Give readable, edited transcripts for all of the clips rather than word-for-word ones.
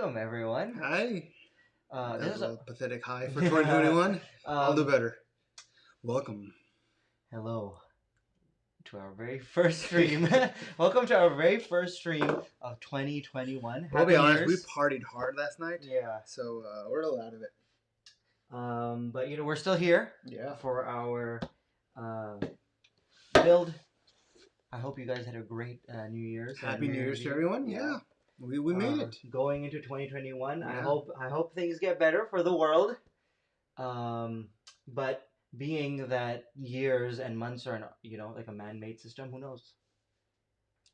Welcome, everyone. Hi. This is a pathetic hi for 2021. I'll do better. Welcome. Hello to our very first stream. Welcome to our very first stream of 2021. I'll be honest, we Years. partied hard last night. Yeah. So we're a little out of it. But we're still here. Yeah. For our build. I hope you guys had a great New Year's. Happy New Year's to everyone. Yeah. We made it. Going into 2021. Yeah. I hope things get better for the world. But being that years and months are like a man-made system, who knows?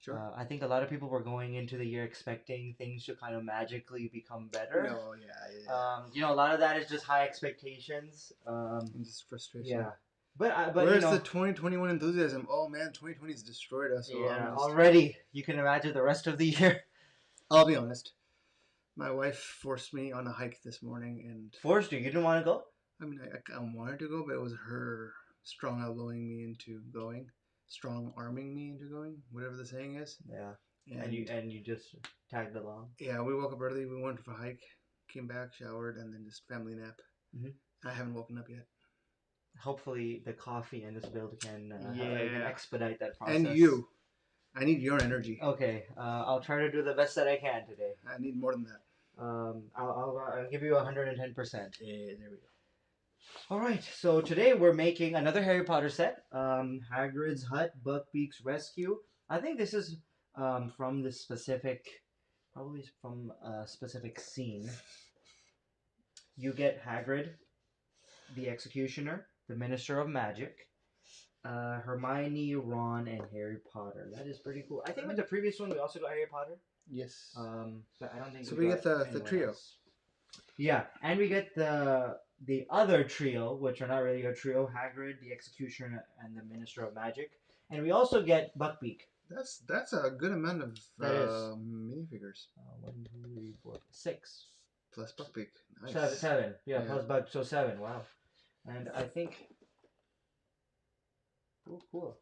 Sure. I think a lot of people were going into the year expecting things to kind of magically become better. No, yeah. A lot of that is just high expectations. And just frustration. Yeah. But where's the 2021 enthusiasm? Oh man, 2020's destroyed us. So already. You can imagine the rest of the year. I'll be honest. My wife forced me on a hike this morning and... Forced you? You didn't want to go? I mean, I wanted to go, but it was her strong elbowing me into going. Strong arming me into going, whatever the saying is. Yeah. And you just tagged along? Yeah, we woke up early. We went for a hike, came back, showered, and then just family nap. I haven't woken up yet. Hopefully the coffee and this build can expedite that process. And you. I need your energy. Okay, I'll try to do the best that I can today. I need more than that. I'll give you 110%. Yeah, there we go. All right, so today we're making another Harry Potter set. Hagrid's Hut, BuckBeak's Rescue. I think this is from this specific, probably from a specific scene. You get Hagrid, the Executioner, the Minister of Magic, Hermione, Ron, and Harry Potter. That is pretty cool. I think with the previous one we also got Harry Potter. Yes. But I don't think so. We get the trio. Else. Yeah, and we get the other trio, which are not really a trio: Hagrid, the Executioner, and the Minister of Magic. And we also get BuckBeak. That's a good amount of minifigures. 1, 2, 3, 4, 5, 6. Plus BuckBeak. Nice. Seven. Yeah, plus Buck. So 7. Wow. And I think. Oh, cool.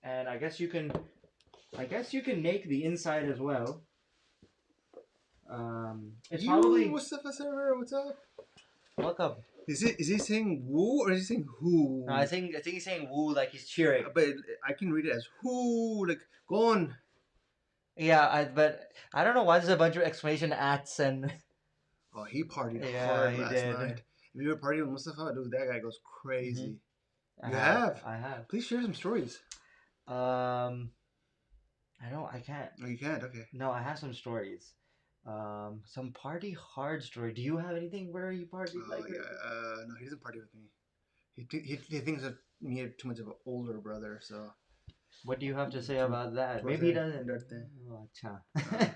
And I guess you can make the inside as well. It's probably. Mustafa server, what's up? Welcome. Is he saying woo or is he saying who? No, I think he's saying woo like he's cheering. But I can read it as who, like go on. Yeah, but I don't know why there's a bunch of exclamation ats and. Oh, he partied hard last night. If you were partying with Mustafa, dude, that guy goes crazy. I have. Please share some stories. I can't. Oh, you can't? Okay. No, I have some stories. Some party hard story. Do you have anything where you partied like that? No, he doesn't party with me. He thinks of me too much of an older brother, so... What do you have to say about that? Maybe he doesn't. Oh, acha.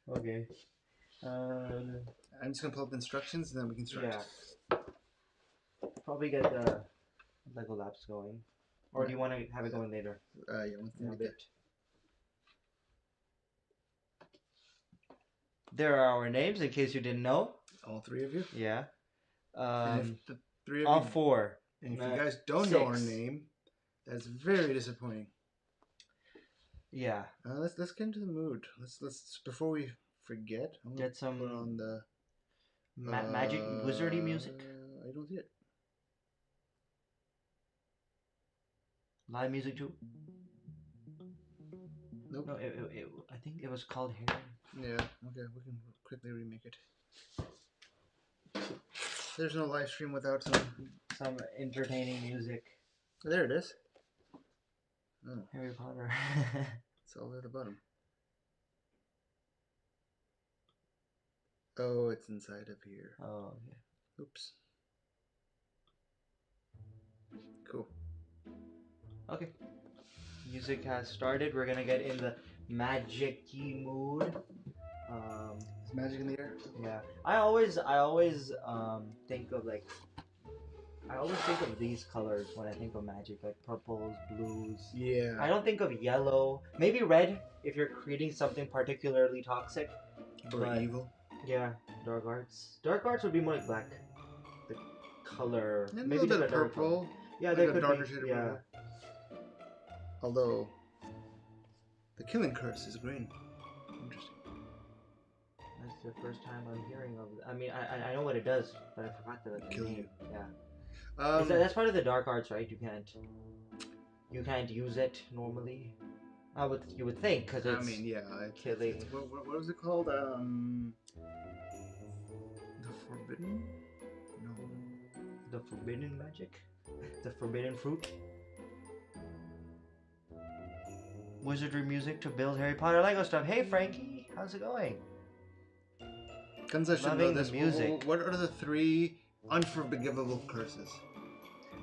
Okay. I'm just gonna pull up the instructions and then we can start. Yeah. Probably get the lego-lapse going. Or do you want to have it going later? Yeah, in a bit. There are our names, in case you didn't know. All 3 of you? Yeah. And if the 3 of all you... 4. And if you guys don't know our name, that's very disappointing. Yeah. Let's get into the mood. Let's before we forget, I'm gonna get some put on the magic wizardy music. I don't see it. Live music too. Nope. No, I think it was called Harry. Yeah. Okay, we can quickly remake it. There's no live stream without some entertaining music. There it is. Oh. Harry Potter. It's all at the bottom. Oh, it's inside of here. Oh, yeah. Oops. Cool. Okay. Music has started. We're gonna get in the magic-y mood. Is magic in the air? Yeah. I always think of these colors when I think of magic, like purples, blues. Yeah. I don't think of yellow. Maybe red if you're creating something particularly toxic. Or evil. Yeah, dark arts. Dark arts would be more like black. The color. And maybe a little bit of purple. Yeah, like there could darker be. Shade of Yeah. purple. Although the killing curse is green. Interesting. It's the first time I'm hearing of it. I mean, I know what it does, but I forgot the name. Yeah. That's part of the dark arts, right? You can't use it normally. You would think, because it's. I mean, yeah. Killing. What was it called? The forbidden? No. The forbidden magic? The forbidden fruit? Wizardry music to build Harry Potter Lego stuff. Hey Frankie, how's it going? Guns, I should know this. Music. What are the 3 unforgivable curses?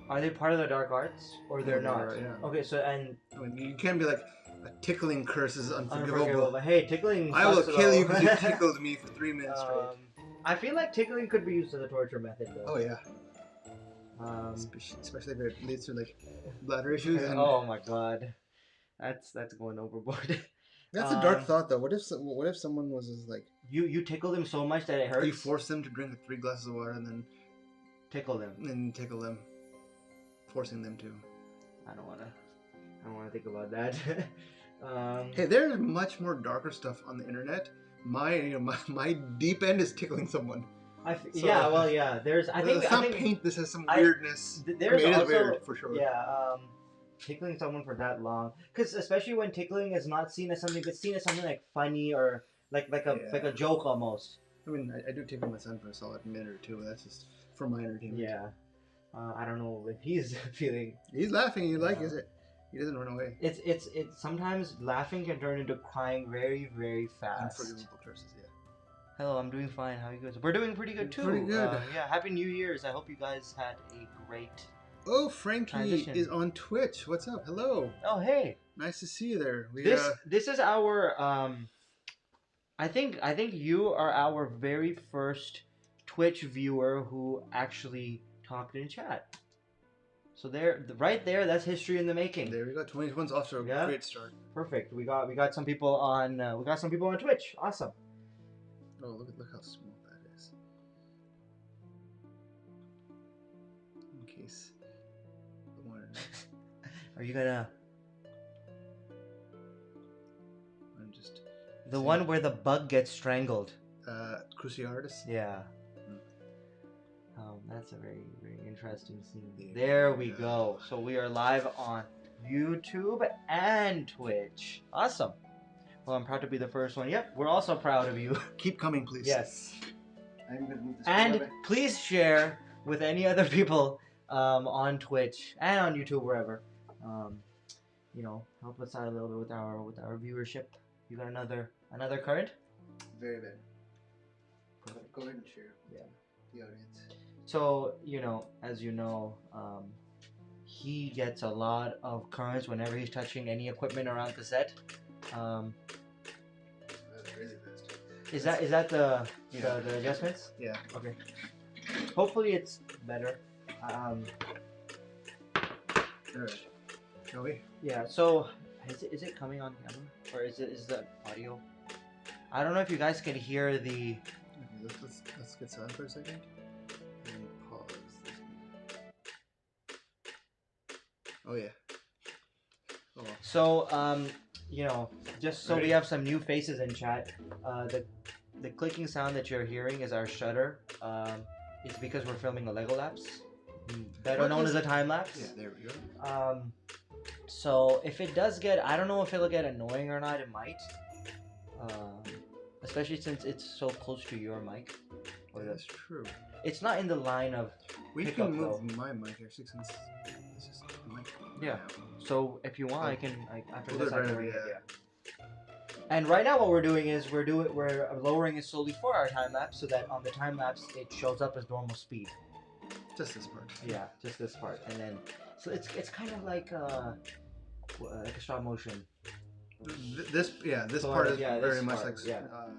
Are they part of the dark arts, or they're not? Yeah. Okay, so I mean, you can't be like a tickling curse is unforgivable. But hey, tickling. I will kill you because you tickled me for 3 minutes straight. I feel like tickling could be used as a torture method, though. Oh yeah. Especially if it leads to like bladder issues. And... Oh my god, that's going overboard. That's a dark thought, though. What if someone was just like you tickle them so much that it hurts? You force them to drink like 3 glasses of water and then tickle them. Forcing them to. I don't wanna think about that. Hey, there's much more darker stuff on the internet. My deep end is tickling someone. There's. I think paint this has some weirdness. There's it also, is weird for sure. Yeah. Tickling someone for that long, because especially when tickling is not seen as something, it's seen as something like funny or like a joke almost. I mean, I do tickle my son for a solid minute or 2. That's just for my entertainment. Yeah. I don't know if he's feeling. He's laughing. He likes it. He doesn't run away. It's sometimes laughing can turn into crying very, very fast. Unforgivable curses, yeah. Hello, I'm doing fine. How are you guys? We're doing pretty good too. Pretty good. Happy New Year's. I hope you guys had a great. Oh, Frankie is on Twitch. What's up? Hello. Oh, hey. Nice to see you there. This is our I think you are our very first Twitch viewer who actually talked in chat. So right there, that's history in the making. There we go. 2021's off to a great start. Perfect. We got some people on Twitch. Awesome. Oh, look how small that is. In case. Are you gonna? I'm just. The one where the bug gets strangled. Cruciatus? Yeah. That's a very, very interesting scene. There we go. So we are live on YouTube and Twitch. Awesome. Well, I'm proud to be the first one. Yep, we're also proud of you. Keep coming, please. Yes. I'm gonna move this and please share with any other people on Twitch and on YouTube, wherever. Help us out a little bit with our viewership. You got another current? Very bad. Go ahead and share. Yeah. The audience. So, as you know, he gets a lot of currents whenever he's touching any equipment around the set. That's crazy fast. Is that the adjustments? Yeah. Okay. Hopefully it's better. Alright. Shall we? Yeah, so is it coming on camera? Or is the audio? I don't know if you guys can hear the... Okay, let's get silent for a second. And pause this. Oh yeah. Oh, well. So, just so we have some new faces in chat, the clicking sound that you're hearing is our shutter. It's because we're filming a lego-lapse, better known as a time-lapse. Yeah, there we go. So if it does get, I don't know if it'll get annoying or not, it might. Especially since it's so close to your mic. That's true. It's not in the line of We can move my mic actually since this is the mic. Yeah. So if you want, I can after this I can bring it. Yeah. And right now what we're doing is we're lowering it slowly for our time lapse so that on the time lapse it shows up as normal speed. Just this part. Yeah, just this part, and then so it's kind of like a stop motion. This part is very much like stop motion.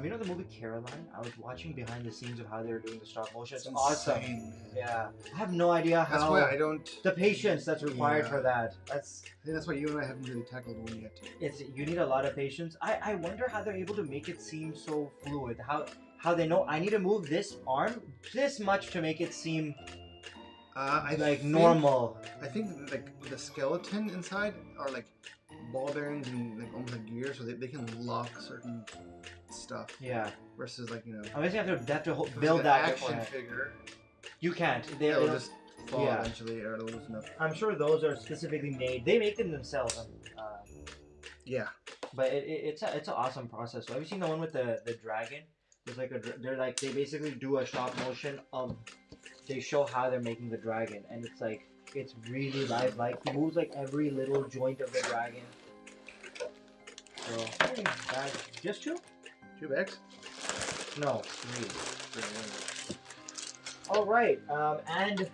You know the movie Caroline? I was watching behind the scenes of how they were doing the stop motion. It's awesome. Insane, yeah, I have no idea how. That's why I don't. The patience that's required for that. I think that's why you and I haven't really tackled one yet. You need a lot of patience. I wonder how they're able to make it seem so fluid. How they know I need to move this arm this much to make it seem normal. I think like the skeleton inside are like ball bearings and like almost like gears, so they can lock certain stuff. Yeah. Versus like, you know. I guess you have to build that action figure. You can't. They'll just fall eventually, or it'll loosen up. I'm sure those are specifically made. They make them themselves. Yeah. But it's an awesome process. So have you seen the one with the dragon? There's like they basically do a stop motion. They show how they're making the dragon, and it's really lifelike. He moves like every little joint of the dragon. So hey, just 2? 2 bags? No, 3. All right, and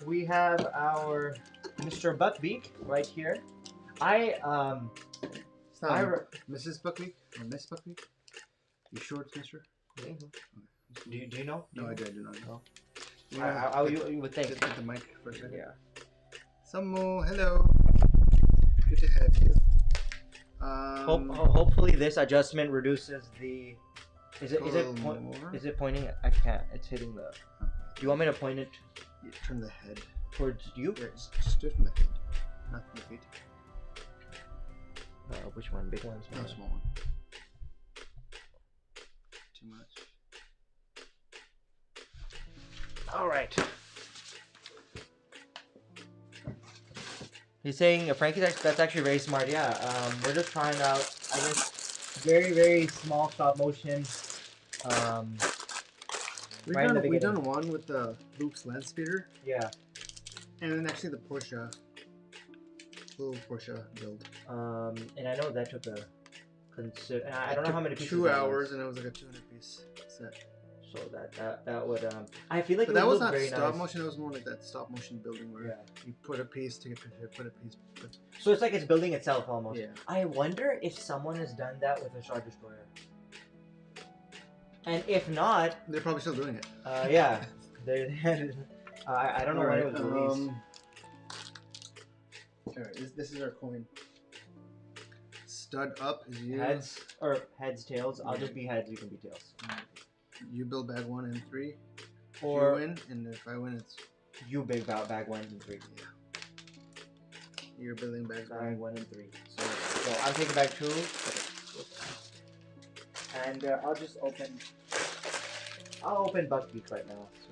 we have our Mr. BuckBeak right here. Mrs. BuckBeak or Miss BuckBeak? You sure it's Mr.? Do you know? No, I do not know. You would think. Just get the mic for a second. Yeah. Sammo, hello. Good to have you. Hopefully this adjustment reduces the. Is it pointing? I can't. It's hitting the. Do you want me to point it? Yeah, turn the head towards you. Yeah, just do it from the head, not from the feet. Which one? Big one? No, small one. Too much. All right. He's saying Frankie's that's actually very smart. Yeah. We're just trying out, I guess, very small stop motion. We've done one with the Luke's land speeder. Yeah. And then actually the little Porsche build. And I know that took a I don't know how many pieces. 2 hours, and it was like a 200-piece set. So that would I feel like. But that was not stop motion. It was more like that stop motion building where you put a piece to get put a piece. So it's like it's building itself almost. Yeah. I wonder if someone has done that with a Star Destroyer. And if not, they're probably still doing it. Yeah. I don't know when it was released. Alright, this is our coin. Stud up is you. Heads, tails. I'll just be heads, you can be tails. You build bag 1 and 3. Or you win, and if I win, it's you big bag 1 and 3. Yeah. You're building bag 1 and 3. So I'm taking bag 2. And I'll open BuckBeak's right now. So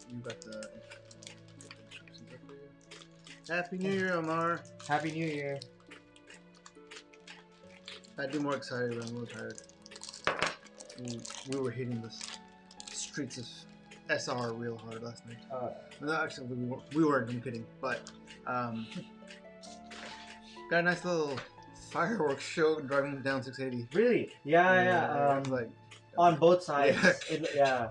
you got the instructions up for you. Happy New Year, Omar. Happy New Year. I'd be more excited, but I'm a little tired. We were hitting the streets of SR real hard last night. No, actually, we weren't. I'm kidding. But got a nice little fireworks show driving down 680. Really? Yeah. Like on both sides. Yeah.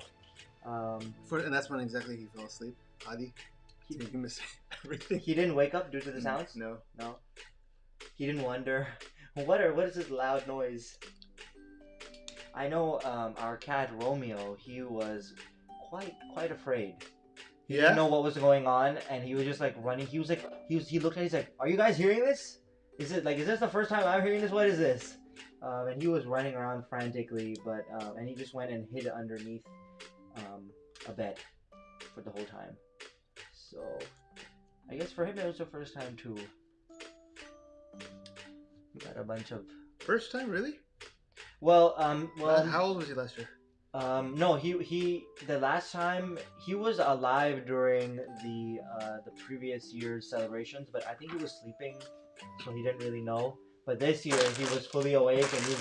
And that's when exactly he fell asleep. Adi. He missed everything. He didn't wake up due to the sounds? No. He didn't wonder what is this loud noise? I know our cat Romeo, he was quite afraid. He didn't know what was going on, and he was just like running. He looked at it, he's like, "Are you guys hearing this? Is this the first time I'm hearing this? What is this?" And he was running around frantically, but and he just went and hid underneath a bed for the whole time. So I guess for him it was the first time too. We got a bunch of first time, really? Well, how old was he last year? No, he the last time he was alive during the previous year's celebrations, but I think he was sleeping, so he didn't really know. But this year he was fully awake, and he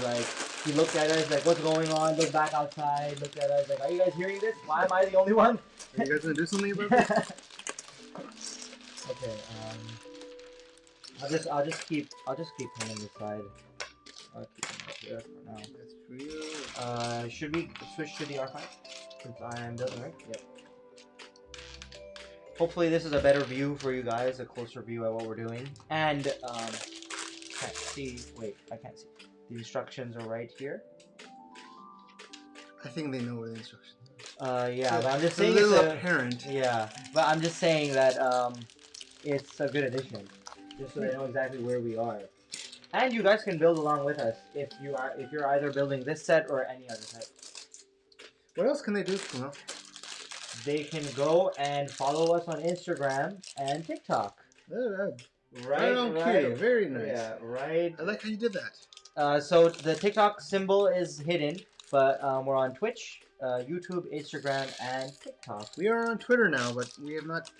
looked at us like, "What's going on?" Looked back outside, looked at us like, "Are you guys hearing this? Why am I the only one?" Are you guys gonna do something about this? Okay. I'll just keep him on the side. I'll keep him up here for now. That's for you. Should we switch to the R5 since I am building, right? Yep. Hopefully this is a better view for you guys, a closer view at what we're doing. And can't see. Wait, I can't see. The instructions are right here. I think they know where the instructions are. Yeah, but I'm just saying it's a little apparent. Yeah, but I'm just saying that it's a good addition, just so they know exactly where we are. And you guys can build along with us if you're either building this set or any other set. What else can they do, Kumail? They can go and follow us on Instagram and TikTok. Right on cue. Very nice. Yeah, right. I like how you did that. So the TikTok symbol is hidden, But we're on Twitch, YouTube, Instagram, and TikTok. We are on Twitter now, but we have not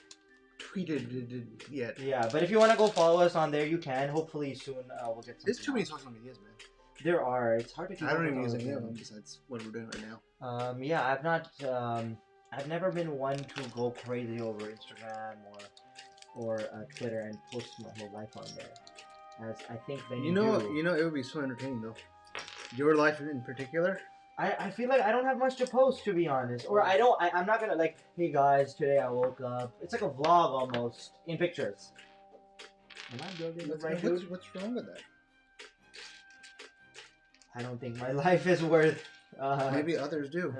tweeted it yet. Yeah, but if you want to go follow us on there, you can. Hopefully soon we'll get some. There's too many social medias, man. There are. It's hard to keep. I don't even use any of them besides what we're doing right now. Yeah, I've not. I've never been one to go crazy over Instagram or Twitter and post my whole life on there. As I think then you know, it would be so entertaining though. Your life in particular. I feel like I don't have much to post, to be honest. Or I'm not gonna like, hey guys, today I woke up. It's like a vlog almost in pictures. Am I building the right dude? What's wrong with that? I don't think my life is worth. Maybe others do.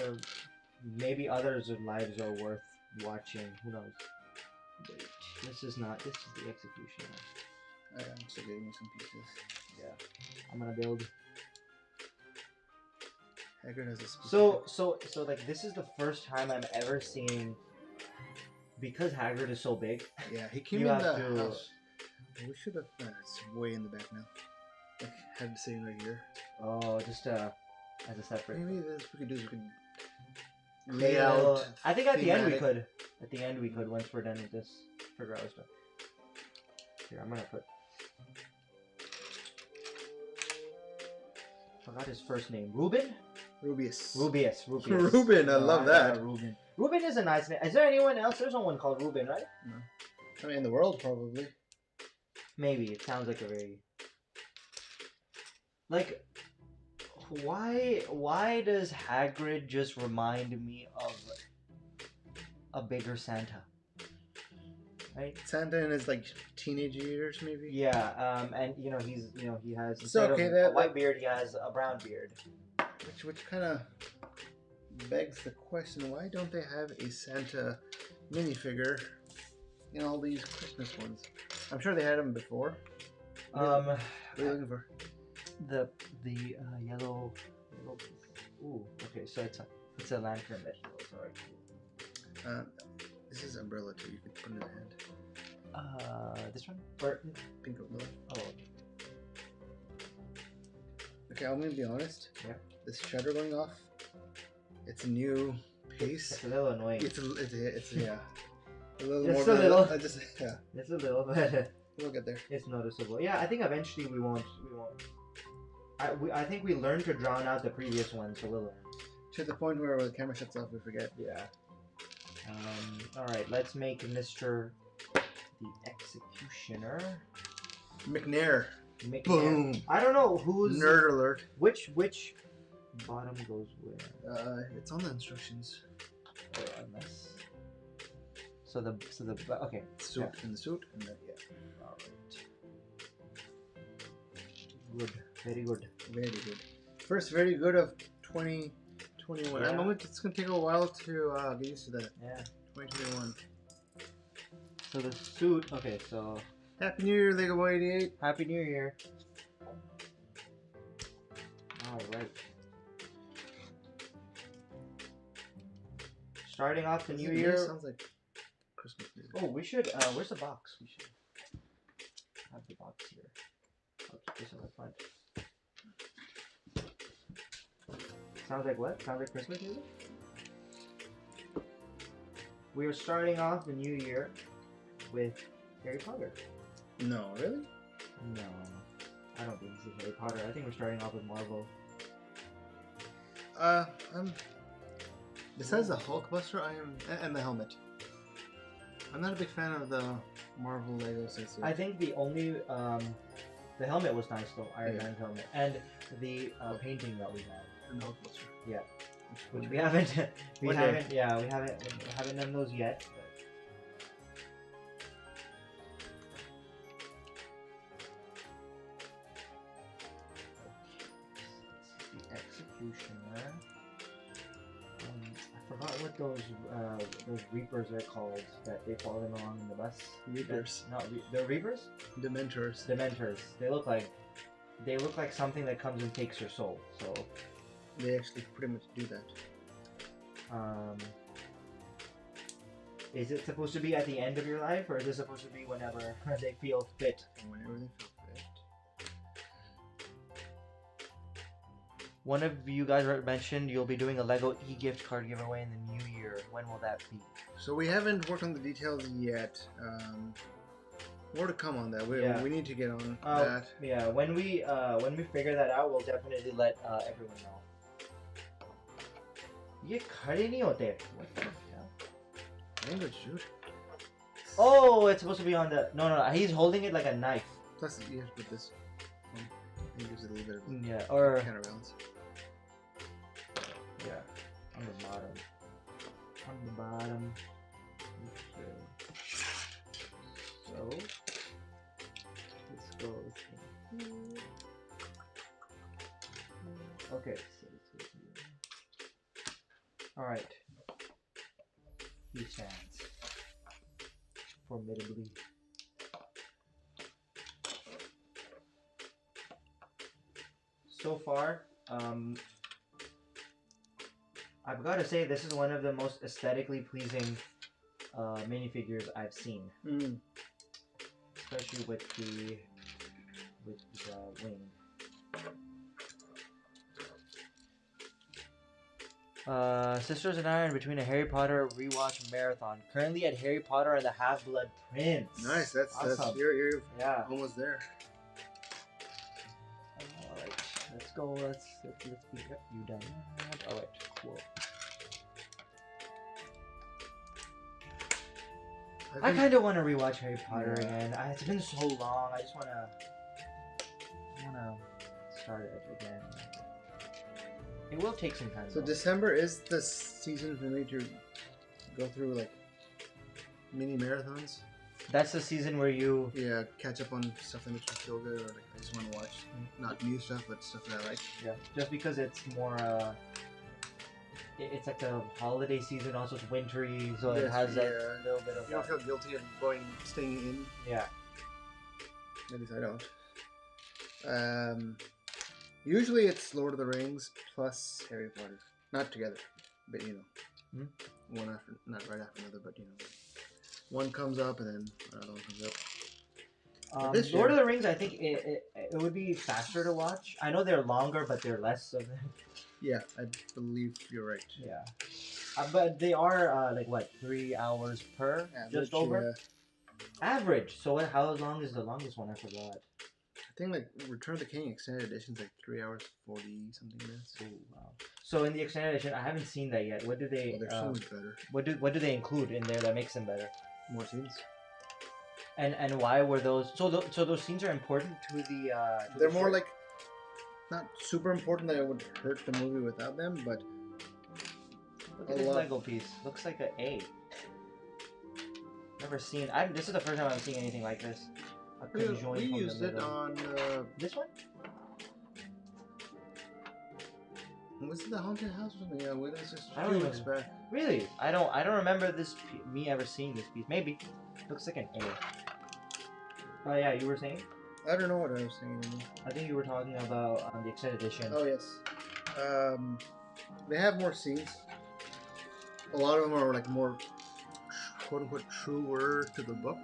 Maybe others' lives are worth watching. Who knows? Wait, this is the execution. I'm still getting some pieces. Yeah, I'm gonna build. Hagrid has a so like this is the first time I'm ever seeing, because Hagrid is so big. Yeah, he came in the house. We should have. It's way in the back now. Like, had it sitting right here. Oh, just as a separate. Maybe this we could do is we could lay out. I think at the end we could. At the end we could, once we're done with this. Figure out stuff. Here, I'm gonna put. Forgot his first name. Ruben. Rubius. Ruben, I love that. Ruben. Ruben is a nice name. Is there anyone else? There's no one called Ruben, right? No. I mean, in the world, probably. Maybe. It sounds like a very... Like, why does Hagrid just remind me of a bigger Santa? Right? Santa in his, like, teenage years, maybe? Yeah, and, he has... It's okay, a white beard, he has a brown beard. Which kind of begs the question, why don't they have a Santa minifigure in all these Christmas ones? I'm sure they had them before. What are you looking for? The yellow. Ooh, okay, so it's a lantern that heals. Alright, cool. This is umbrella too. You could put it in the hand. This one? Or pink umbrella. Oh. Okay, I'm gonna be honest. Yeah. This shutter going off. It's a new pace. It's a little annoying. It's yeah. A little just more. A little. Yeah. It's a little, but we'll get there. It's noticeable. Yeah, I think eventually we won't. I think we learned to drown out the previous one, so we'll learn. To the point where the camera shuts off, we forget. Yeah. All right, let's make Mr. the Executioner. McNair. Boom. I don't know who's nerd alert. Which bottom goes where? It's on the instructions. Oh, unless. So the okay. Suit and the suit and then All right. Good. Very good. Very good. First very good of 2021. Yeah. I know it's gonna take a while to get used to that. Yeah. 2021. So the suit. Okay. So. Happy New Year, Lego Boy 88. Happy New Year. All right. Starting off the new year. Sounds like Christmas music. Oh, we should. Where's the box? We should have the box here. I'll keep this on the front. Sounds like what? Sounds like Christmas music? We are starting off the new year with Harry Potter. No, really? No. I don't think this is Harry Potter. I think we're starting off with Marvel. Besides the Hulkbuster, and the helmet. I'm not a big fan of the Marvel Lego sets. I think the only the helmet was nice though, Iron Man's helmet, and the painting that we have. And the Hulkbuster. Yeah. Which we haven't we haven't done those yet. The Executioner. I forgot what those Reapers are called that they fall in along in the bus. Reapers. They're Reapers? Dementors. Dementors. They look like something that comes and takes your soul. So they actually pretty much do that. Is it supposed to be at the end of your life, or is it supposed to be whenever they feel fit? Whenever they feel fit. one of you guys mentioned you'll be doing a Lego e-gift card giveaway in the new year. When will that be? So we haven't worked on the details yet. More to come on that. We need to get on that. Yeah, when we figure that out, we'll definitely let everyone know. ये खड़े नहीं होते. What the hell? Language, dude. Oh, it's supposed to be on the. No, he's holding it like a knife. Plus, you have to put this. It gives it a little bit of yeah, or counterbalance. Yeah, on the bottom. On the bottom. Okay. So let's go. Okay, so let's go here. Alright. He stands. Formidably. So far, I've got to say this is one of the most aesthetically pleasing minifigures I've seen. Especially with the wing. Sisters and I are in between a Harry Potter rewatch marathon. Currently at Harry Potter and the Half-Blood Prince. Nice, that's awesome. You're almost there. Alright, let's go. Let's be you done. Alright, cool. I kind of want to rewatch Harry Potter again. It's been so long. I just want to start it again. It will take some time. So December is the season for me to go through like mini marathons. That's the season where you catch up on stuff that makes me feel good, or like I just want to watch not new stuff but stuff that I like. Yeah, just because it's more it's like the holiday season. Also, it's wintry, so it has that little bit of. You don't feel guilty of staying in. Yeah. At least I don't. Usually it's Lord of the Rings plus Harry Potter, not together, but you know, one after, not right after another, but you know, one comes up and then another one comes up. Lord of the Rings, I think it would be faster to watch. I know they're longer, but they're less of them. Yeah, I believe you're right. Yeah, but they are like what, 3 hours per? Average, just over. Average. So how long is the longest one? I forgot. I think like Return of the King Extended Edition is like 3 hours 40 something minutes. Oh wow! So in the extended edition, I haven't seen that yet. What do they? They're so much better. What do they include in there that makes them better? More scenes. And why were those? So those scenes are important to the. They're more like not super important that it would hurt the movie without them, but. Look at this Lego piece. Looks like an A. Never seen. This is the first time I'm seeing anything like this. We used it on this one. Was it the haunted house or something? Yeah, well, it's just I don't even expect. Really, I don't remember me ever seeing this piece. Maybe looks like an A. Oh yeah, you were saying? I don't know what I was saying anymore. I think you were talking about the extended edition. Oh yes. They have more scenes. A lot of them are like more quote unquote truer to the book.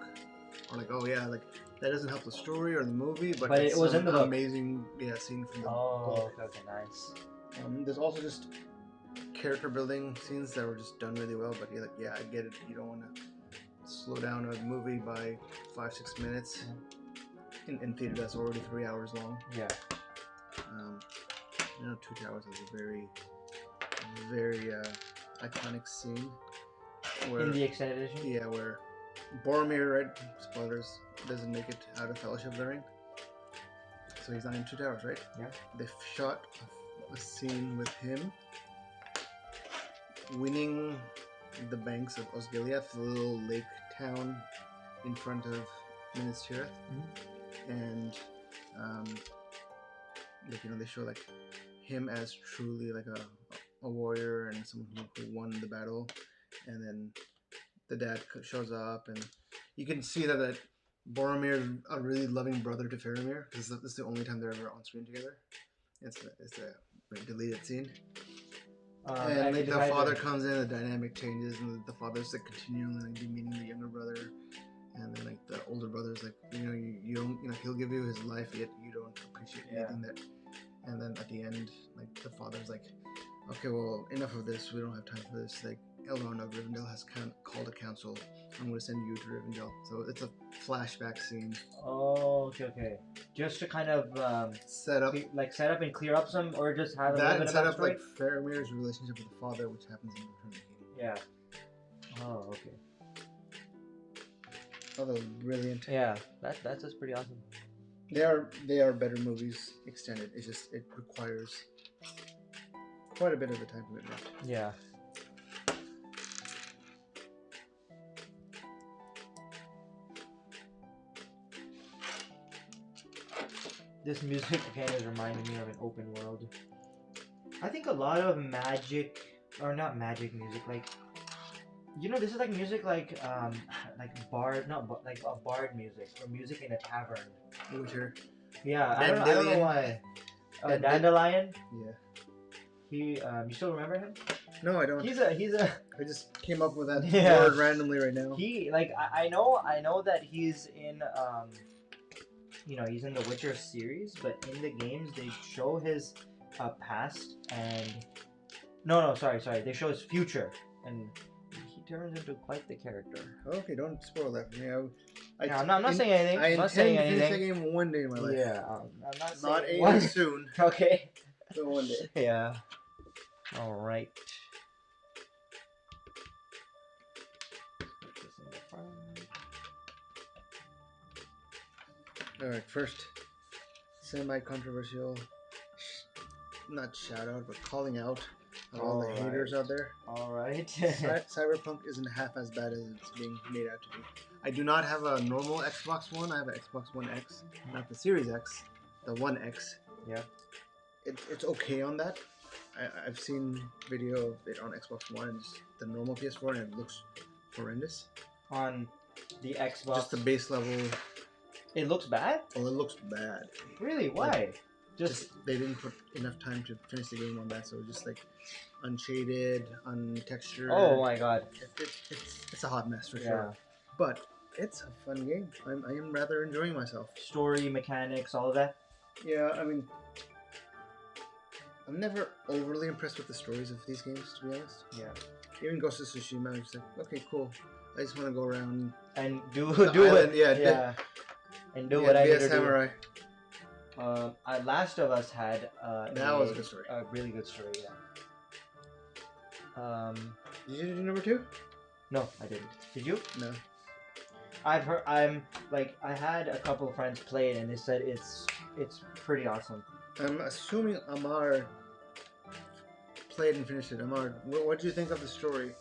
Or like, oh yeah, like that doesn't help the story or the movie, but it was in the book. Amazing scene from the book. Okay, nice. There's also just character building scenes that were just done really well, but you're like, yeah, I get it. You don't want to slow down a movie by 5-6 minutes. In theater that's already 3 hours long. Yeah. You know, 2 Towers is a very, very iconic scene. Where, in the extended edition? Yeah, where Boromir, right? Spoilers, doesn't make it out of Fellowship of the Ring. So he's not in 2 Towers, right? Yeah. They shot a scene with him winning the banks of Osgiliath, the little lake town in front of Minas Tirith. And like, you know, they show like him as truly like a warrior and someone who won the battle, and then the dad shows up, and you can see that Boromir is a really loving brother to Faramir, because this is the only time they're ever on screen together. It's a deleted scene. And like, the father comes in, the dynamic changes, and the father's like continually like, demeaning the younger brother. And then like the older brother's like, you know, you don't, you know, he'll give you his life, yet you don't appreciate anything that and then at the end, like the father's like, okay, well, enough of this. We don't have time for this. Like, Elrond of Rivendell has called a council. I'm going to send you to Rivendell. So it's a flashback scene. Oh, okay. Just to kind of set up and clear up some, or just have a that little and bit set of up like Faramir's relationship with the father, which happens in Return of the King. Yeah. Oh, okay. Oh, that was brilliant. Yeah, that's just pretty awesome. They are better movies extended. It's just it requires quite a bit of a time commitment. Yeah. This music again is reminding me of an open world. I think a lot of magic, or not magic music, like, you know, this is like music like bard, like a bard music, or music in a tavern. Witcher. Yeah, I don't know why. Dandelion. Yeah. He, you still remember him? No, I don't. He's a. I just came up with that Yeah. word randomly right now. He like I know that he's in you know, he's in the Witcher series, but in the games they show his past and sorry, they show his future, and he turns into quite the character. Okay, don't spoil that for me. I'm not saying anything. I'm not saying anything. I intend to finish that game one day in my life. Yeah, I'm not saying not anytime soon. Okay. So one day. Yeah. All right. Put this in the front. Alright, first semi-controversial, not shout out, but calling out all the haters out there. Alright. Cyberpunk isn't half as bad as it's being made out to be. I do not have a normal Xbox One, I have an Xbox One X, not the Series X, the One X. Yeah. It's okay on that. I've seen video of it on Xbox One and just the normal PS4 and it looks horrendous. On the Xbox? Just the base level. It looks bad? Oh, it looks bad. Really? Why? Like, just they didn't put enough time to finish the game on that, so just like unshaded, untextured. Oh my god. It's a hot mess for sure. But it's a fun game. I am rather enjoying myself. Story, mechanics, all of that? Yeah, I mean, I'm never overly impressed with the stories of these games, to be honest. Yeah. Even Ghost of Tsushima, I'm just like, okay, cool. I just want to go around and do island, it. Yeah. And do what I need to samurai. Do. Last of Us had that was a good story. A really good story, yeah. Did you do number 2? No, I didn't. Did you? No. I've heard. I had a couple of friends play it, and they said it's pretty awesome. I'm assuming Amar played and finished it. Amar, what do you think of the story?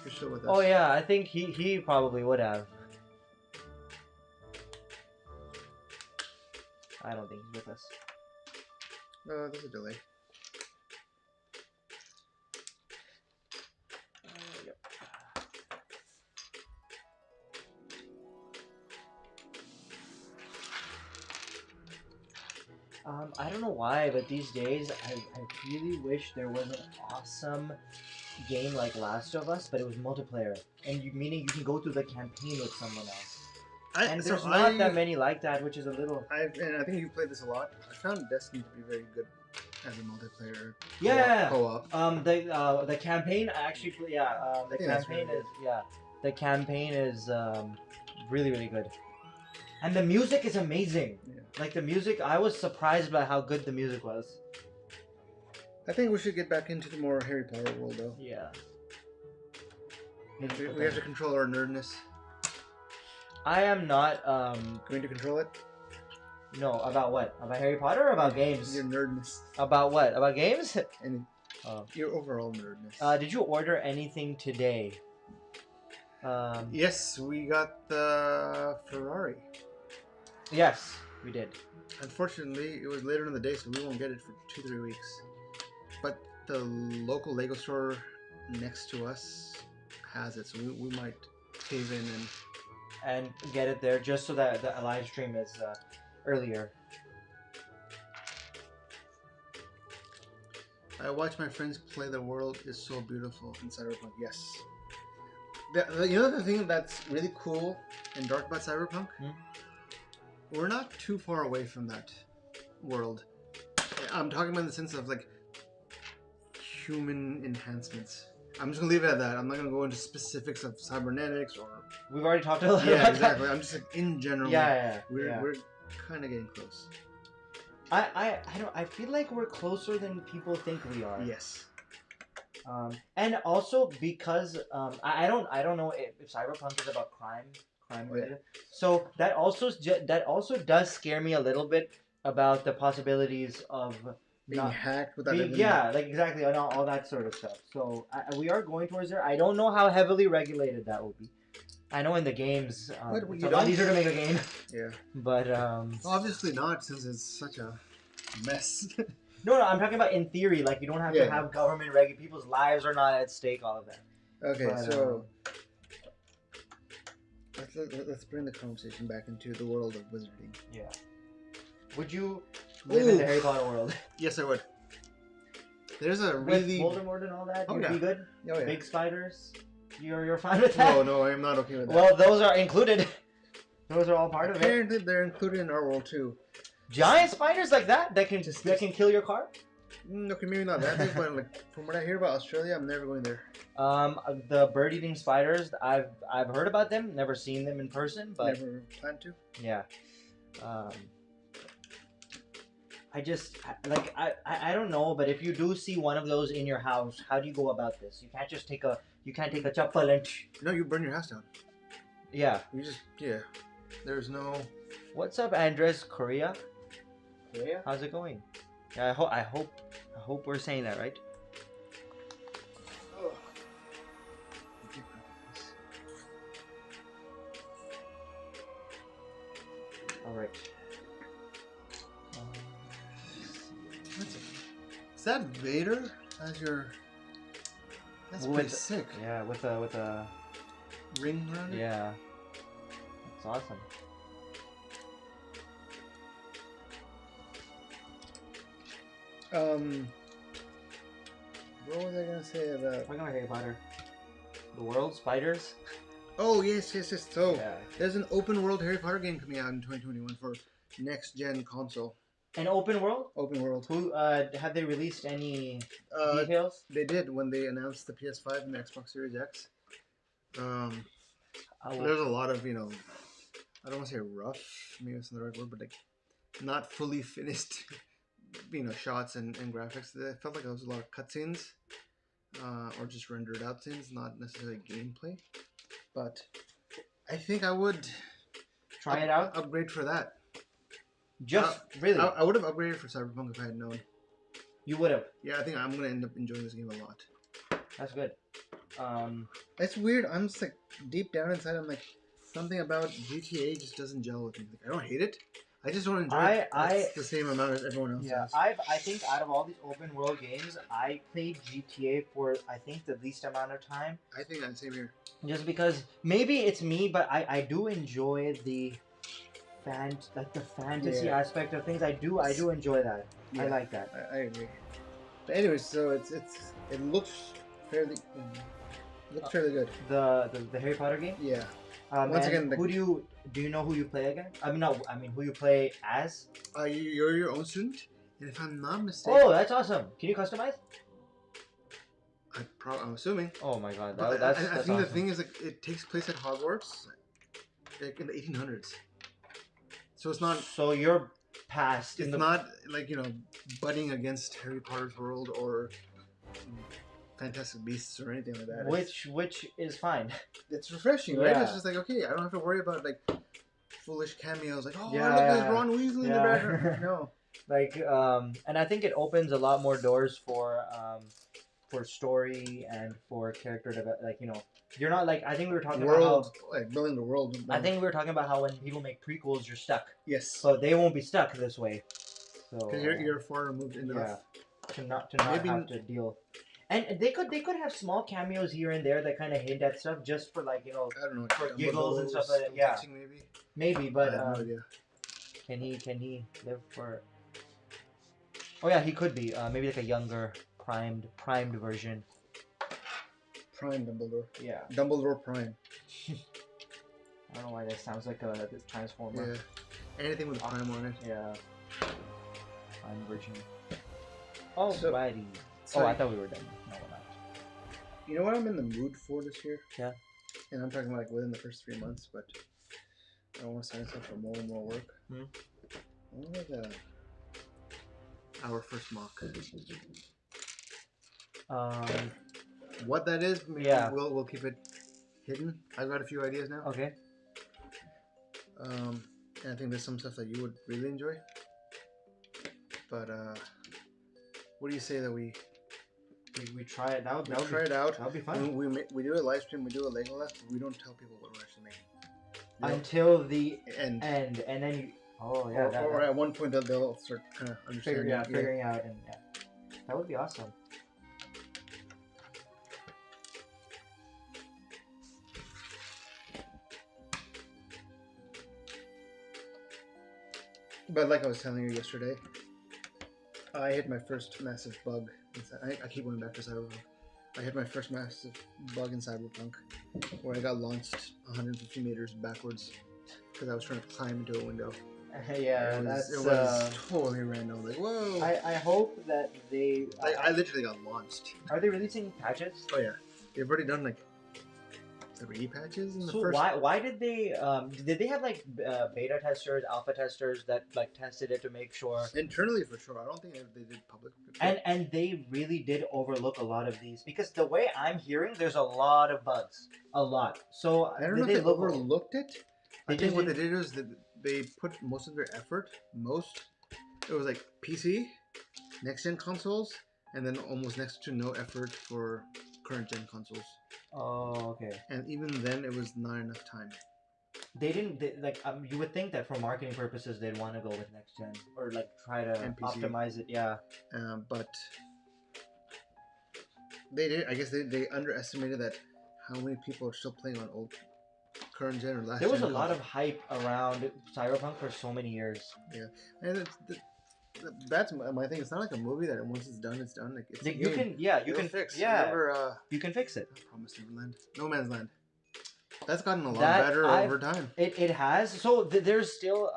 You're still with us. Oh yeah, I think he probably would have. I don't think he's with us. No, there's a delay. Yep. I don't know why, but these days I really wish there was an awesome game like Last of Us, but it was multiplayer, and meaning you can go through the campaign with someone else. And there's not that many like that, which is a little. And I think you've played this a lot. I found Destiny to be very good as a multiplayer. Co-op. The campaign I actually the campaign is really good, and the music is amazing. Yeah. Like the music, I was surprised by how good the music was. I think we should get back into the more Harry Potter world, though. Yeah. We have to control our nerdness. I am not going to control it. No, about what? About Harry Potter or about games? Your nerdness. About what? About games? And your overall nerdness. Did you order anything today? Yes, we got the Ferrari. Yes, we did. Unfortunately, it was later in the day, so we won't get it for 2-3 weeks. But the local Lego store next to us has it, so we might cave in and get it there just so that the live stream is earlier. I watch my friends play. The world is so beautiful in Cyberpunk. Yes. You know the thing that's really cool and dark about Cyberpunk? We're not too far away from that world. I'm talking about in the sense of like human enhancements. I'm just gonna leave it at that. I'm not gonna go into specifics of cybernetics or. We've already talked a lot Yeah, about exactly. I'm just like in general. Yeah, We're kind of getting close. I feel like we're closer than people think we are. Yes. And also because I don't know if cyberpunk is about crime related. So that also does scare me a little bit about the possibilities of Being hacked without being, yeah, like exactly, and all that sort of stuff. So we are going towards there. I don't know how heavily regulated that will be. I know in the games, it's a lot easier to make a game. Yeah. But obviously not, since it's such a mess. No, I'm talking about in theory. Like you don't have to have government regulate. People's lives are not at stake. All of that. Okay, but, so let's bring the conversation back into the world of wizarding. Yeah. Would you live in the Harry Potter world? Yes, I would. There's a really with Voldemort and all that. Oh, You'd be good. Oh, yeah. Big spiders. You're fine with that? No, I'm not okay with that. Well, those are included. Those are all part of it. Apparently, they're included in our world too. Giant spiders like that can kill your car? Okay, maybe not that big, but like from what I hear about Australia, I'm never going there. The bird-eating spiders, I've heard about them, never seen them in person, but never plan to. Yeah. I don't know, but if you do see one of those in your house, how do you go about this? You can't just take a chappal and. No, you burn your house down. Yeah. There's no. What's up, Andres? Korea? How's it going? Yeah, I hope we're saying that right. Oh. All right. Is that Vader as your? That's pretty sick. Yeah, with a ring around it. Yeah, that's awesome. What was I gonna say about? Talking about Harry Potter. The world spiders. Oh yes. So there's an open world Harry Potter game coming out in 2021 for next gen console. An open world? Open world. Who have they released any details? They did when they announced the PS5 and the Xbox Series X. There's a lot of, I don't want to say rough, maybe that's not the right word, but like not fully finished, shots and graphics. It felt like there was a lot of cutscenes, or just rendered out scenes, not necessarily gameplay. But I think I would try it out. Upgrade for that. Really? I would have upgraded for Cyberpunk if I had known. You would have? Yeah, I think I'm gonna end up enjoying this game a lot. That's good. It's weird. I'm just like deep down inside. I'm like something about GTA just doesn't gel with me. Like, I don't hate it. I just don't enjoy it the same amount as everyone else. Yeah, does. I think out of all these open world games, I played GTA for I think the least amount of time. I think that's the same here. Just because maybe it's me, but I do enjoy the fantasy aspect of things. I do enjoy that. Yeah, I like that. I agree. But anyways, so it looks fairly good. The Harry Potter game. Yeah. Once again, who do you know who you play again? Who you play as? You're your own student, and if I'm not mistaken. Oh, that's awesome! Can you customize? I'm assuming. Oh my god, that's I think awesome. The thing is, like, it takes place at Hogwarts, like in the 1800s. So it's not. So you're past. It's not like butting against Harry Potter's world or Fantastic Beasts or anything like that. Which is fine. It's refreshing, right? It's just like, okay, I don't have to worry about like foolish cameos like, look, there's Ron Weasley in the background. No. Like and I think it opens a lot more doors for story and for character development. Like you're not like, I think we were talking about how, like building the world. I think we were talking about how when people make prequels, you're stuck. Yes. But they won't be stuck this way. So because you're far removed enough. To not have to deal. And they could have small cameos here and there that kind of hint at stuff just for like I don't know, for giggles and stuff like that. Yeah. Maybe, but I have no idea. Can he live for? Oh yeah, he could be. Maybe like a younger, primed version. Prime Dumbledore. Yeah. Dumbledore Prime. I don't know why that sounds like this Transformer. Yeah. Anything with Prime on it. Yeah. Prime version. Alrighty. So, I thought we were done. No, we're not. you know what I'm in the mood for this year? Yeah. And I'm talking about like within the first 3 months, but I want to sign us up for more and more work. Hmm. I want like our first mock. What that is, maybe we'll keep it hidden. I've got a few ideas now. Okay. And I think there's some stuff that you would really enjoy. But what do you say that we try it out? Try it out. That would be fun. We do a live stream. We do a lego-lapse, but we don't tell people what we're actually making. Until the end, and then you. Or at one point they'll start kind of understanding. Figuring out, and that would be awesome. But like I was telling you yesterday, I hit my first massive bug. I keep going back to Cyberpunk. I hit my first massive bug in Cyberpunk, where I got launched 150 meters backwards because I was trying to climb into a window. Yeah, it was totally random. Like, whoa! I hope that they. I literally got launched. Are they releasing patches? Oh yeah, they've already done like 3 patches in the first. So why did they have like beta testers, alpha testers that like tested it to make sure internally for sure? I don't think they did public. And they really did overlook a lot of these because the way I'm hearing, there's a lot of bugs, a lot. So I don't know if they overlooked it. I think what they did is that they put most of their effort. It was like PC, next gen consoles, and then almost next to no effort for current gen consoles. Oh, okay. And even then, it was not enough time. They didn't you would think that for marketing purposes they'd want to go with next gen or like try to optimize it. Yeah. But they did. I guess they underestimated that how many people are still playing on old current gen or last. There was a lot of hype around Cyberpunk for so many years. Yeah, and that's my thing. It's not like a movie that once it's done, it's done. Like it's you can fix. Yeah, remember, you can fix it. Promised Neverland, No Man's Land. That's gotten a lot better over time. It has. So there's still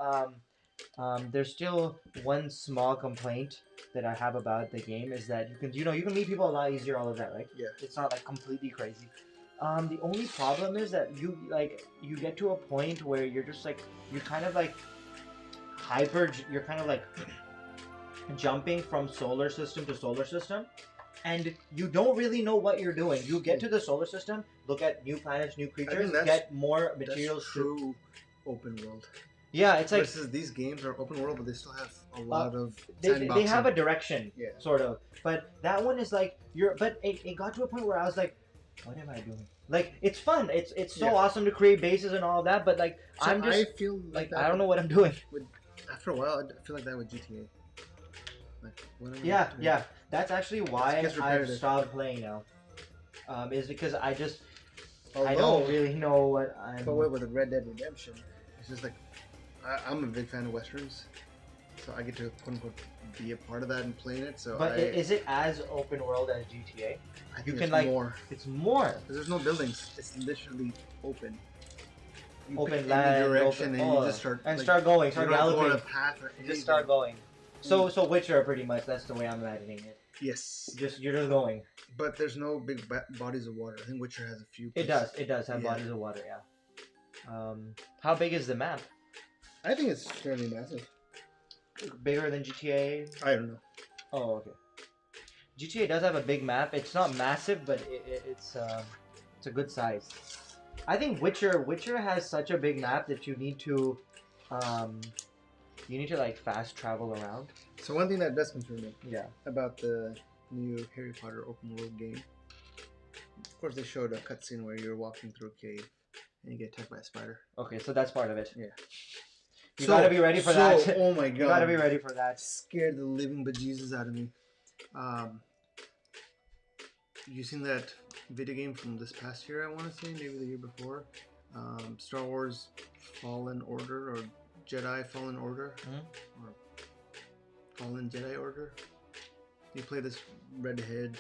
one small complaint that I have about the game is that you can meet people a lot easier. All of that, right? Yeah. It's not like completely crazy. The only problem is that you get to a point where you're just like you're kind of like jumping from solar system to solar system, and you don't really know what you're doing. You get to the solar system, look at new planets, new creatures, get more materials. That's true open world. Yeah, it's like versus these games are open world, but they still have a lot of they have a direction, sort of. But that one is like But it got to a point where I was like, what am I doing? Like it's fun. It's so awesome to create bases and all that, but like so I feel like I don't know what I'm doing. After a while, I feel like that with GTA. Yeah. That's actually why I've stopped playing now. Is because I don't really know what I'm. But with Red Dead Redemption, it's just like I'm a big fan of westerns, so I get to quote unquote be a part of that and playing it. So, is it as open world as GTA? I think it's more. It's more. Because there's no buildings. It's literally open. You open land, direction, and you just start going. Start galloping. You just start going. So Witcher pretty much. That's the way I'm imagining it. Yes. You're just going. But there's no big bodies of water. I think Witcher has a few. It does have bodies of water. Yeah. How big is the map? I think it's fairly massive. Bigger than GTA? I don't know. Oh, okay. GTA does have a big map. It's not massive, but it's a good size. I think Witcher has such a big map that you need to like fast travel around. So one thing that does concern me, yeah, about the new Harry Potter open world game. Of course, they showed a cutscene where you're walking through a cave and you get attacked by a spider. Okay, so that's part of it. Yeah. You gotta be ready for that. Oh my god. You gotta be ready for that. Scared the living bejesus out of me. You seen that video game from this past year, I want to say, maybe the year before? Star Wars Fallen Order, or Jedi Fallen Order, or Fallen Jedi Order. You play this redhead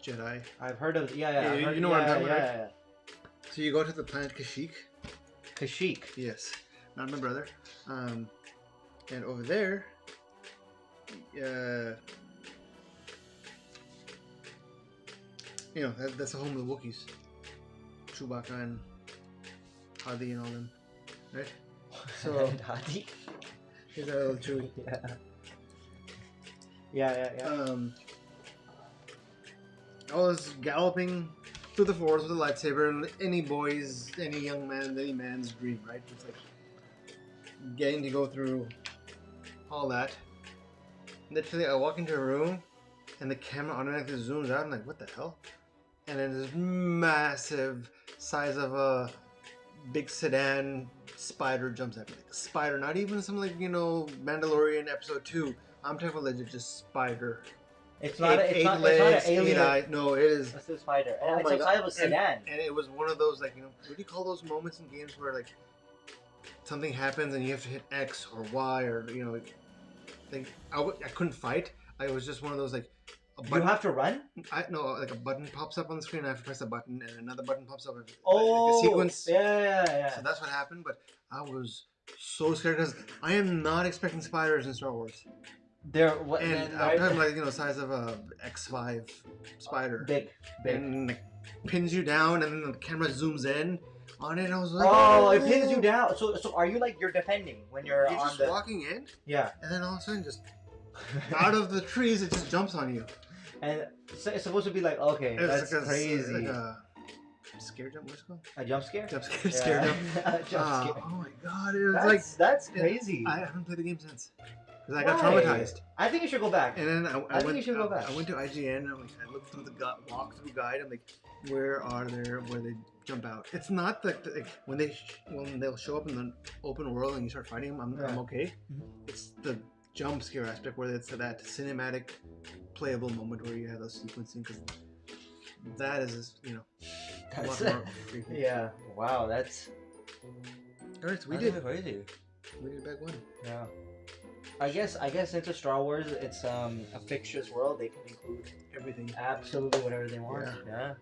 Jedi. I've heard of you know what I'm talking about, right? So you go to the planet Kashyyyk. Kashyyyk. Yes, not my brother. And over there, that's the home of the Wookiees. Chewbacca and Hadi and all them, right? So Hadi. he's a little Chewie. Yeah. I was galloping through the forest with a lightsaber, and any young man, any man's dream, right? It's like getting to go through all that. Literally, I walk into a room, and the camera automatically zooms out. I'm like, what the hell? And then this massive size of a big sedan spider jumps at me. Like, spider, not even some Mandalorian episode 2. I'm talking about legit just spider. It's not an alien. 8 eyes. No, it is. It's a spider. Oh It's my a size of a God. sedan. And it was one of those, what do you call those moments in games where something happens and you have to hit X or Y or I couldn't fight. I was just one of those a button. You have to run? A button pops up on the screen. I have to press a button, and another button pops up. Oh, a sequence. Yeah. So that's what happened. But I was so scared because I am not expecting spiders in Star Wars. I'm talking size of a X5 spider. Big. And pins you down, and then the camera zooms in on it. And I was like, oh, it pins you down. So are you you're defending when you're on just walking in? Yeah. And then all of a sudden, just out of the trees, it just jumps on you. And it's supposed to be okay, that's crazy. Like a scare jump, what's it called? A jump scare? Jump scare, scare jump. Jump scare. Oh my God, it was that's crazy. I haven't played the game since. Because I got traumatized. I think you should go back. And then I went you should go back. I went to IGN, and I looked through the walkthrough guide. I'm like, where they jump out? It's not when they'll show up in the open world and you start fighting them, I'm okay. Mm-hmm. It's the jump scare aspect where it's that cinematic playable moment where you have those sequencing, because that is a lot more creepy. Yeah. Wow, that's Alright, so we crazy. We did back one. Yeah. I guess into Star Wars, it's a fictitious world. They can include Everything. absolutely whatever they want. Yeah.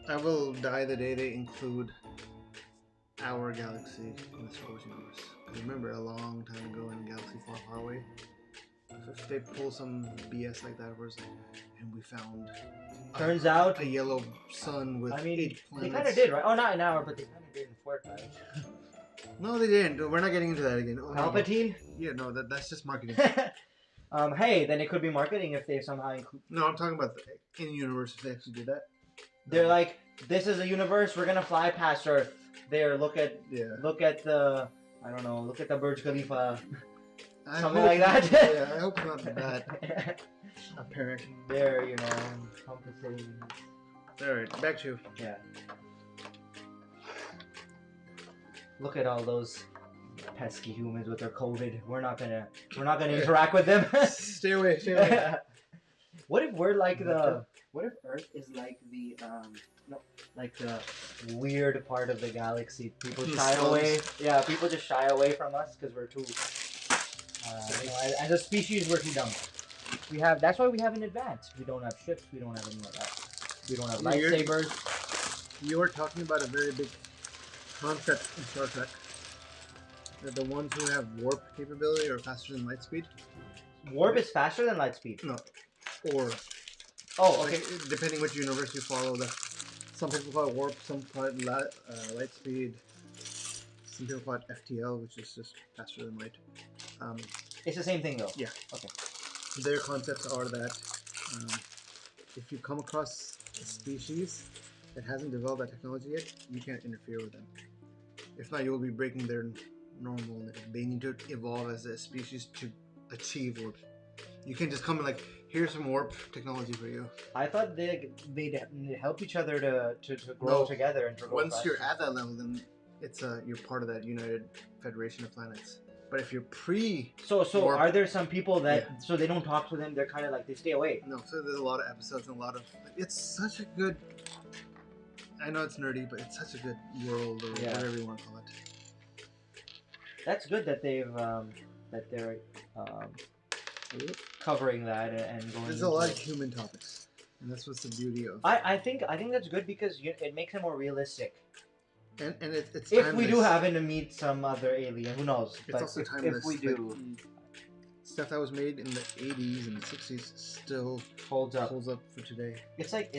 I will die the day they include our galaxy in the Star Wars universe. I remember a long time ago in a galaxy far, far away, if they pull some BS like that, where it's and we found Turns out a yellow sun with 8 planets. They kind of did, right? Oh, not an hour, but they kind of did in Fortnite. No, they didn't. We're not getting into that again. Palpatine? Yeah, no, that's just marketing. Hey, then it could be marketing if they somehow include. No, I'm talking about in universe if they actually did that. They're like, this is a universe. We're gonna fly past Earth. There, look at the look at the Burj Khalifa. Something like that. Yeah, I hope not that apparent. They're compensating. Alright, back to you. Yeah. Look at all those pesky humans with their COVID. We're not gonna interact with them. Stay away, stay away. What if we're like what if Earth is like the the weird part of the galaxy? People shy away. Yeah, people just shy away from us because we're too as a species we're too dumb. That's why we haven't advanced. We don't have ships, we don't have any of that. We don't have lightsabers. You are talking about a very big concept in Star Trek. That the ones who have warp capability are faster than light speed. Warp is faster than light speed. No. Or okay. Depending which universe you follow, some people call it warp, some call it light speed. Some people call it FTL, which is just faster than light. It's the same thing though. Yeah. Okay. Their concepts are that if you come across a species that hasn't developed that technology yet, you can't interfere with them. If not, you will be breaking their normal. They need to evolve as a species to achieve warp. You can't just come and here's some warp technology for you. I thought they'd help each other to grow together and to grow Once faster. you're at that level, then it's you're part of that United Federation of Planets. But if you're So are there some people that so they don't talk to them? They're kind of they stay away. No, so there's a lot of episodes and a lot of. It's such a good. I know it's nerdy, but it's such a good world or whatever you want to call it. That's good that they're covering that and going. There's a lot of human topics, and that's what's the beauty of. I think that's good because it makes it more realistic. And it's if we do happen to meet some other alien, who knows? It's but also timeless. If we do, stuff that was made in the 80s and the 60s still Holds up. holds up for today. It's like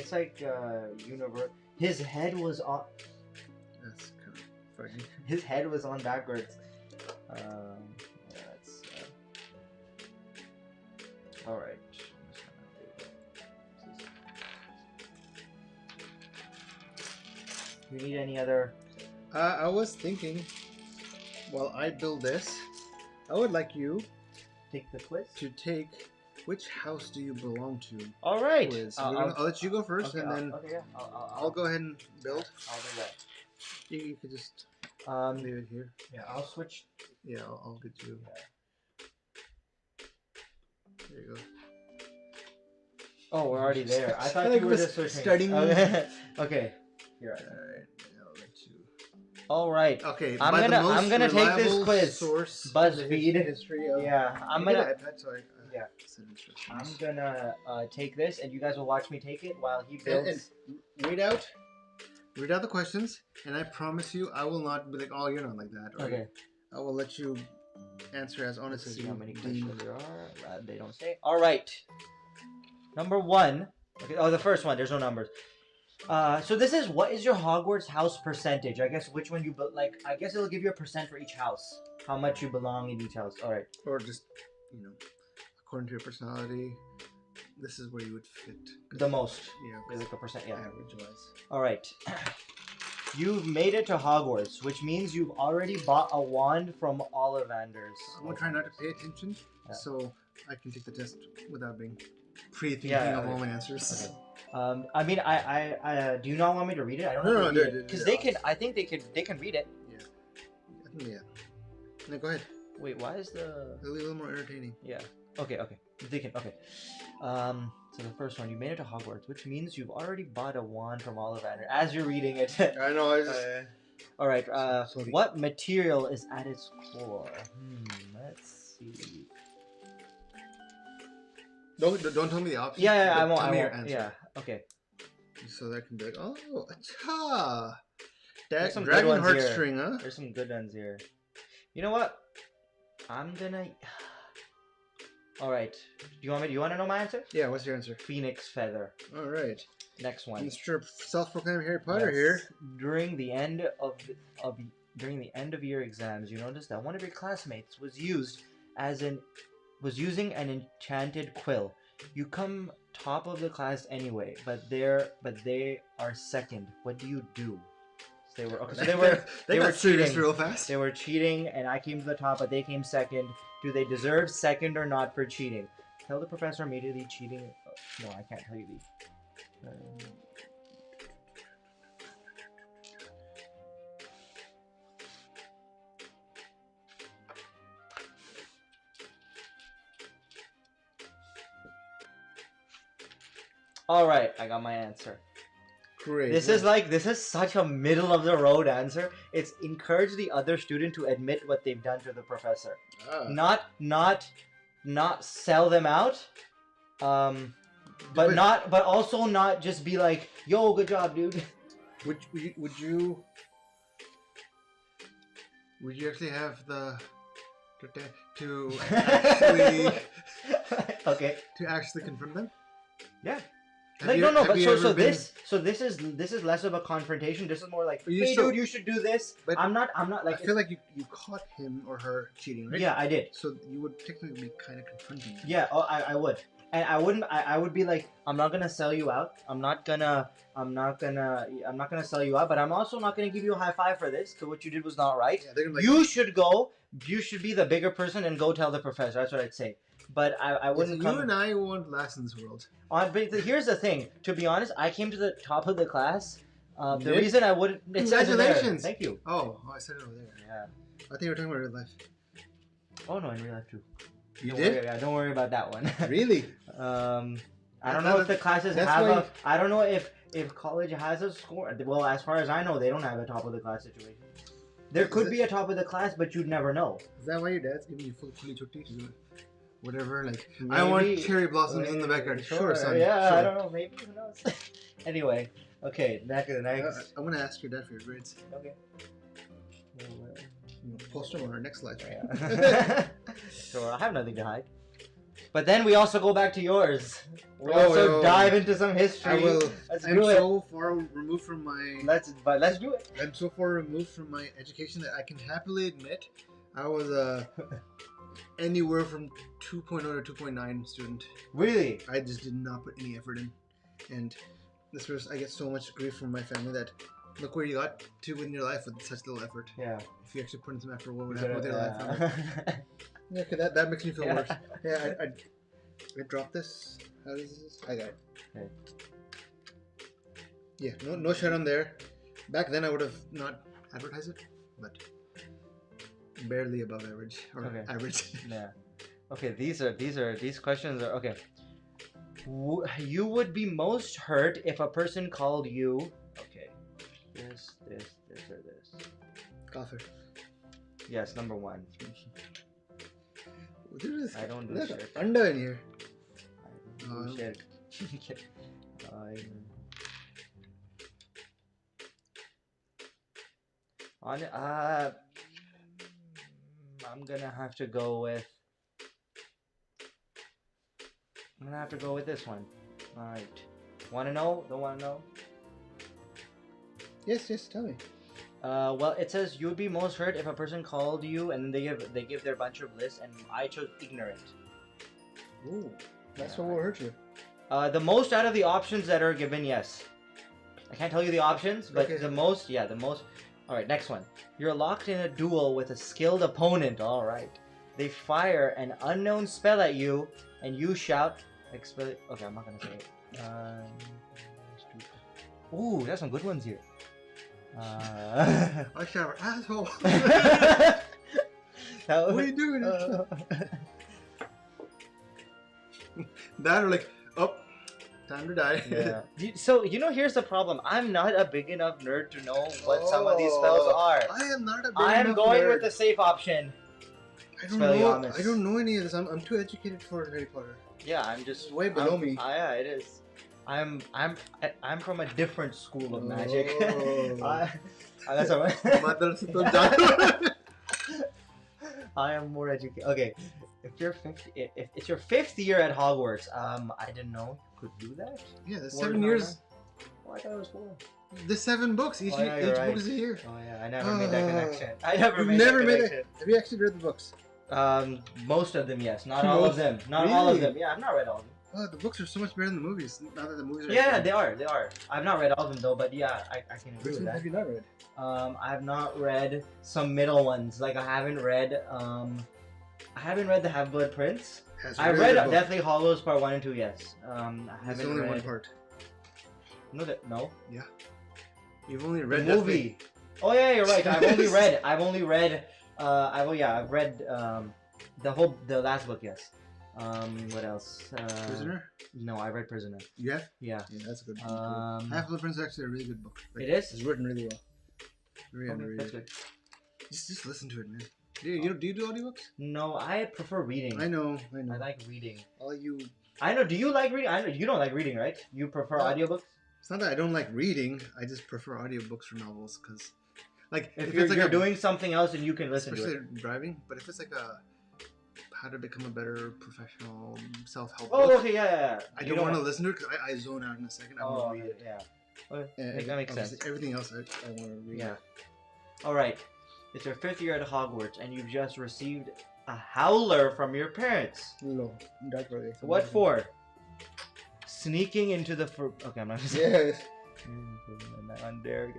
universe. His head was on. That's kind of frightening. His head was on backwards. Yeah, that's. All right. You need any other? I was thinking, while I build this, I would like you Take the quiz. to take which house do you belong to? All right. Quiz. I'll let you go first, Okay, and then yeah. I'll go ahead and build. I'll do that. You could just leave it here. Yeah, I'll switch. Yeah, I'll get you. There you go. Oh, we're already there. I thought I like you were this just switching. starting- Okay. You're right. All right, I'll let you. All right. Okay, I'm by the gonna- most I'm gonna take this reliable quiz. Source BuzzFeed. history of. Yeah, I'm I get gonna. an iPad, so Yeah. send instructions. I'm gonna take this, and you guys will watch me take it while he builds. And read out the questions, and I promise you, I will not be like, "Oh, you're not like that." Or Okay. I will let you answer as honest Let's as see you how many deem. questions there are. They don't say. All right. Number 1. Okay. Oh, the first one. There's no numbers. So this is, what is your Hogwarts house percentage? I guess which one you like. I guess it'll give you a percent for each house. How much you belong in each house. All right. Or just, according to your personality, this is where you would fit. The most. Yeah. Is like a percent. Yeah. Average-wise. All right. You've made it to Hogwarts, which means you've already bought a wand from Ollivander's. I'm gonna try not to pay attention, Yeah. so I can take the test without being pre-thinking Yeah, of all my answers. Okay. I mean, I do you not want me to read it? I don't No, have to read no, it because no. they can. I think they can read it. Yeah. I think, yeah. No, go ahead. Wait, why is the? It'll be a little more entertaining. Yeah. Okay. They can. Okay. So the first one, you made it to Hogwarts, which means you've already bought a wand from Ollivander. As you're reading it. I know. I just. All right. Sorry. What material is at its core? Let's see. Don't tell me the options. Yeah, I but won't. tell I me won't. your answer. Yeah. Okay. So that can be like, oh, acha. There's some good Dragon ones here. heartstring, huh? There's some good ones here. You know what? I'm gonna. All right. Do you want to know my answer? Yeah. What's your answer? Phoenix feather. All right. Next one. Mr. Self-proclaimed Harry Potter Yes. here. During the end of year exams, you noticed that one of your classmates was using an enchanted quill. You come top of the class anyway, but they are second. What do you do? So they were okay. So they were got serious cheating. real fast. They were cheating, and I came to the top, but they came second. Do they deserve second or not for cheating? Tell the professor immediately cheating. No, I can't tell you these. All right, I got my answer. Great. This is such a middle of the road answer. It's encourage the other student to admit what they've done to the professor. Ah. Not sell them out. But also not just be like, yo, good job, dude. Would you actually have the to actually Okay. to actually confront them? Yeah. Have Like you- no, have but you so ever been- this is less of a confrontation. This is more like, You hey, still- dude, you should do this. But I'm not like. I feel like you caught him or her cheating, right? Yeah, I did. So you would technically be kind of confronting them. Yeah, I would. And I would be like, I'm not gonna sell you out. I'm not gonna sell you out, but I'm also not gonna give you a high five for this, because what you did was not right. Yeah, they're gonna be like, You should be the bigger person and go tell the professor. That's what I'd say. But I wouldn't you and I won't last in this world. But here's the thing. To be honest, I came to the top of the class. The did? reason I wouldn't. It says it there. Congratulations. Thank you. Oh, I said it over there. Yeah. I think you were talking about real life. Oh no, in real life too. You Don't did? Worry, yeah, don't worry about that one. Really? I don't know if the classes that's have why a. I don't know if college has a score. Well, as far as I know, they don't have a top of the class situation. There could be a top of the class, but you'd never know. Is that why your dad's giving you full chutti to do whatever? Like, I Maybe. want cherry blossoms in the backyard. Sure, son. Yeah, Sure. I don't know. Maybe who knows? Anyway, okay. Next. I'm gonna ask your dad for your grades. Okay. post them on our next live stream. Yeah. So I have nothing to hide. But then we also go back to yours. We also dive into some history. I will. I'm so far removed from my. Let's do it. I'm so far removed from my education that I can happily admit I was anywhere from 2.0 to 2.9 student. Really? I just did not put any effort in, and this was. I get so much grief from my family that look where you got to in your life with such little effort. Yeah. If you actually put in some effort, what would happen with your life? Yeah, okay, that makes me feel worse. Yeah, I dropped this. How is this? I got it. Okay. Yeah, no shut on there. Back then I would have not advertised it, but barely above average or average. Yeah. Okay, these questions are okay. You would be most hurt if a person called you. Okay. This, or this. Coffee. Yes, number one. I don't do shit. Under in here. I don't do shit. I'm gonna have to go with. I'm gonna have to go with this one. All right. Wanna know? Don't wanna know? Yes, tell me. Well, it says you would be most hurt if a person called you and they give their bunch of lists, and I chose ignorant. Ooh, that's what will hurt you. The most out of the options that are given, yes. I can't tell you the options, but the most. All right, next one. You're locked in a duel with a skilled opponent. All right. They fire an unknown spell at you, and you shout. Okay, I'm not gonna say it. Ooh, there's some good ones here. I shower, asshole. What are you doing? That or like, oh, time to die. Yeah. So here's the problem. I'm not a big enough nerd to know what some of these spells are. I am not a big I am enough going nerd. with the safe option. I don't know any of this. I'm too educated for Harry Potter. Yeah, I'm just way below me. Yeah, it is. I'm from a different school of magic. That's all right. I am more educated. Okay, if it's your fifth year at Hogwarts, I didn't know you could do that. Yeah, that's 7 years. Oh, I thought it was 4. There's 7 books. Each book is a year. Oh yeah, I never made that connection. I never You've made never that made connection. it. Have you actually read the books? Most of them, yes. Not all of them. Not all of them. Yeah, I've not read all of them. Oh, the books are so much better than the movies. Now that the movies are. Yeah, they are. I've not read all of them though, but yeah, I can agree with that. Have you not read? I've not read some middle ones. Like I haven't read the Half-Blood Prince. I read Deathly Hallows Part 1 and 2. Yes. I haven't only read. one part. No. Yeah. You've only read the movie. Oh yeah, you're right. I've only read. I've read the last book. Yes. What else? Prisoner? No, I read Prisoner. Yeah? Yeah. Yeah, that's a good book. Half-Blood Prince is actually a really good book. Like, it is? It's written really well. Very underrated. That's good. Just listen to it, man. Do you do audiobooks? No, I prefer reading. I know. I like reading. I know. Do you like reading? I know you don't like reading, right? You prefer audiobooks? It's not that I don't like reading. I just prefer audiobooks for novels because, like, if you're doing something else and you can listen to it. Especially driving. But if it's like a how to become a better professional self-help book. book, okay, yeah. I don't want to listen to it because I zone out in a second. I want to read it. Yeah. Okay. That makes sense. Everything else I want to read. Yeah. All right. It's your 5th year at Hogwarts, and you've just received a howler from your parents. No, that's right. What for? Sneaking into the okay, I'm not. Yes. On there.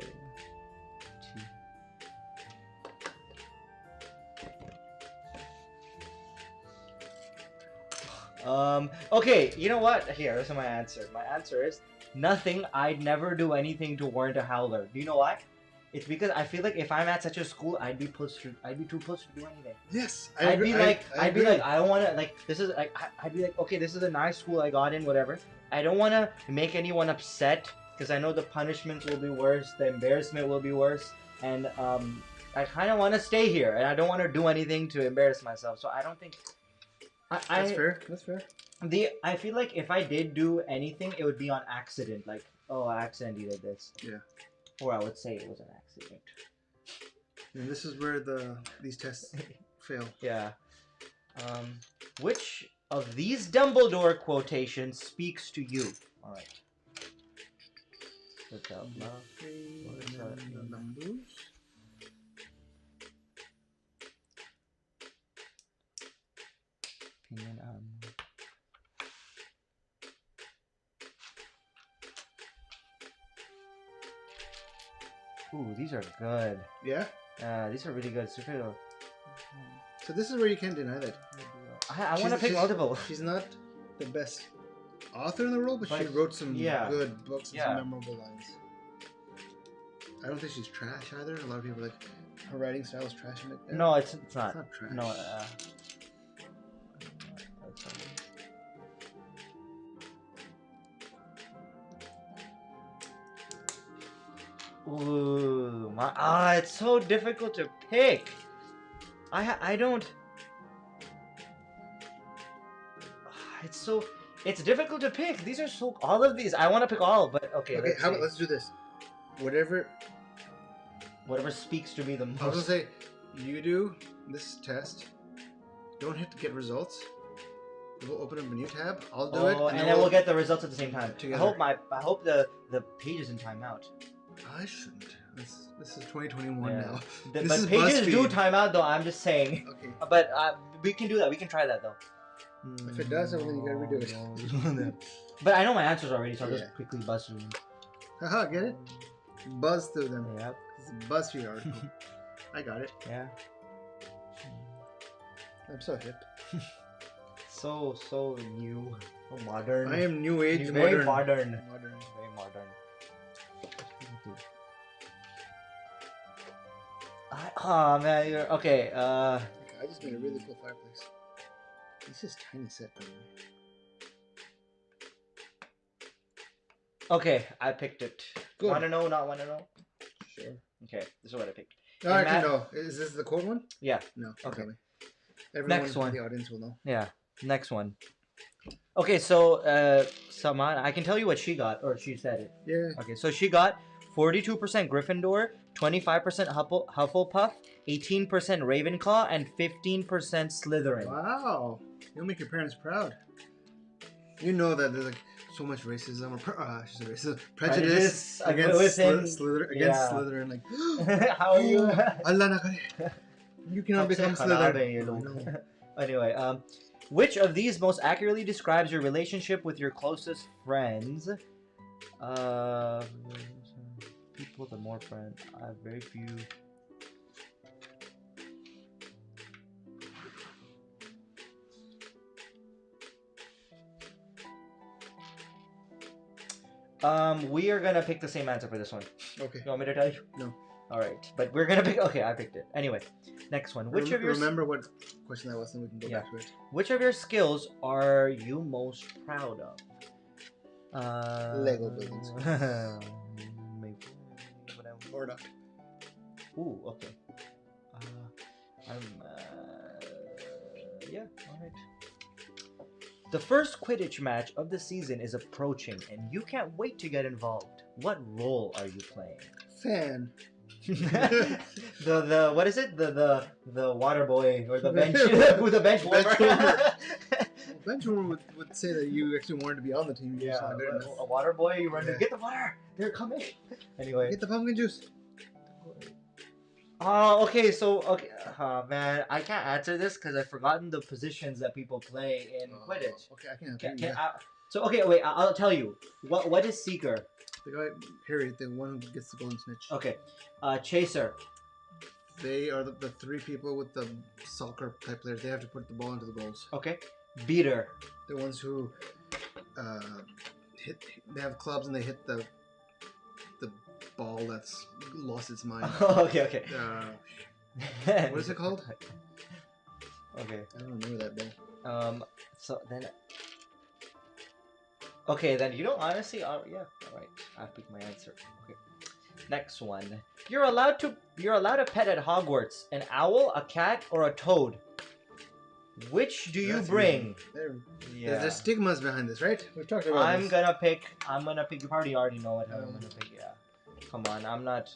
Okay, you know what? Here, this is my answer. My answer is nothing. I'd never do anything to warrant a howler. Do you know why? It's because I feel like if I'm at such a school, I'd be too pushed to do anything. Yes, I'd be like, I don't want to, like, this is like, I'd be like, okay, this is a nice school I got in, whatever. I don't want to make anyone upset because I know the punishments will be worse, the embarrassment will be worse, and I kind of want to stay here, and I don't want to do anything to embarrass myself. So I don't think. That's fair. That's fair. I feel like if I did do anything, it would be on accident. Like, oh, I accidentally did this. Yeah. Or I would say it was an accident. And this is where these tests fail. Yeah. Which of these Dumbledore quotations speaks to you? All right. Look out now. What is that? Numbers. And then, ooh, these are good. Yeah. These are really good. Super. So this is where you can't deny that. I want to pick multiple. She's not the best author in the world, but she wrote some good books and some memorable lines. I don't think she's trash either. A lot of people like her writing style is trash. Like that. No, it's not. It's not trash. No. Ooh, it's so difficult to pick. I don't. It's difficult to pick. These are so. All of these, I want to pick all, but okay. Okay, how about let's do this. Whatever speaks to me the most. I was gonna say, you do this test. Don't hit to get results. We'll open up a new tab. I'll do it, and then we'll get the results at the same time. Together. I hope the page isn't time out. I shouldn't. This is 2021 now. But pages do time out, though. I'm just saying. Okay. But we can do that. We can try that, though. If it does, then you gotta redo it. But I know my answers already, so I'll just quickly buzz through them. Haha, get it? Buzz through them. Yep. It's a BuzzFeed article. I got it. Yeah. I'm so hip. So new. So modern. I am new age. Very modern. Very modern. Oh man, you're okay. I just made a really cool fireplace. This is tiny set, by the way. Okay, I picked it. Good. Want to know? Not want to know? Sure. Okay, this is what I picked. No, I can know. Is this the code one? Yeah. No. Okay. Everyone Next one. in the audience will know. Yeah. Next one. Okay, so Saman, I can tell you what she got, or she said it. Yeah. Okay, so she got 42% Gryffindor, 25% Hufflepuff, 18% Ravenclaw, and 15% Slytherin. Wow. You'll make your parents proud. You know that there's like so much racism or prejudice against Slytherin. Like, how are you? Allah na kare. You cannot become Slytherin. Anyway, which of these most accurately describes your relationship with your closest friends? People with more friends. I have very few. We are gonna pick the same answer for this one. Okay. You want me to tell you? No. All right, but we're gonna pick. Okay, I picked it. Anyway, next one. Which of your remember what question that was, and we can go back to it. Which of your skills are you most proud of? Lego building skills. Or not. Ooh, okay. Yeah, alright. The first Quidditch match of the season is approaching, and you can't wait to get involved. What role are you playing? Fan. the what is it? The water boy or the bench the bench warmer. Bench warmer would say that you actually wanted to be on the team. Yeah, a water boy. You run to get the water. They're coming. Anyway, get the pumpkin juice. Oh, okay. So, okay, man, I can't answer this because I've forgotten the positions that people play in Quidditch. Okay, I can. So, okay, wait. I'll tell you. What is Seeker? The guy Harry, the one who gets the golden snitch. Okay. Chaser. They are the three people with the soccer type players. They have to put the ball into the goals. Okay. Beater. The ones who hit. They have clubs and they hit the ball that's lost its mind. Okay. What is it called? Okay. I don't remember that ball. So then. Okay, then you know honestly. Yeah. All right. I'll pick my answer. Okay. Next one. You're allowed to pet at Hogwarts an owl, a cat, or a toad. Which do you bring? There's stigmas behind this, right? We've talked about I'm gonna pick. You probably already know what I'm gonna pick. Yeah. Come on, I'm not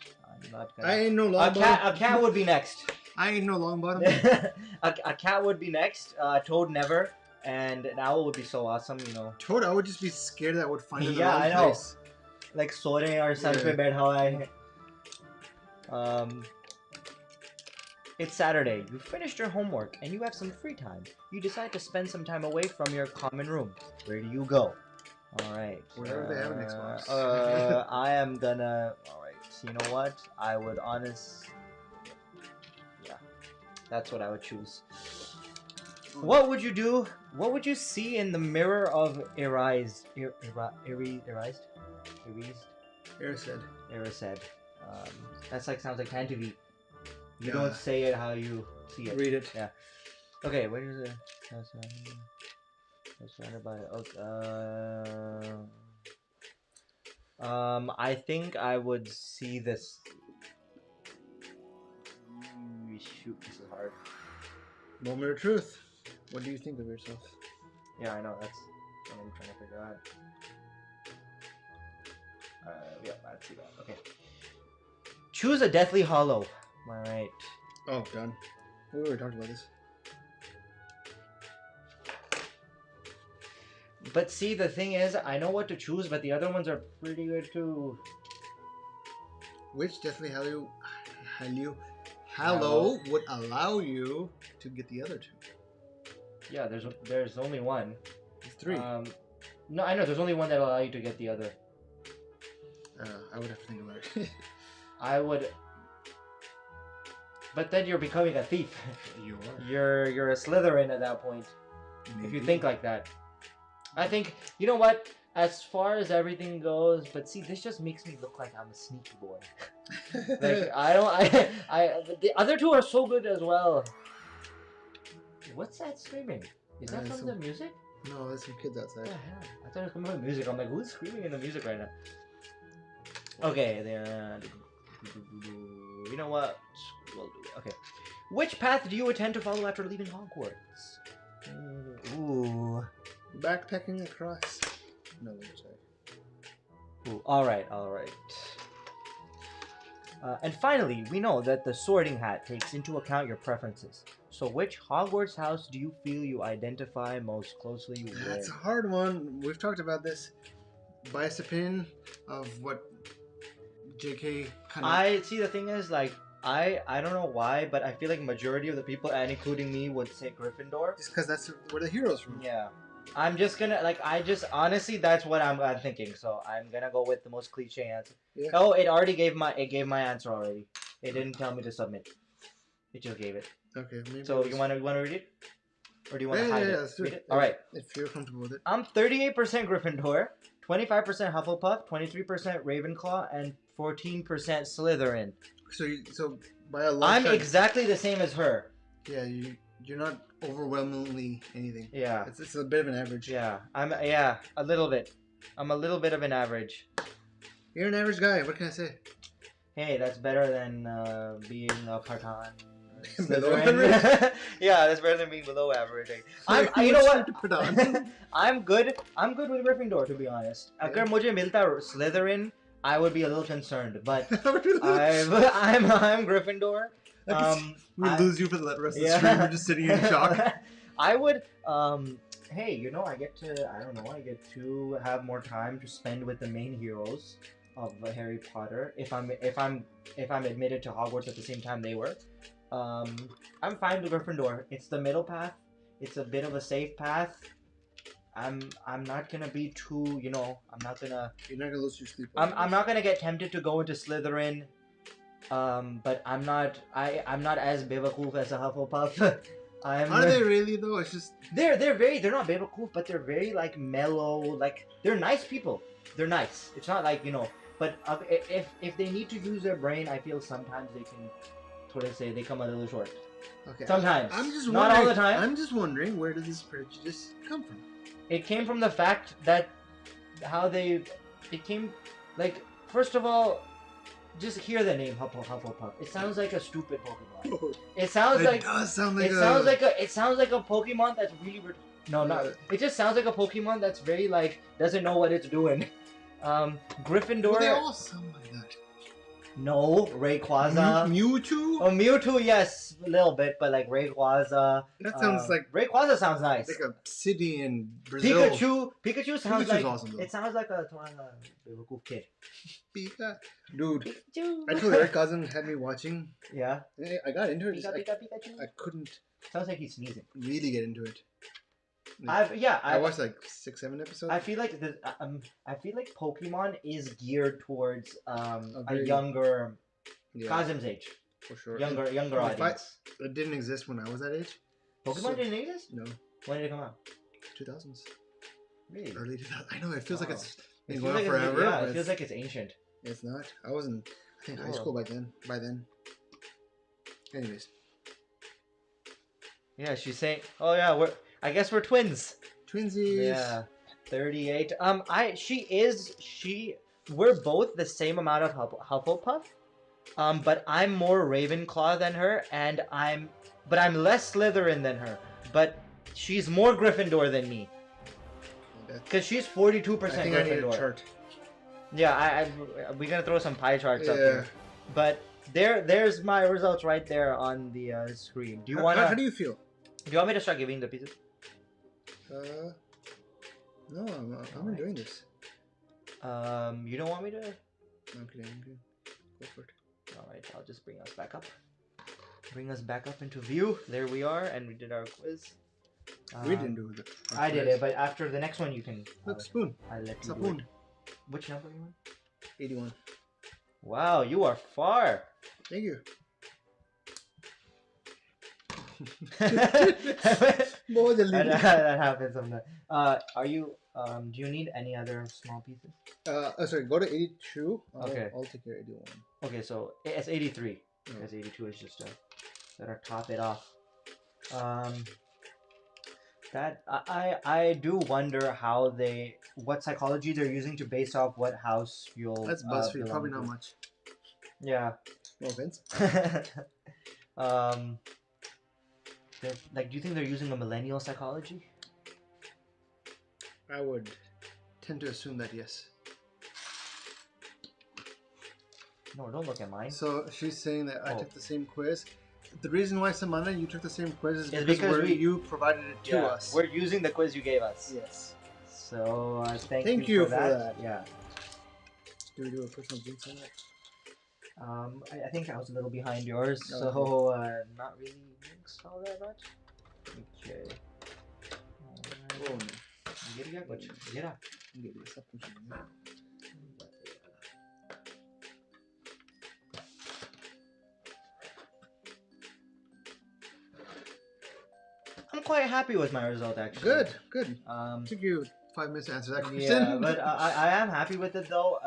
gonna. I ain't no long bottom. A cat would be next. I ain't no long bottom. A cat would be next. Toad never, and an owl would be so awesome, you know. Toad, I would just be scared that I would find it in the Yeah, wrong I know. place. Like soaring or something, but how I. It's Saturday. You finished your homework and you have some free time. You decide to spend some time away from your common room. Where do you go? All right. Wherever they have an Xbox. I am gonna. All right. So you know what? I would Yeah, that's what I would choose. What would you do? What would you see in the mirror of Erased? Erased. That's like sounds like Pantavi. You don't say it how you see it. Read it. Yeah. Okay, where is it? Surrounded by. I think I would see this. Shoot, this is hard. Moment of truth. What do you think of yourself? Yeah, I know. That's what I'm trying to figure out. Yeah, I'd see that. Okay. Choose a Deathly Hollow. Alright. Oh, done. We already talked about this. But see, the thing is, I know what to choose, but the other ones are pretty good too. Which Deathly Hallow would allow you to get the other two? Yeah, there's only one. There's three. No, I know. There's only one that will allow you to get the other. I would have to think about it. I would. But then you're becoming a thief. You are. You're a Slytherin at that point. Maybe. If you think like that. I think, you know what? As far as everything goes, but see, this just makes me look like I'm a sneaky boy. Like, the other two are so good as well. What's that screaming? Is that from the music? No, there's some kids outside. Yeah, I thought it was coming from music. I'm like, who's screaming in the music right now? Okay, then. You know what? We'll do it. Okay. Which path do you intend to follow after leaving Hogwarts? Ooh. Backpacking across. No, sorry. Ooh, alright. And finally, we know that the Sorting Hat takes into account your preferences. So which Hogwarts house do you feel you identify most closely with? That's a hard one. We've talked about this. Biased opinion of what JK kind of... I see, the thing is, like, I don't know why, but I feel like majority of the people, and including me, would say Gryffindor. Just because that's where the hero's from. Yeah. I'm just gonna, like, honestly, that's what I'm thinking, so I'm gonna go with the most cliche answer. Yeah. Oh, it gave my answer already. It didn't tell me to submit. It just gave it. Okay, maybe. So you wanna read it? Or do you wanna hide it? Let's do it. Alright. If you're comfortable with it. I'm 38% Gryffindor, 25% Hufflepuff, 23% Ravenclaw, and 14% Slytherin. So by a lot. I'm exactly the same as her. Yeah, you're not overwhelmingly anything. Yeah. It's a bit of an average. Yeah. A little bit. I'm a little bit of an average. You're an average guy. What can I say? Hey, that's better than being a part-time. Below average? Yeah, that's better than being below average. You know what? I'm good. I'm good with Gryffindor, to be honest. If I got Slytherin, I would be a little concerned, but I'm Gryffindor. We lose you for the rest of the stream. We're just sitting in shock. I would. Hey, you know, I get to have more time to spend with the main heroes of Harry Potter. If I'm admitted to Hogwarts at the same time they were. I'm fine with Gryffindor. It's the middle path. It's a bit of a safe path. I'm not gonna be too, you know, You're not gonna lose your sleep. I'm not gonna get tempted to go into Slytherin. But I'm not as Bevakoof as a Hufflepuff. Are they really though? It's just they're not Bevakoof, but they're very like mellow, like they're nice people. They're nice. It's not like, you know, but if they need to use their brain, I feel sometimes they can sort of say they come a little short. Okay. Sometimes. I'm just not all the time. I'm just wondering, where does this prejudice come from? It came from the fact that like, first of all, just hear the name Hufflepuff. It sounds like a stupid Pokemon. It sounds like a Pokemon that's really it just sounds like a Pokemon that's very like doesn't know what it's doing. Gryffindor. Well, they all sound like that. No, Rayquaza. Mewtwo? Oh, Mewtwo, yes, a little bit, but like Rayquaza. That sounds like Rayquaza sounds nice. like a city in Brazil. Pikachu sounds Pikachu's like awesome, though. it sounds like a cool kid. Pika. Dude, Pikachu. I told your cousin had me watching. Yeah. I got into it. Pikachu. I couldn't Sounds like he's sneezing. really get into it. I watched like 6-7 episodes. I feel like I feel like Pokemon is geared towards a very- younger Yeah, Kazim's age, for sure. younger If audience. It didn't exist when I was that age. Pokemon so- didn't exist. No, When did it come out? 2000s, Really? early 2000s. I know it feels like Wow. it's It been feels going on like forever. yeah, but it feels like it's ancient. it's not. I was in, I think, high Oh. school by then. Anyways, Yeah, she's saying, "Oh yeah, I guess we're twins." twinsies. Yeah, 38. We're both the same amount of Hufflepuff. But I'm more Ravenclaw than her, and I'm less Slytherin than her. But she's more Gryffindor than me, because she's 42% I think I need a Gryffindor. chart. Yeah, we're gonna throw some pie charts up Yeah. here. But there's my results right there on the screen. Do you wanna? How do you feel? Do you want me to start giving the pieces? No, I'm enjoying this. You don't want me to? I'm kidding. Go for it. Alright, I'll just bring us back up. Bring us back up into view. There we are, and we did our quiz. We didn't do it. I did it, but after the next one you can... Look, spoon. I'll let you do Spoon. it. Which number are you on? 81. Wow, you are far! Thank you. that happens sometimes. Are you... do you need any other small pieces? Sorry, go to 82. Okay. I'll take care of 81. Okay, so it's 83. Oh. Because 82 is just better top it off. That I do wonder what psychology they're using to base off what house you'll. That's BuzzFeed. belong Probably to. not much. Yeah. No offense. Like, do you think they're using a millennial psychology? I would tend to assume that yes. No, don't look at mine. So she's saying that I Oh. took the same quiz. The reason why, Samantha, you took the same quiz is It's because because you provided it to us. We're using the quiz you gave us. Yes. So Thank you for that. Yeah. Do we do a personal jinx on that? I think I was a little behind yours, Okay. so not really mixed all that much. Okay. Oh, no. Get Give me something. I'm quite happy with my result, actually. Good. Took you 5 minutes to answer that question. Yeah, but I am happy with it though.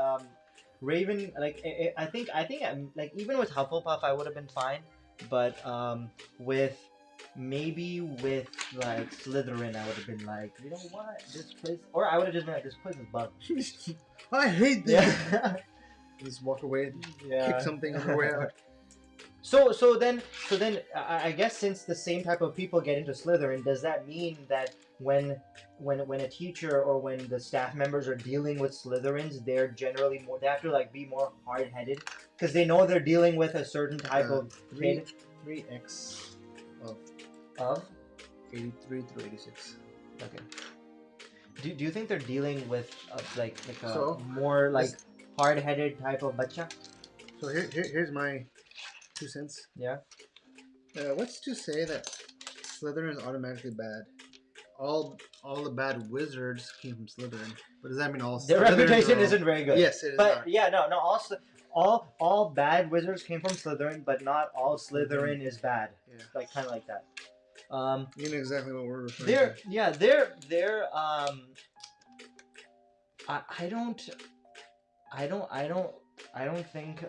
Raven, like I think like even with Hufflepuff I would have been fine, but with like Slytherin I would have been like, you know what, this quiz, or I would have just been like, this quiz is bugged. I hate this. Yeah. Just walk away and Yeah. kick something on the way out. So then I guess since the same type of people get into Slytherin, does that mean that when a teacher or when the staff members are dealing with Slytherins, they're generally they have to like be more hard-headed because they know they're dealing with a certain type of kid 3x of 83 through 86. Okay. Do you think they're dealing with like a So, more like hard-headed type of bacha? So here's my 2 cents. Yeah. What's to say that Slytherin is automatically bad? All the bad wizards came from Slytherin. But does that mean all Their Slytherins reputation are all- isn't very good. Yes, it is But not. yeah, no. Also, all bad wizards came from Slytherin, but not all Slytherin is bad. Yeah. Like kind of like that. You know exactly what we're referring They're to. yeah, they're I don't think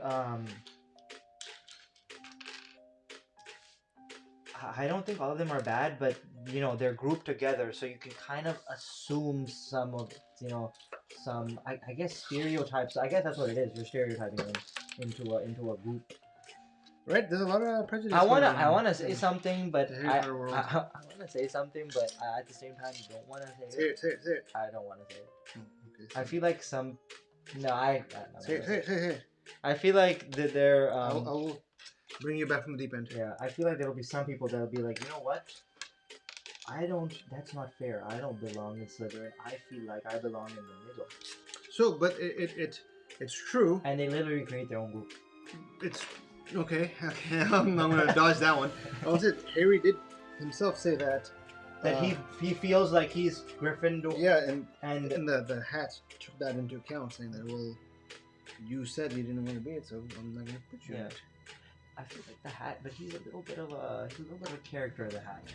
I don't think all of them are bad, but you know they're grouped together, so you can kind of assume some of some I guess stereotypes. I guess that's what it is. You're stereotyping them into a group. Right? There's a lot of prejudice. I wanna going on. say something, but The Harry I Potter world. wanna say something, but I, at the same time don't wanna say Say it, say it. I don't wanna say it. Oh, okay, I feel like some. No, I. Say it. I feel like they're I'll bring you back from the deep end. yeah. I feel like there will be some people that will be like, you know what? I don't. That's not fair. I don't belong in Slytherin. I feel like I belong in the middle. So, but it's true. And they literally create their own group. It's okay. Okay, I'm gonna dodge that one. Also, Harry did himself say that He feels like he's Gryffindor. yeah, and the hat took that into account, saying that well, you said you didn't want to be it, so I'm not gonna put you in it. I feel like the hat, but he's a little bit of a character. The hat.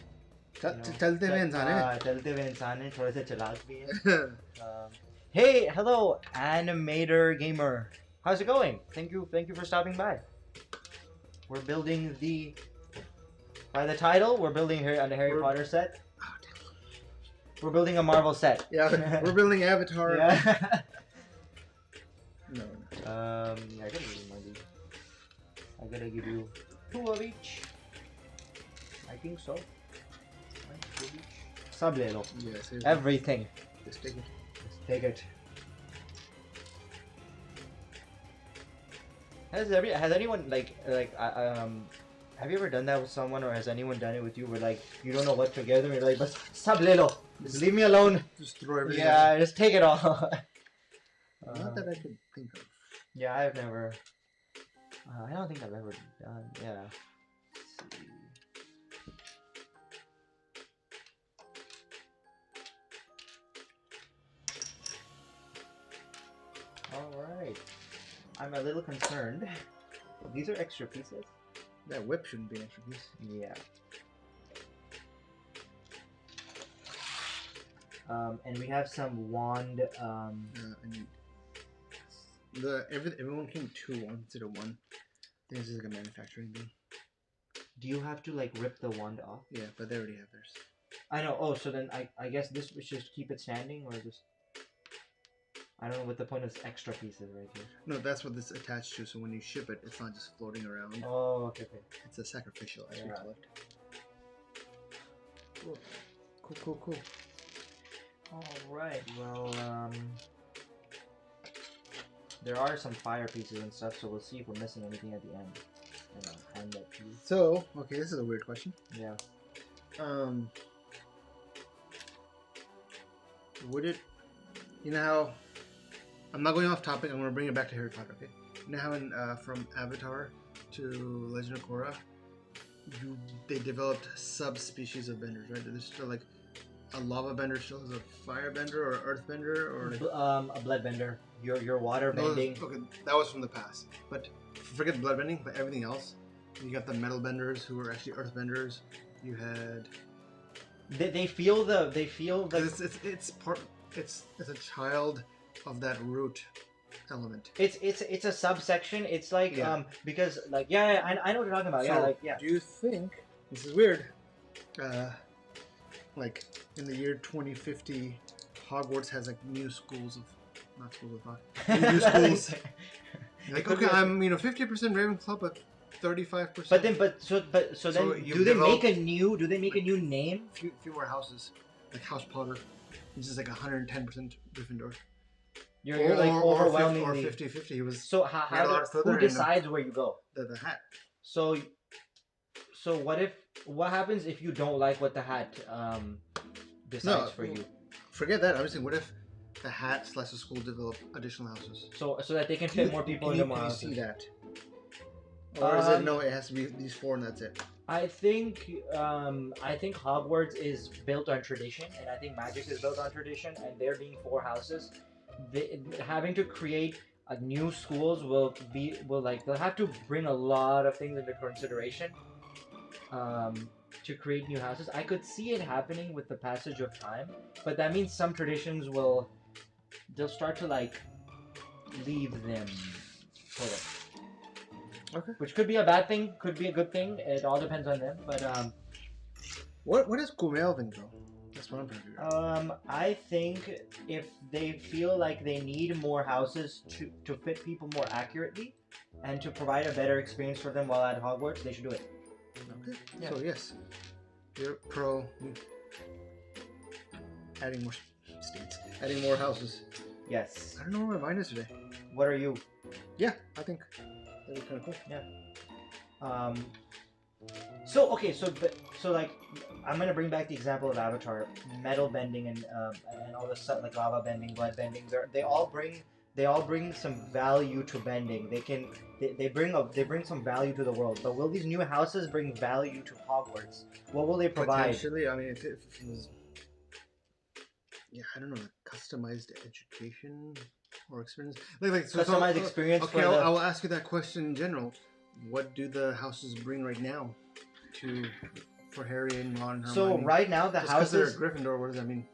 चलते हुए इंसान है. चलते हुए इंसान है. थोड़े से चालाक भी है. Hey, hello, animator gamer. How's it going? Thank you for stopping by. We're building by the title, we're building here on the Harry Potter set. We're building a Marvel set. Yeah, we're building Avatar. Yeah. No. Yeah, I gotta give you 2 of each. I think so. 1, 2 of each. Sab le lo. Yes. Everything. Just take it. Just take it. Has anyone have you ever done that with someone, or has anyone done it with you where like you don't know what to get them, you're like, but sab le lo. Just leave me alone. Just throw everything out. Just take it all. Not that I could think of. Yeah, I've never. I don't think I've ever done. Yeah. Let's see. Alright. I'm a little concerned. These are extra pieces. That whip shouldn't be an extra piece. Yeah. And we have some wand. Everyone came 2 wands instead of 1. I think this is like a manufacturing thing. Do you have to like rip the wand off? Yeah, but they already have theirs. I know. Oh, so then I guess this we should just keep it standing, or just. I don't know what the point of this extra pieces right here. No, that's what this is attached to, so when you ship it, it's not just floating around. Oh, okay. It's a sacrificial, as we call it. Cool. Alright, well, there are some fire pieces and stuff, so we'll see if we're missing anything at the end. And I'll hand that to you. So, okay, this is a weird question. Yeah. Would it... You know how... I'm not going off topic, I'm going to bring it back to Harry Potter, okay? You know how in, from Avatar to Legend of Korra, they developed subspecies of benders, right? There's still like a lava bender still is a fire bender or earth bender or like... a blood bender. Your water bending. Okay, that was from the past. But forget the blood bending, but everything else. You got the metal benders who were actually earth benders. You had... They feel the... It's a child of that root element. It's a subsection. It's like because like I know what you're talking about. So, yeah. Do you think this is weird? Like in the year 2050, Hogwarts has like new schools of new schools. Like okay, I'm 50% Ravenclaw, but 35%. So then do they make a new name? Few more houses, like House Potter, which is like 110% Gryffindor. You're like overwhelmingly or 50-50. It was so who decides where you go? The hat. So what happens if you don't like what the hat decides for you? Forget that. I'm just saying, what if the hat / the school develop additional houses? So that they can fit more people into more houses. Can you see that? Or is it no? It has to be these 4 and that's it. I think Hogwarts is built on tradition, and I think magic is built on tradition, and there being 4 houses, having to create new schools will they'll have to bring a lot of things into consideration to create new houses. I could see it happening with the passage of time, but that means some traditions they'll start to like leave them sort of. Okay. Which could be a bad thing, could be a good thing. It all depends on them. But what does Kumail think though? That's what I'm trying to figure out. I think if they feel like they need more houses to fit people more accurately, and to provide a better experience for them while at Hogwarts, they should do it. Okay. Yeah. So yes, you're pro adding more states, adding more houses. Yes. I don't know where mine is today. What are you? Yeah, I think that'd be kind of cool. Yeah. So okay, so like, I'm gonna bring back the example of Avatar, metal bending and all the stuff like lava bending, blood bending. They all bring some value to bending. They bring some value to the world. But will these new houses bring value to Hogwarts? What will they provide? Potentially, I mean, if it was, yeah, I don't know, like customized education or experience, Customized experience. Okay, for I the... will ask you that question in general. What do the houses bring right now for Harry and Ron and Hermione? So right now the Just houses. they're a Gryffindor, what does that mean?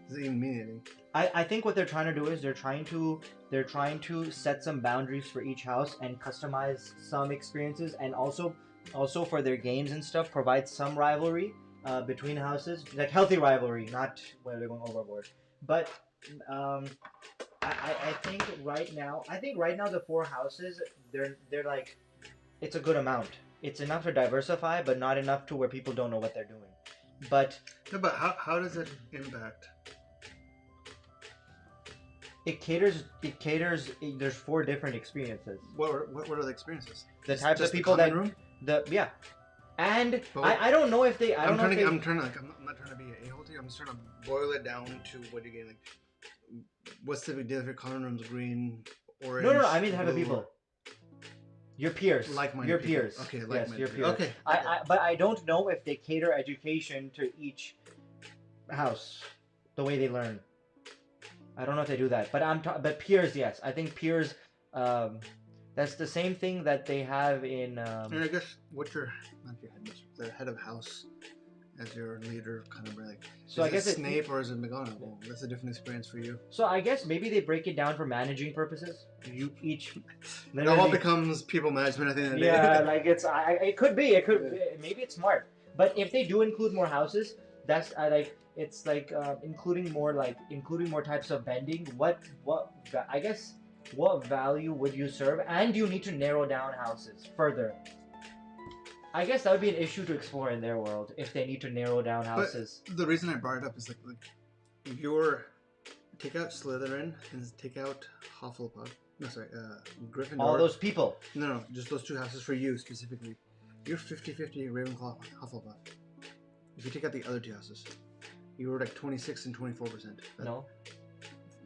Does it even mean anything? I think what they're trying to do is they're trying to set some boundaries for each house and customize some experiences, and also for their games and stuff provide some rivalry between houses, like healthy rivalry, not where they're going overboard. But I think right now the four houses, they're like, it's a good amount. It's enough to diversify, but not enough to where people don't know what they're doing. But No, but how does it impact? it caters. There's four different experiences. What are the experiences? The types Just of people the that common room? yeah, and But I don't know if they. I'm not trying to be an a-hole to you. I'm just trying to boil it down to what you're getting. Like, what's the big deal if your common room's green, orange? No. I mean the type of blue, people. Your peers. Like-minded Your people. peers. Okay, yes, like-minded your people. peers. Okay. But I don't know if they cater education to each house the way they learn. I don't know if they do that, but peers, yes. I think peers. That's the same thing that they have in. And I guess what's your not your headmaster, the head of house, as your leader, kind of like. So is I guess it Snape or is it McGonagall? That's a different experience for you. So I guess maybe they break it down for managing purposes. You each. It all becomes people management at the end of the day. Yeah, like it could be. It could. Maybe it's smart. But if they do include more houses, that's it's like including more types of bending. What I guess what value would you serve? And you need to narrow down houses further. I guess that would be an issue to explore in their world if they need to narrow down houses. But the reason I brought it up is like take out Slytherin and take out Hufflepuff. No, sorry, Gryffindor. All those people. No, just those two houses for you specifically. You're 50-50 Ravenclaw, Hufflepuff. If you take out the other two houses, you were like 26 and 24%. No.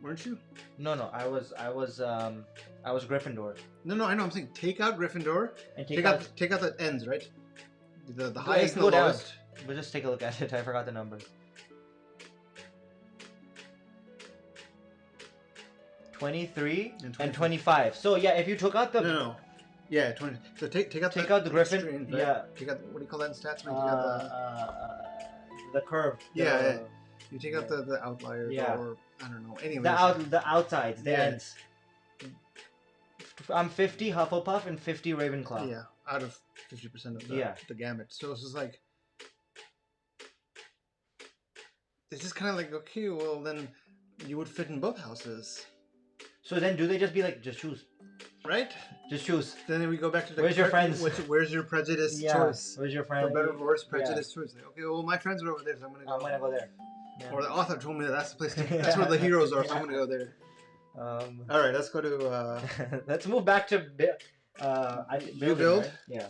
Weren't you? No. I was Gryffindor. No. I know. I'm saying take out Gryffindor And take out the ends, right? The highest and go the down. lowest. We'll just take a look at it. I forgot the numbers. 23 and 25. So yeah, if you took out the No. Yeah, 20. So take out the Griffin. extremes, right? Yeah. Take out what do you call that in stats? When you take out the curve. yeah. You take out the outliers, Yeah. or I don't know. Anyway. The outsides, the Yeah. ends. I'm 50 Hufflepuff and 50 Ravenclaw. Yeah, out of 50% of the gamut. So it's just like it's just kind of like, okay, well then you would fit in both houses, So then, do they just be like, just choose? right? Just choose. Then we go back to the Where's your friends? Where's your prejudice choice? Where's your friend? For better or worse, prejudice choice. Like, okay, well my friends are over there, so I'm gonna go there. Yeah. Or the author told me that's the place. That's where the heroes are, so I'm gonna go there. All right, let's go to. Let's move back to. You build? Right? Yeah.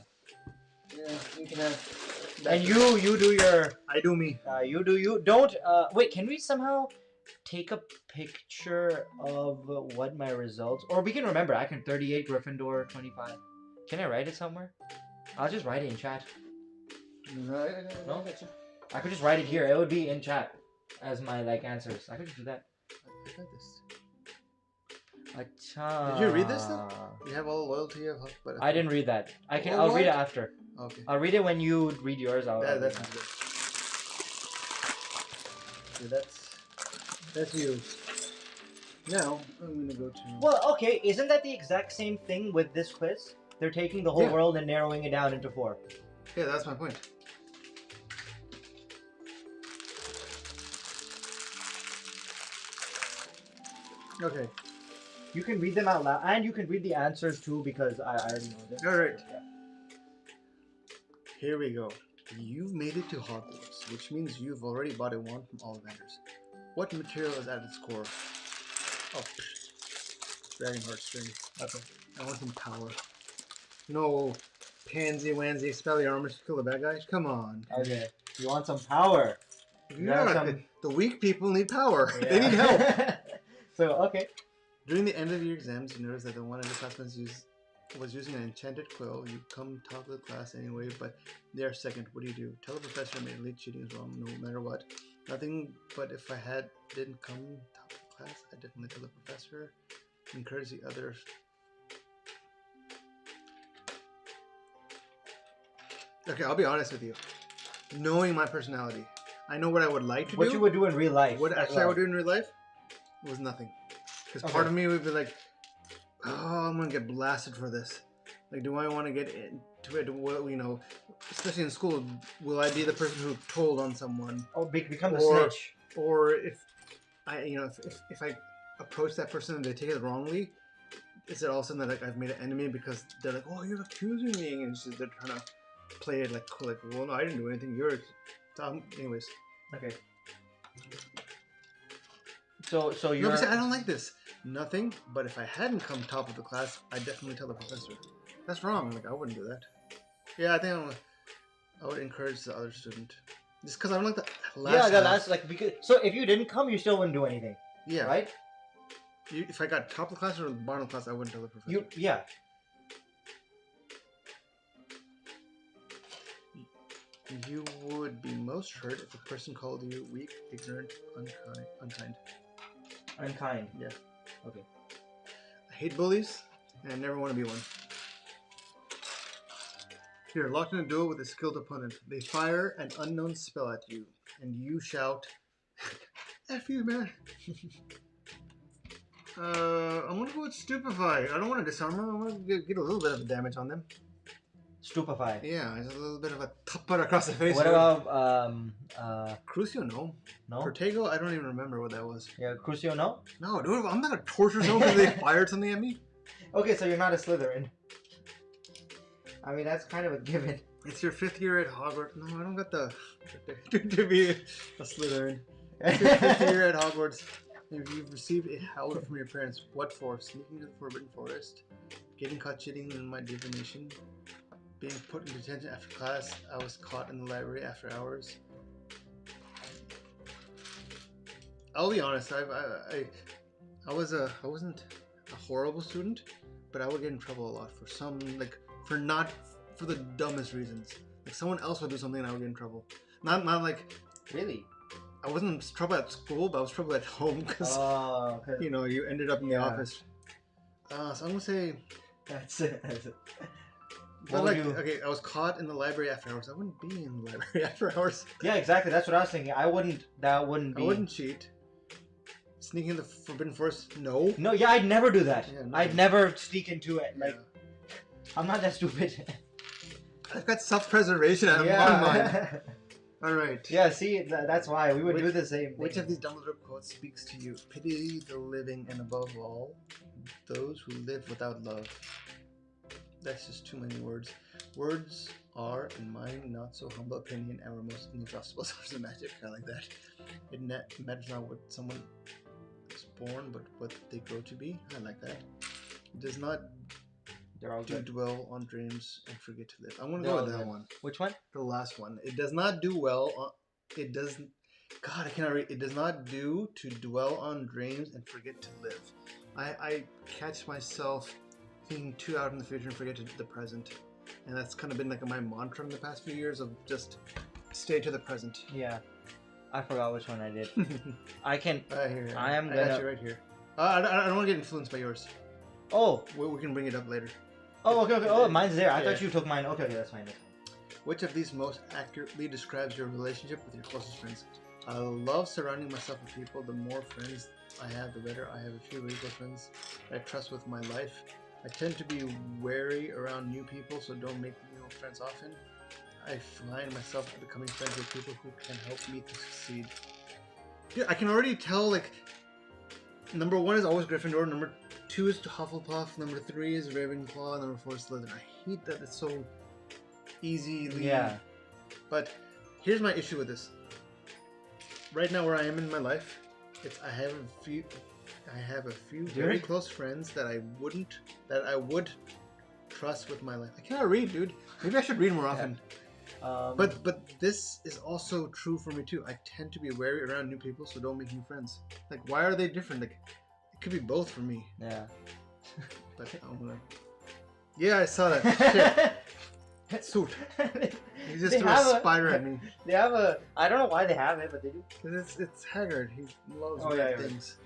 Yeah, you can have. And you do your. I do me. You do you. Don't. Wait. Can we somehow take a picture of what my results? Or we can remember. I can 38 Gryffindor 25. Can I write it somewhere? I'll just write it in chat. No. I could just write it here. It would be in chat as my answers. I could just do that. I got this. Achha. Did you read this though? You have all the loyalty of but I didn't read that. Oh, I'll read it what? after. Okay. I'll read it when you read yours. That's good. That's you. Now I'm gonna go to. Well, okay. Isn't that the exact same thing with this quiz? They're taking the whole world and narrowing it down into 4. Yeah, that's my point. Okay. You can read them out loud, and you can read the answers too, because I already know this. All right. Yeah. Here we go. You've made it to Hogwarts, which means you've already bought a wand from Ollivanders. What material is at its core? Oh, dragon heartstring. Okay. I want some power. No pansy wansy Expelliarmus to kill the bad guys. Come on. Okay. You want some power? The weak people need power. Yeah. They need help. So okay. During the end of your exams, you notice that the one of the classmates was using an enchanted quill. You come top of the class anyway, but they are second. What do? Tell the professor immediately cheating is wrong, no matter what. Nothing but if I didn't come top of the class, I'd definitely tell the professor. Encourage the others. Okay, I'll be honest with you. Knowing my personality, I know what I would like to do. What you would do in real life. What actually I would do in real life was nothing. Because part of me would be like, oh, I'm going to get blasted for this. Like, do I want to get into it? Well, you know, especially in school, will I be the person who told on someone? Oh, become the snitch. Or if I, if I approach that person and they take it wrongly, is it all of a sudden that like, I've made an enemy because they're like, oh, you're accusing me, and it's just, they're trying to play it like, well, no, I didn't do anything. You're, anyways. Okay. So you're. No, I don't like this. Nothing. But if I hadn't come top of the class, I'd definitely tell the professor. That's wrong. Like I wouldn't do that. Yeah, I think I would encourage the other student. Just because I don't like the last. Yeah, that's like because. So if you didn't come, you still wouldn't do anything. Yeah. Right. If I got top of the class or bottom of the class, I wouldn't tell the professor. Yeah. You would be most hurt if a person called you weak, ignorant, unkind. Unkind. Yeah. Okay. I hate bullies, and I never want to be one. You're locked in a duel with a skilled opponent. They fire an unknown spell at you, and you shout, F you, man. I'm gonna go with Stupefy. I don't want to disarm them. I want to get a little bit of damage on them. Stupefy. Yeah, just a little bit of a thupper across the face. What about Crucio? No. No. Protego? I don't even remember what that was. Yeah, Crucio. No. No, dude, I'm not gonna torture someone because they fired something at me. Okay, so you're not a Slytherin. I mean, that's kind of a given. It's your 5th year at Hogwarts. No, I don't got the to be a Slytherin. It's your 5th year at Hogwarts. If you've received a howler from your parents, what for? Sneaking to the Forbidden Forest, getting caught cheating in my divination, being put in detention after class. I was caught in the library after hours. I'll be honest. I wasn't a horrible student, but I would get in trouble a lot for for the dumbest reasons. Like someone else would do something and I would get in trouble. Not like really. I wasn't in trouble at school, but I was in trouble at home because okay. You ended up in the office. So I'm gonna say that's it. But okay, I was caught in the library after hours. I wouldn't be in the library after hours. Yeah, exactly. That's what I was thinking. I wouldn't be. I wouldn't cheat. Sneaking in the Forbidden Forest? No. No, yeah, I'd never do that. Yeah, no. I'd never sneak into it. Like, I'm not that stupid. I've got self-preservation out of my mind. All right. Yeah, see, that's why we would do the same thing. Which of these Dumbledore quotes speaks to you? Pity the living and above all, those who live without love. That's just too many words. Words are, in my not so humble opinion, our most inexhaustible source of magic. I like that. It matters not what someone is born, but what they grow to be. I like that. It does not dwell on dreams and forget to live. I'm gonna go with that one. Which one? The last one. It does not do well on. It doesn't. God, I cannot read. It does not do to dwell on dreams and forget to live. I catch myself thinking too out in the future and forget to the present, and that's kind of been like my mantra in the past few years of just stay to the present. Yeah, I forgot which one I did. I can. Here, I am I gonna. got you right here. I don't want to get influenced by yours. Oh, we can bring it up later. Oh, okay. Oh, mine's there. I thought you took mine. Okay, that's fine. Which of these most accurately describes your relationship with your closest friends? I love surrounding myself with people. The more friends I have, the better. I have a few really close friends I trust with my life. I tend to be wary around new people, so don't make new friends often. I find myself becoming friends with people who can help me to succeed. Yeah, I can already tell, like, number 1 is always Gryffindor, number 2 is Hufflepuff, number 3 is Ravenclaw, number 4 is Slytherin. I hate that it's so easily. Yeah. But here's my issue with this. Right now, where I am in my life, I have I have a few very close friends that I would trust with my life. I cannot read, dude. Maybe I should read more often. But this is also true for me too. I tend to be wary around new people, so don't make new friends. Like, why are they different? Like, it could be both for me. Yeah. But I'm gonna. Yeah, I saw that. Shit. Suit. He just threw a spider at me. They have a. I don't know why they have it, but they do. It's Hagrid. He loves weird things.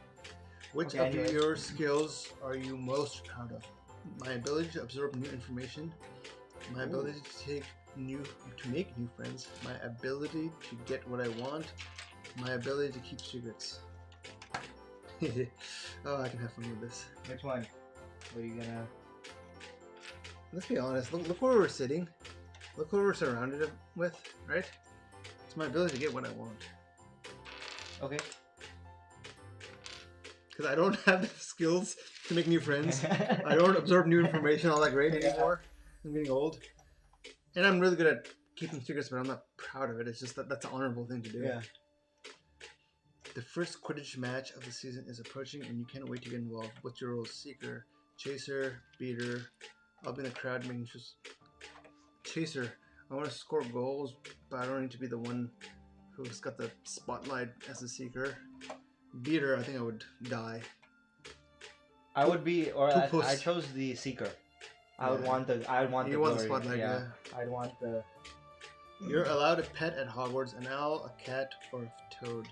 Which of your skills are you most proud of? My ability to absorb new information. My ability to make new friends. My ability to get what I want. My ability to keep secrets. Oh, I can have fun with this. Which one? What are you gonna? Let's be honest. Look where we're sitting. Look what we're surrounded with, right? It's my ability to get what I want. Okay. Because I don't have the skills to make new friends. I don't absorb new information all that great anymore. I'm getting old. And I'm really good at keeping secrets, but I'm not proud of it. It's just that's an honorable thing to do. Yeah. The first Quidditch match of the season is approaching, and you can't wait to get involved. What's your role? Seeker, chaser, beater. I'll be in the crowd making just chaser. I want to score goals, but I don't need to be the one who's got the spotlight as a seeker. Beater, I think I would die. I would be, or I chose the seeker. I would want the. You want the spotlight, yeah. I'd want the. You're allowed a pet at Hogwarts: an owl, a cat, or a toad.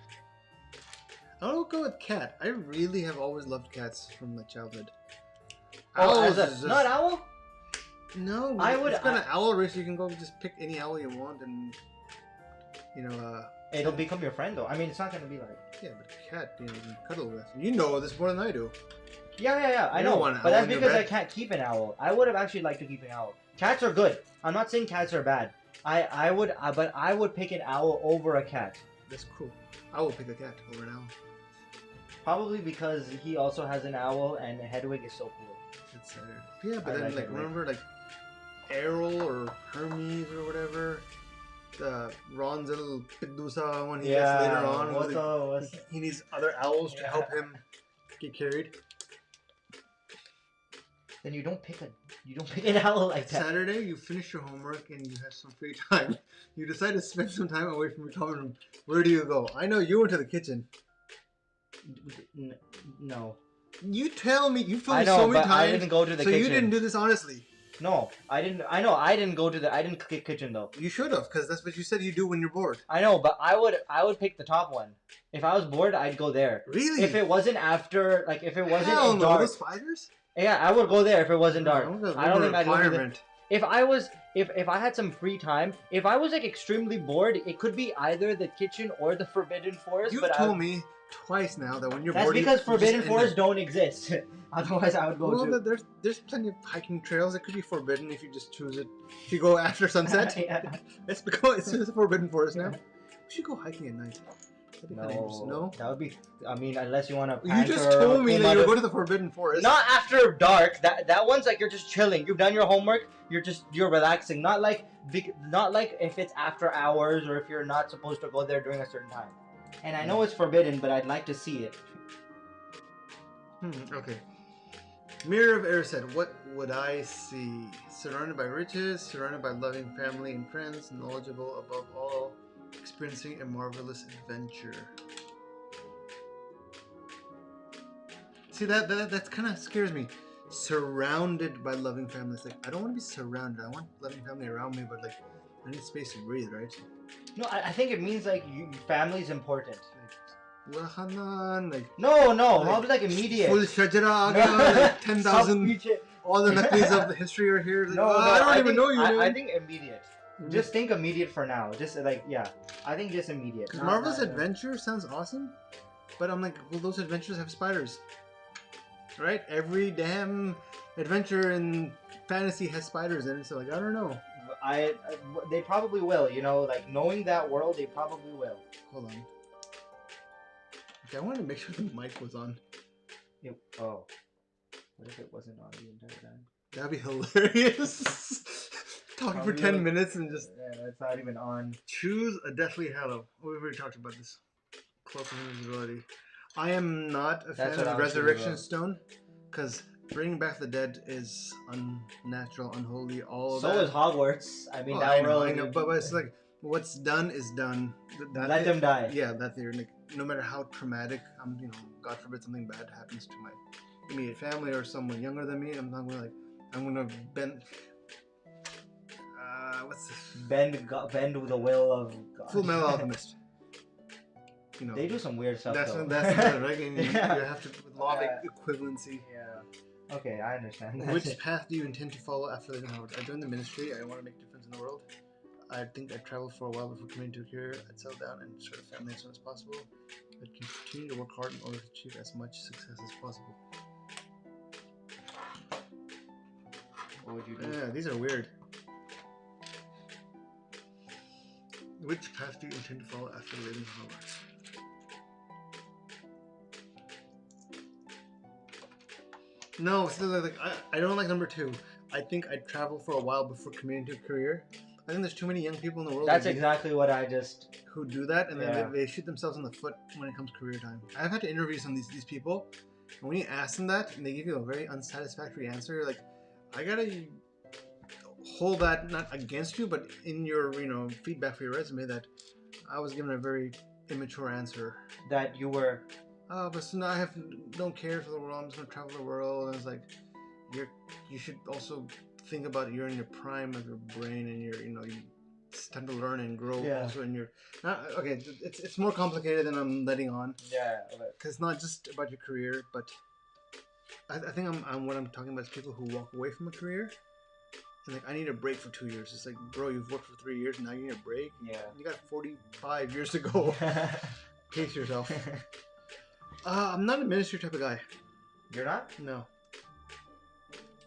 I'll go with cat. I really have always loved cats from my childhood. Owls not owl? No, it's got an owl race. You can go just pick any owl you want, and it'll become your friend though. I mean, it's not gonna be like. Yeah, but a cat, you can cuddle with. You know this more than I do. Yeah. I know, but that's because I can't keep an owl. I would have actually liked to keep an owl. Cats are good. I'm not saying cats are bad. I would pick an owl over a cat. That's cool. I will pick a cat over an owl. Probably because he also has an owl, and Hedwig is so cool. That's sad. Yeah, but then remember Errol or Hermes or whatever. Ron's little Pidusa when he gets later on. He needs other owls to help him get carried. Then you don't pick an owl like that. Saturday, you finish your homework and you have some free time. You decide to spend some time away from your common room. Where do you go? I know you went to the kitchen. No. You tell me. You told me so many times. I didn't go to the kitchen. So you didn't do this honestly. No, I didn't. I know I didn't go to the. I didn't cook kitchen though. You should have, because that's what you said you do when you're bored. I know, but I would pick the top one. If I was bored, I'd go there. Really? If it wasn't after, like if it wasn't in dark. The spiders? Yeah, I would go there if it wasn't dark. I don't think I'd go there. If I had some free time, if I was like extremely bored, it could be either the kitchen or the Forbidden Forest. You told me twice now that when you're bored, that's because Forbidden Forest don't exist. Otherwise, I would go to. Well, there's plenty of hiking trails. It could be forbidden if you just choose it. If you go after sunset, it's a Forbidden Forest now. We should go hiking at night. That'd be kind of interesting. No, that would be. I mean, unless you want to. You just told me that you go to the Forbidden Forest. Not after dark. That one's like you're just chilling. You've done your homework. You're relaxing. Not like if it's after hours or if you're not supposed to go there during a certain time. And I know it's forbidden, but I'd like to see it. Okay. Mirror of Erised, what would I see? Surrounded by riches, surrounded by loving family and friends, knowledgeable above all, experiencing a marvelous adventure. See, that kind of scares me. Surrounded by loving families. Like, I don't want to be surrounded. I want loving family around me, but like, I need space to breathe, right? No, I think it means like family's important. No. How like immediate? Full shajara like 10,000. All the Naklis of the history are here. Like, I don't even know you. I think immediate. Just think immediate for now. Just like I think just immediate. Because Marvel's Adventure sounds awesome, but I'm like, will those adventures have spiders? Right? Every damn adventure in fantasy has spiders in it. So like, I don't know. They probably will. Like knowing that world, they probably will. Hold on. Okay, I wanted to make sure the mic was on. What if it wasn't on the entire time? That'd be hilarious. Talking for 10 minutes and just... Yeah, it's not even on. Choose a Deathly Hallow. We've already talked about this. Close to invisibility. I am not a fan That's of what the I was thinking Resurrection about. Stone because bringing back the dead is unnatural, unholy. All of So that. is Hogwarts. I mean, Oh, that I know, world. but it's like what's done is done. Let them die. Yeah, that theory. Like, no matter how traumatic, God forbid something bad happens to my immediate family or someone younger than me, I'm not gonna I'm gonna bend. What's this? Bend with the will of God. Full Metal Alchemist. They do some weird stuff. That's though. another right. And Yeah. you have to law of equivalency. Yeah. Okay, I understand. That's Which it. path do you intend to follow after leaving Howard? I joined the ministry. I want to make a difference in the world. I think I'd travel for a while before coming to a career. I'd settle down and start a family as soon as possible. I'd continue to work hard in order to achieve as much success as possible. What would you do? Yeah, these are weird. Which path do you intend to follow after leaving Hogwarts? No, so like I don't like number 2. I think I'd travel for a while before committing to a career. I think there's too many young people in the world. That's exactly what I just. Who do that and then they shoot themselves in the foot when it comes to career time. I've had to interview some of these people, and when you ask them that and they give you a very unsatisfactory answer, like I gotta hold that not against you, but in your feedback for your resume that I was given a very immature answer. That you were. Oh, but so now I don't care for the world. I'm just gonna travel the world, and it's like you should also think about you're in your prime of your brain and it's time to learn and grow. Yeah. Also in your okay, it's more complicated than I'm letting on. Yeah. Because it's not just about your career, but I think what I'm talking about is people who walk away from a career and like I need a break for 2 years. It's like, bro, you've worked for 3 years and now you need a break. Yeah. You got 45 years to go. Pace yourself. I'm not a ministry type of guy. You're not? No.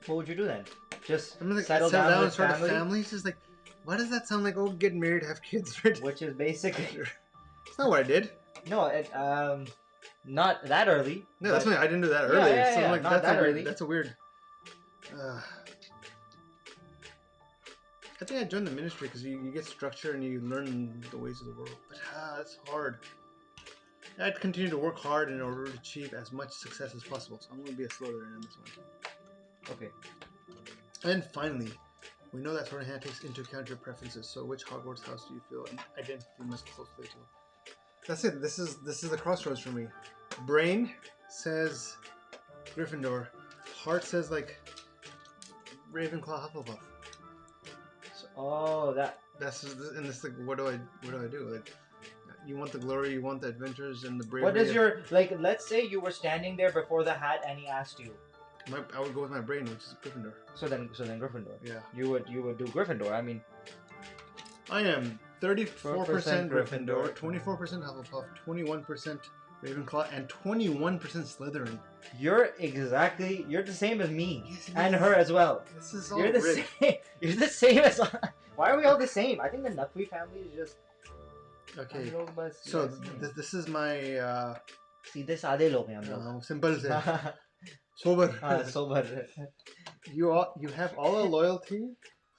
What would you do then? Just I'm like, settle down and with start family? a family. It's just like, why does that sound like, oh, get married, have kids, right? Which is basically. It's not what I did. No, not that early. No, that's why I didn't do that early. Yeah, So I'm like, not that's that a weird, early. That's a weird. I think I joined the ministry because you get structure and you learn the ways of the world. But that's hard. I'd continue to work hard in order to achieve as much success as possible. So I'm going to be a Slytherin in this one. Okay. And finally, we know that Sorting Hat takes into account your preferences. So which Hogwarts house do you feel an identity most closely to? That's it. This is the crossroads for me. Brain says Gryffindor. Heart says like Ravenclaw, Hufflepuff. Oh, that's and it's like, what do I do? Like, you want the glory, you want the adventures and the bravery. what is your let's say you were standing there before the hat and he asked you. I would go with my brain, which is Gryffindor. So then Gryffindor. Yeah. You would do Gryffindor. I mean, I am 34% 4% Gryffindor, 24% Hufflepuff, 21% Ravenclaw, and 21% Slytherin. you're the same as me Yes, and her as well. This is all You're the rigged. same. You're the same as. Why are we all the same? I think the Naqvi family is just. Okay. So this is my सीधे साधे लोग हैं हम लोग. simple से. Sober. Sober. You have all the loyalty.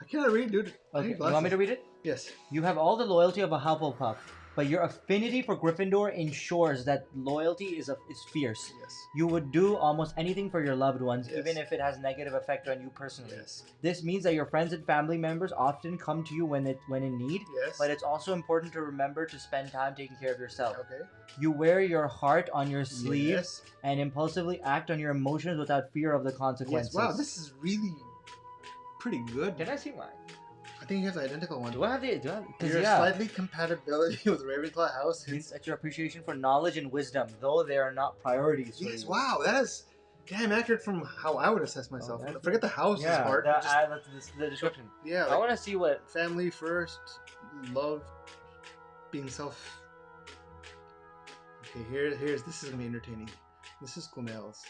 I cannot read, dude. Okay, you want me to read it? Yes. You have all the loyalty of a Hufflepuff, but your affinity for Gryffindor ensures that loyalty is fierce. Yes. You would do almost anything for your loved ones, Yes. even if it has negative effect on you personally. Yes. This means that your friends and family members often come to you when in need, Yes. but it's also important to remember to spend time taking care of yourself. Okay. You wear your heart on your sleeve Yes. and impulsively act on your emotions without fear of the consequences. Yes. Wow, this is really pretty good. Did I see mine? I think you have the identical one. Do I have the? Because Your slightly compatibility with Ravenclaw house hints at your appreciation for knowledge and wisdom, though they are not priorities for Yes, you. wow, that is damn accurate from how I would assess myself. that's- Forget the house Yeah, part. that's the description. Yeah, I want to see what. family first, love, being self. Okay, here's this is gonna be entertaining. This is Kumail's.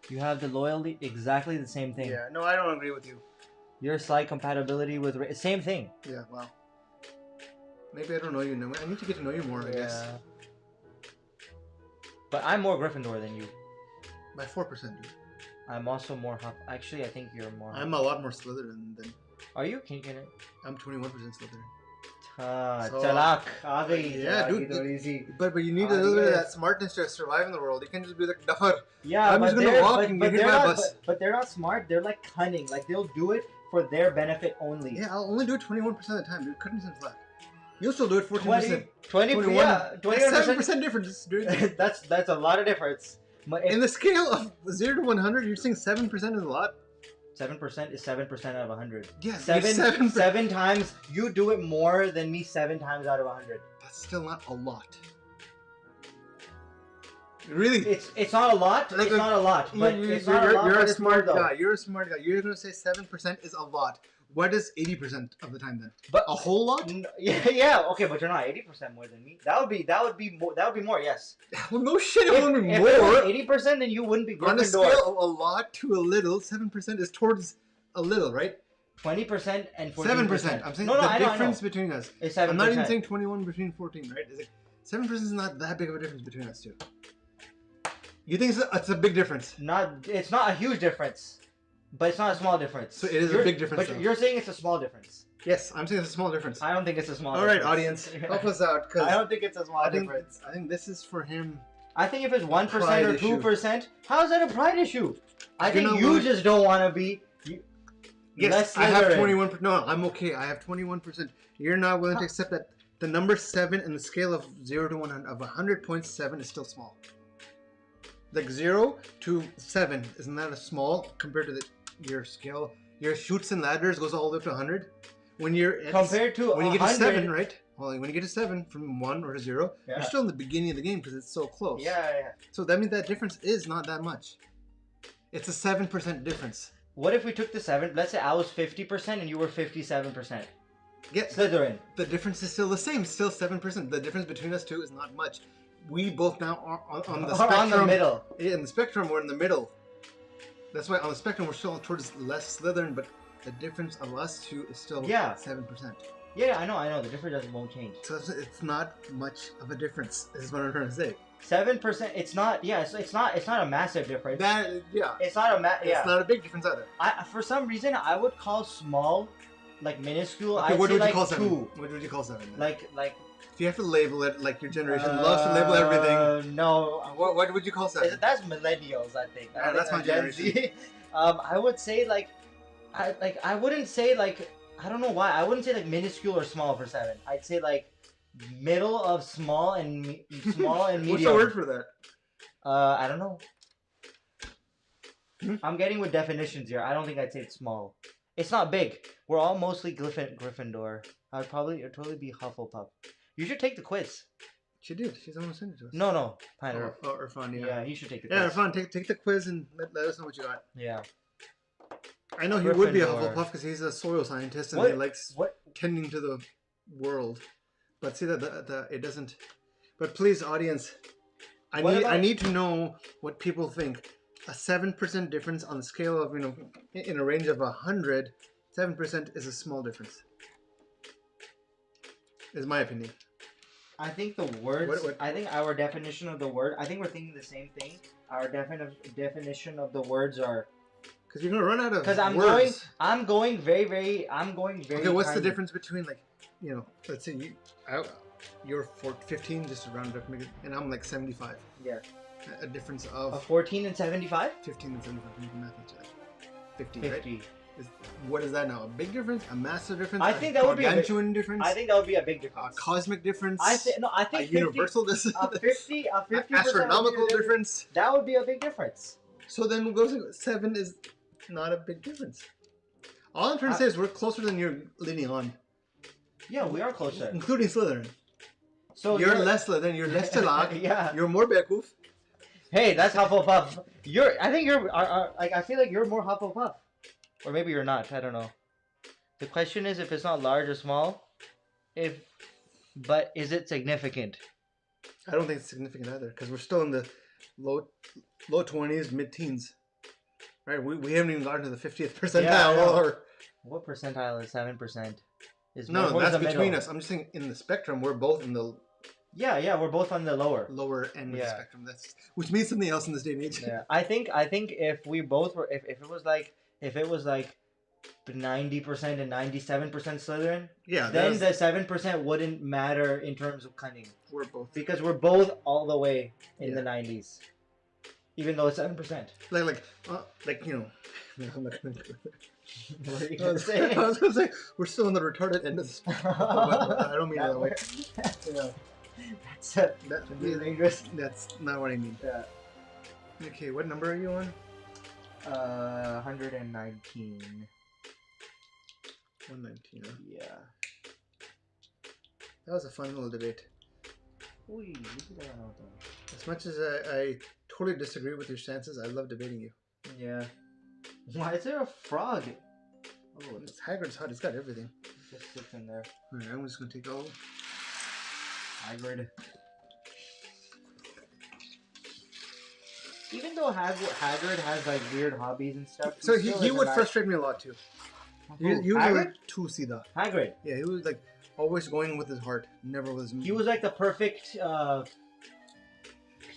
You have the loyalty, exactly the same thing. Yeah, no, I don't agree with you. Your slight compatibility with same thing. Yeah, wow. Maybe I don't know you. I need to get to know you more, I guess. But I'm more Gryffindor than you. By 4%, dude. I'm also more Huff. Actually, I think you're more. I'm a lot more Slytherin than. Are you? Can you get it? I'm 21% Slytherin. Chalak. aa gayi. Yeah, dude. Easy. But you need a little bit of that smartness to survive in the world. You can't just be like, duffer. Yeah, I'm just gonna walk and get hit by a bus. But they're not smart. They're like cunning. Like they'll do it for their benefit only. Yeah, I'll only do it 21% of the time, dude. Cutting some slack. You'll still do it 14%. 21. Yeah, 7% difference, dude. that's a lot of difference. In the scale of 0 to 100, you're saying 7% is a lot? 7% is 7% out of 100. Yeah, 7 times. You do it more than me 7 times out of 100. That's still not a lot. Really? It's not a lot. It's not a lot. But you're a smart guy. You're a smart guy. You're gonna say 7% is a lot. What is 80% of the time then? But a whole lot? Yeah. Okay, but you're not 80% more than me. That would be more. Yes. Well, no shit. It wouldn't be more. If it was 80%, then you wouldn't be Gryffindor. On a scale of a lot to a little, 7% is towards a little, right? 20% and 14%. 7%. I'm saying the difference between us. Is 7%. I'm not even saying 21 between 14, right? Is it 7% is not that big of a difference between us two. You think it's a big difference? It's not a huge difference. But it's not a small difference. So it is a big difference. But you're saying it's a small difference. Yes, I'm saying it's a small difference. I don't think it's a small difference. difference. All right, audience, help us out. I don't think it's a small difference. I think this is for him. I think if it's 1% or 2%, how is that a pride issue? I think you just don't want to be. Yes, I have 21%. No, I'm okay. I have 21%. You're not willing to accept that the number 7 in the scale of 0 to 100 of 100.7 is still small. Like 0 to 7 isn't that a small compared to your scale? Your chutes and ladders goes all the way up to 100. When you're compared to when you get to 7, right? Well, when you get to 7 from 1 or to 0, you're still in the beginning of the game because it's so close. Yeah. So that means that difference is not that much. It's a 7% difference. What if we took the 7? Let's say I was 50% and you were 57%. Yeah, Slytherin. The difference is still the same. Still 7%. The difference between us two is not much. We both now are on the spectrum. On the middle. Yeah, in the spectrum, we're in the middle. That's why on the spectrum, we're still towards less Slytherin, but the difference of us two is still 7%. Yeah, I know. The difference won't change. So it's not much of a difference. This is what I'm trying to say. 7%. It's not. Yeah, it's not a massive difference. It's not a It's not a big difference either. For some reason, I would call small, like minuscule. Okay, what would you call 7? 2. What would you call 7? Then? Like. If you have to label it, like your generation loves to label everything. No. What would you call 7? That's millennials, I think. Yeah, that's my generation. I would say I wouldn't say I don't know why. I wouldn't say like minuscule or small for 7. I'd say like middle of small and medium. What's the word for that? I don't know. I'm getting with definitions here. I don't think I'd say it's small. It's not big. We're all mostly Gryffindor. I'd totally be Hufflepuff. You should take the quiz. She did. She's the one who sent it to us. No. Irfan, yeah. Yeah, he should take the quiz. Yeah, Irfan, take the quiz and let us know what you got. Yeah. I know he would be a Hufflepuff because he's a soil scientist and he likes tending to the world. But see that it doesn't. But please, audience, I need to know what people think. A 7% difference on the scale of in a range of 100, 7% is a small difference. Is my opinion. I think the words. I think our definition of the word. I think we're thinking the same thing. Our definition of the words are. Because you're gonna run out of. Because I'm going very. Okay, what's the difference between let's say you're 15, just to round it up, and I'm like 75. Yeah. A difference of 14 and 75. 15 and 75. You can math each other. 50. 50. Right? What is that now? A big difference? A massive difference? I think that would be a gargantuan difference. I think that would be a big difference. A cosmic difference. I think a 50, universal difference. A 50 astronomical difference. That would be a big difference. So then we'll go to 7 is not a big difference. All I'm trying to say is we're closer than you're leaning on. Yeah, we are closer, including Slytherin. So you're less Slytherin. You're less Chalak. Yeah. You're more Beowulf. Hey, that's Hufflepuff. I think you're. I feel like you're more Hufflepuff. Or maybe you're not. I don't know. The question is if it's not large or small. But is it significant? I don't think it's significant either, because we're still in the low 20s, mid-teens. Right? We haven't even gotten to the 50th percentile. What percentile is 7%? No, that's between us. I'm just saying in the spectrum, we're both in the. Yeah, we're both on the lower end of the spectrum. Which means something else in this day and age. Yeah, I think if we both were, if it was like 90% and 97% Slytherin, Yeah. then the 7% wouldn't matter in terms of cunning. We're both. Because we're both all the way in Yeah. the 90s. Even though it's 7%. Like, you know. I'm not gonna do it. What are you going to say? I was going to say, we're still on the retarded end of the spectrum. I don't mean it that way. Yeah. That's dangerous. That's not what I mean. Yeah. Okay, what number are you on? 119. 119, huh? Yeah. That was a fun little debate. As much as I totally disagree with your stances, I love debating you. Yeah. Why is there a frog? Oh, it's Hagrid's hut. It's got everything. It just sits in there. Alright, I'm just gonna take all. Hagrid. Even though Hagrid has like weird hobbies and stuff. So he would frustrate me a lot too. You Hagrid? were too see that. Hagrid. Yeah, he was like always going with his heart, never with his. He was like the perfect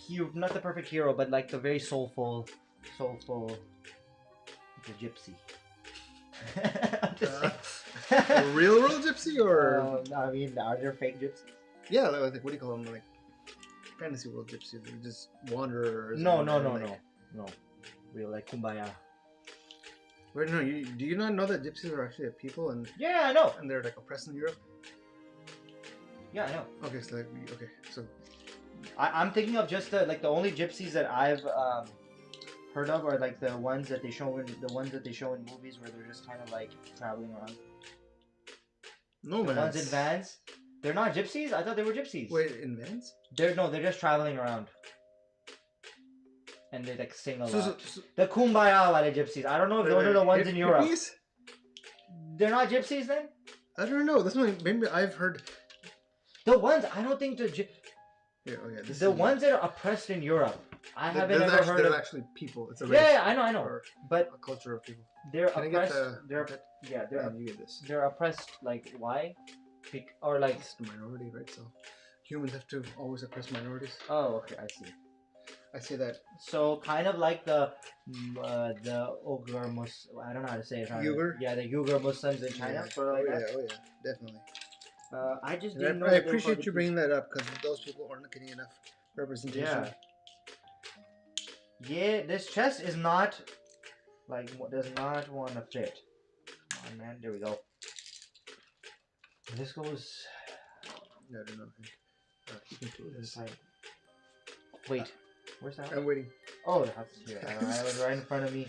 hero, not the perfect hero, but like the very soulful, the gypsy. I'm just a real gypsy, or I mean, are there fake gypsies? Yeah, like what do you call them? Like fantasy world gypsies, they just wanderers. No. Real like Kumbaya. Wait, no. Do you not know that gypsies are actually a people and? Yeah, I know. And they're like oppressed in Europe. Yeah, I know. Okay, so I'm thinking of just the only gypsies that I've heard of are like the ones that they show in movies where they're just kind of like traveling around. No, the ones in vans. They're not gypsies? I thought they were gypsies. Wait, in vans? They're just traveling around. And they like sing a lot. So, the Kumbaya wale gypsies. I don't know if those are the ones in Europe. Hippies? They're not gypsies then? I don't know. This one maybe I've heard. The ones I don't think the ones that are oppressed in Europe. I haven't ever heard of. They're actually people. It's a race. Yeah, I know. But a culture of people. They're Can oppressed. You get this. They're oppressed. Like why? Or like it's a minority, right? So humans have to always oppress minorities. Oh, okay, I see. I say that. So kind of like the Uyghur Muslim. I don't know how to say it. Uyghur? Yeah, the Uyghur Muslims in China. Yeah. Sort of like that. Oh yeah, definitely. I just And didn't know. I appreciate you bringing that up because those people aren't getting enough representation. Yeah, this chest is not like does not want to fit. Come on, man. There we go. This goes. No, I don't know. You can do this. Wait, where's that? I'm waiting. Oh, that's here. It was right in front of me.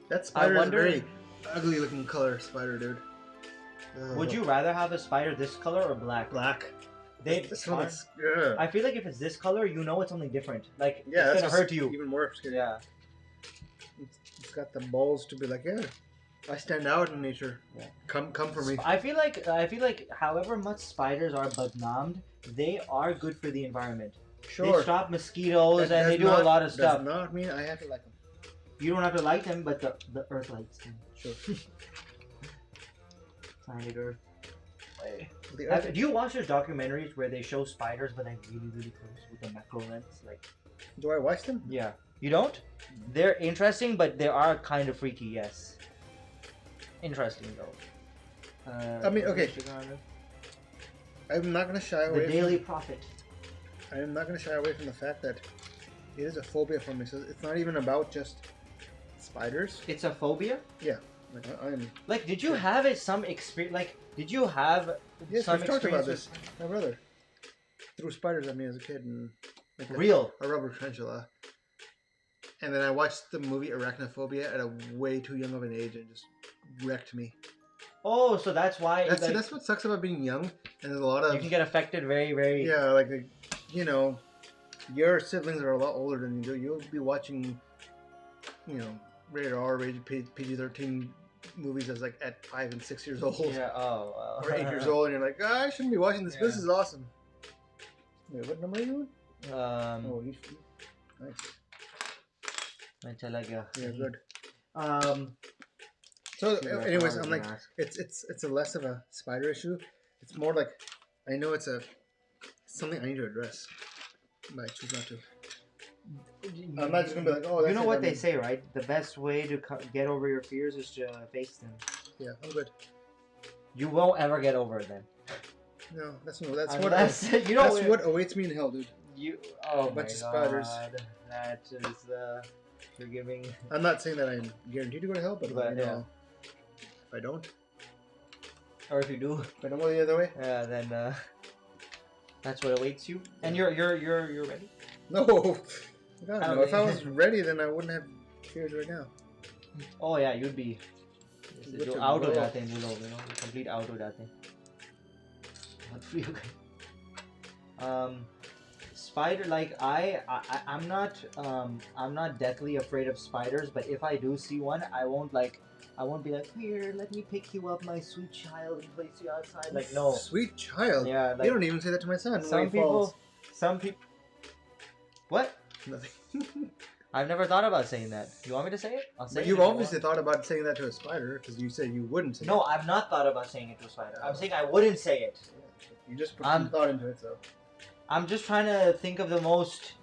That spider is a very ugly looking color spider, dude. Would you rather have a spider this color or black? Black. This one is, I feel like if it's this color, you know it's something different. Like it's gonna hurt you. Even more scary. Yeah. It's got the balls to be like, yeah, I stand out in nature. Yeah. Come for me. I feel like however much spiders are badnamed, they are good for the environment. Sure. They stop mosquitoes and they do a lot of stuff. Does not mean I have to like them. You don't have to like them, but the earth likes them. Sure. Planet Earth. Do you watch those documentaries where they show spiders but like really really close with the macro lens? Like, do I watch them? Yeah. You don't? They're interesting, but they are kind of freaky. Yes. Interesting though. I mean, okay. I'm not gonna shy away. The Daily Prophet. I am not gonna shy away from the fact that it is a phobia for me. So it's not even about just spiders. It's a phobia? Yeah. Like I'm. Like, did you have some experience? Like, did you have some experience? Talked about this. My brother threw spiders at me as a kid and like a rubber tarantula. And then I watched the movie Arachnophobia at a way too young of an age and just wrecked me. Oh, so that's why. That's what sucks about being young. And there's a lot of. You can get affected very, very. Yeah, like you know, your siblings are a lot older than you do. You'll be watching, you know, rated R, rated PG-13 movies as like at 5 and 6 years old. Yeah. Oh. Or 8 years old, and you're like, I shouldn't be watching this. Yeah. This is awesome. Wait, what number are you on? Oh, nice. Yeah, good. So, anyways, I'm like, it's a less of a spider issue. It's more like, I know it's something I need to address, but I choose not to. I'm not just gonna be like, oh, that's you know it, what I'm they in. say, right? The best way to get over your fears is to face them. Yeah, I'm good. You won't ever get over it then. No, that's Unless, what you know, that's what awaits me in hell, dude. You oh A bunch of my spiders. god, that is you're giving. I'm not saying that I'm guaranteed to go to hell, but But, you know, if I don't, Or if you do, if I don't go the other way, then that's what awaits you. And you're ready. no. God, no. If I was ready, then I wouldn't have fears right now. Oh yeah, you'd be. You're out of that thing, you know, complete out of that thing. Not for you guys. Spider, like I'm not deathly afraid of spiders, but if I do see one, I won't be like, here, let me pick you up, my sweet child, and place you outside. Like, no. Sweet child. Yeah, like, you don't even say that to my son. Some people. What? Nothing. I've never thought about saying that. You want me to say it? I'll say but it. You've obviously thought about saying that to a spider because you said you wouldn't say it. No, I've not thought about saying it to a spider. I'm saying I wouldn't say it. You just put some thought into it, so. I'm just trying to think of the most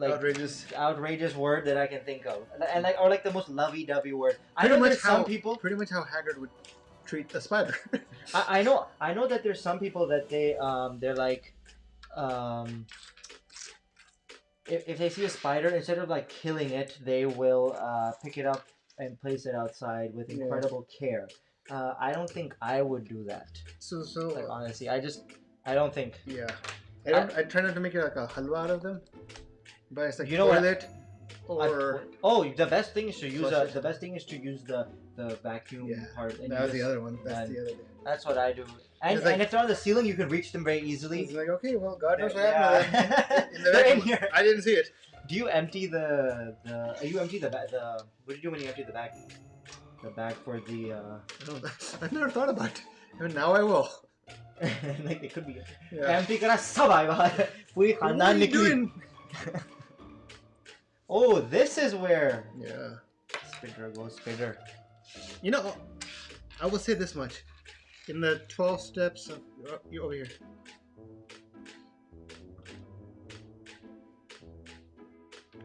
outrageous word that I can think of, and or the most lovey-dovey word. I know there's some people. Pretty much how Hagrid would treat a spider. I know that there's some people that they're like, if they see a spider, instead of like killing it, they will pick it up and place it outside with incredible care. I don't think I would do that. So like, honestly, I don't think. Yeah. I try not to make it like a halwa out of them, but it's like you know what? It or the best thing is to use the vacuum part. And that was the other one. That's the other day. That's what I do. And if they're on the ceiling, you can reach them very easily. It's like, okay, well, God knows what happened in the They're in vacuum. here. I didn't see it. Do you empty the what do you do when you empty the bag? The bag for the I've never thought about it. And now I will. like it could be empty kara sab aayega puri khandan nikli. Oh, this is where Spider goes Spider. You know, I will say this much. In the 12 steps of you're over here.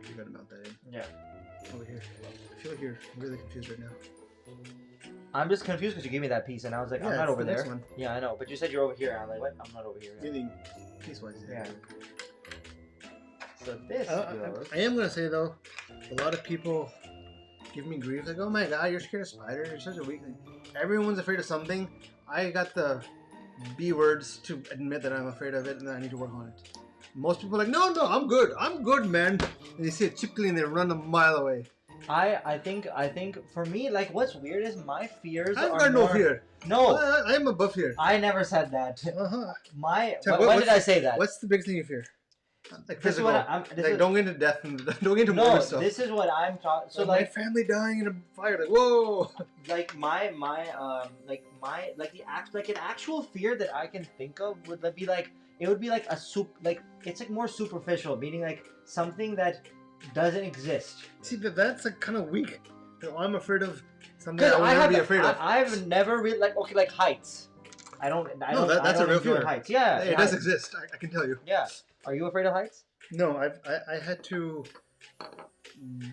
You gotta mount that in. Yeah. Over here. I feel like you're really confused right now. I'm just confused because you gave me that piece and I was like, I'm not over there. One. Yeah, I know, but you said you're over here. And I'm like, what? I'm not over here. Feeling piece-wise. Yeah. So this I am gonna say though, a lot of people give me grief like, oh my god, you're scared of spiders, you're such a weakling. Everyone's afraid of something. I got the B words to admit that I'm afraid of it and that I need to work on it. Most people are like, no, I'm good, man. And you see a chipkling and they run a mile away. I think for me, like, what's weird is my fears I've got no fear. No. I am above fear. I never said that. When did I say that? What's the biggest thing you fear? Like this physical. Don't get into death and don't get into more stuff. This is what I'm talking. So like my family dying in a fire. Like whoa. Like an actual fear that I can think of would be like it's like more superficial, meaning like something that doesn't exist. See, but that's like kind of weak. I'm afraid of something I would never be afraid of. I've never really like heights. That's a real fear. Heights. Yeah, it does exist. I can tell you. Yeah. Are you afraid of heights? No, I had to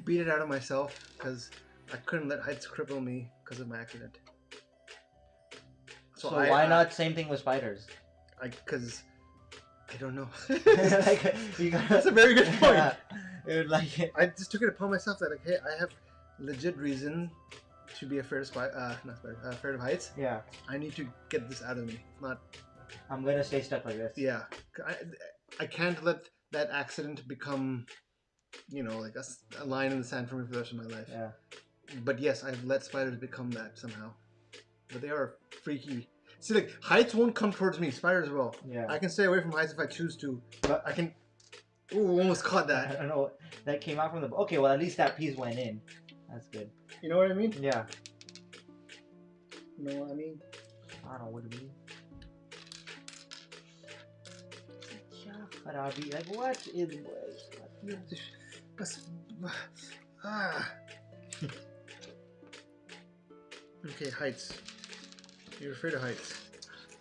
beat it out of myself because I couldn't let heights cripple me because of my accident. So why not same thing with spiders? Because I don't know. That's a very good point. Yeah. I just took it upon myself that hey, I have legit reason to be afraid of afraid of heights. Yeah. I need to get this out of me. Not. I'm gonna stay stuck like this. Yeah. I can't let that accident become, like a line in the sand for me for the rest of my life. Yeah. But yes, I've let spiders become that somehow. But they are freaky. See, like, heights won't come towards me. Spiders will. Yeah. I can stay away from heights if I choose to. But I can... Ooh, almost caught that. I don't know. That came out from the... Okay, well, at least that piece went in. That's good. You know what I mean? Yeah. You know what I mean? I don't know what it means. Like, what is... Okay, heights. You're afraid of heights.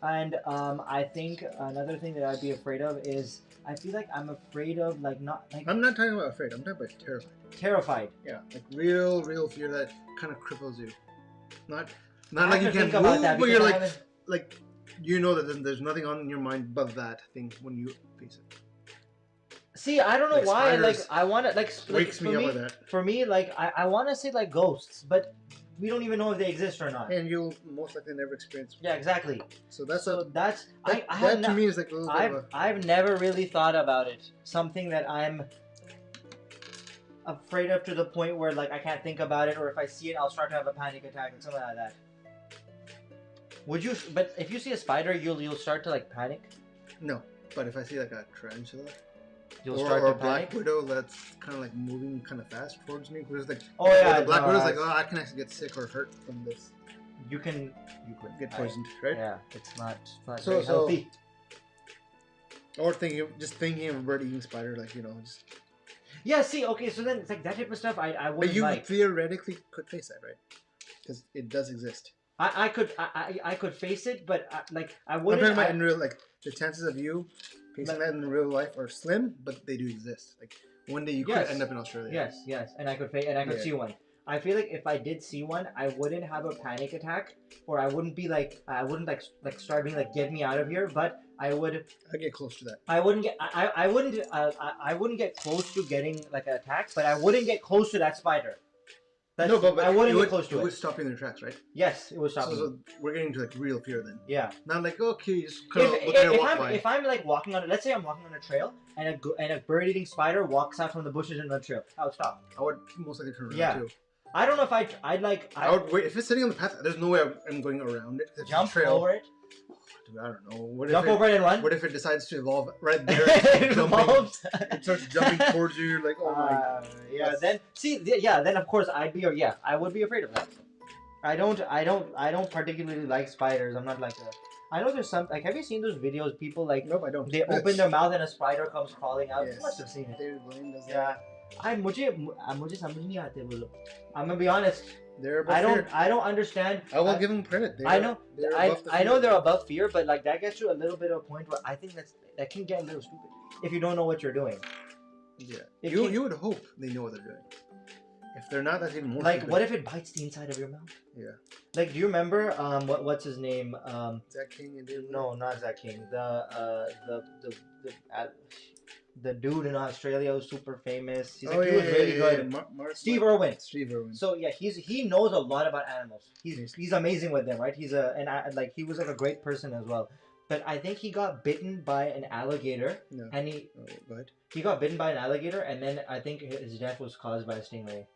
And I think another thing that I'd be afraid of is I feel like I'm afraid of like not like I'm not talking about afraid. I'm talking about terrified. terrified. Yeah, like real fear that kind of cripples you. Not I like you have to can't think about move, that but because you're I haven't- like you know that there's nothing on your mind but that thing when you face it. See, I don't know Like why. Like spiders I want to wakes for me up me, with that. for me, like I want to say like ghosts, but we don't even know if they exist or not. And you'll most likely never experience. Yeah, exactly. So that's that's that, I that have to me is like a little bit of a. I've never really thought about it. Something that I'm afraid of to the point where like I can't think about it, or if I see it, I'll start to have a panic attack or something like that. Would you? But if you see a spider, you'll start to like panic. No, but if I see like a tarantula, You'll or start a to black panic. widow that's kind of like moving kind of fast towards me, because like Oh yeah, the black no, widow's like, that's- oh, I can actually get sick or hurt from this. you could Get poisoned, right? Yeah, it's not So- very so- healthy. Or thinking of a bird-eating spider, like just. Yeah, see, okay, so then it's like that type of stuff I But wouldn't you like. theoretically could face that, right? Because it does exist. I could face it, but like I I'm wouldn't. talking about in real, like the chances of you facing that in real life are slim, but they do exist. Like one day you Yes. could end up in Australia. Yes, and I could Yeah. see one. I feel like if I did see one, I wouldn't have a panic attack, or I wouldn't be like I wouldn't like start being like get me out of here. But I would. I get close to that. I wouldn't get. I wouldn't get close to getting like an attack, but I wouldn't get close to that spider. That's, No, but I wouldn't it get close to it it. would stop you in their tracks, right? Yes, it would stop me. So we're getting to like real fear then. Yeah. Not like okay, just kind of look at it walk by. If I'm like walking on, let's say I'm walking on a trail and a bird-eating spider walks out from the bushes in the trail, I would stop. I would most likely turn around Yeah. too. I don't know if I'd like I would wait if it's sitting on the path. There's no way I'm going around it. It's jump a trail. over it, Dude, I don't know. What jump if over it and run. What if it decides to evolve right there? It jumping, evolves. it starts jumping towards you. You're like, oh my. Yeah. Yes. Then see. Then of course I would be afraid of that. I don't particularly like spiders. I'm not like a. I know there's some like. Have you seen those videos? People like Nope, I don't. they open their mouth and a spider comes crawling out. Yes. You must have seen it. David Blaine does Yeah. मुझे समझ नहीं आते वो लोग. I'm gonna be honest. They're above fear. I don't understand. I will give them credit. I know. They're I above the know fear. they're above fear, but like that gets to a little bit of a point where I think that can get a little stupid if you don't know what you're doing. Yeah. It You can- you would hope they know what they're doing. If they're not, that's even more. Like, stupid. what if it bites the inside of your mouth? Yeah. Like, do you remember what's his name? Zach King and David. No, not Zach King. The dude in Australia who's super famous. He was really good. Steve Irwin. Steve Irwin. So yeah, he knows a lot about animals. He's amazing with them, right? Like he was like a great person as well. But I think he got bitten by an alligator, No. and he Oh, go ahead. got bitten by an alligator, and then I think his death was caused by a stingray.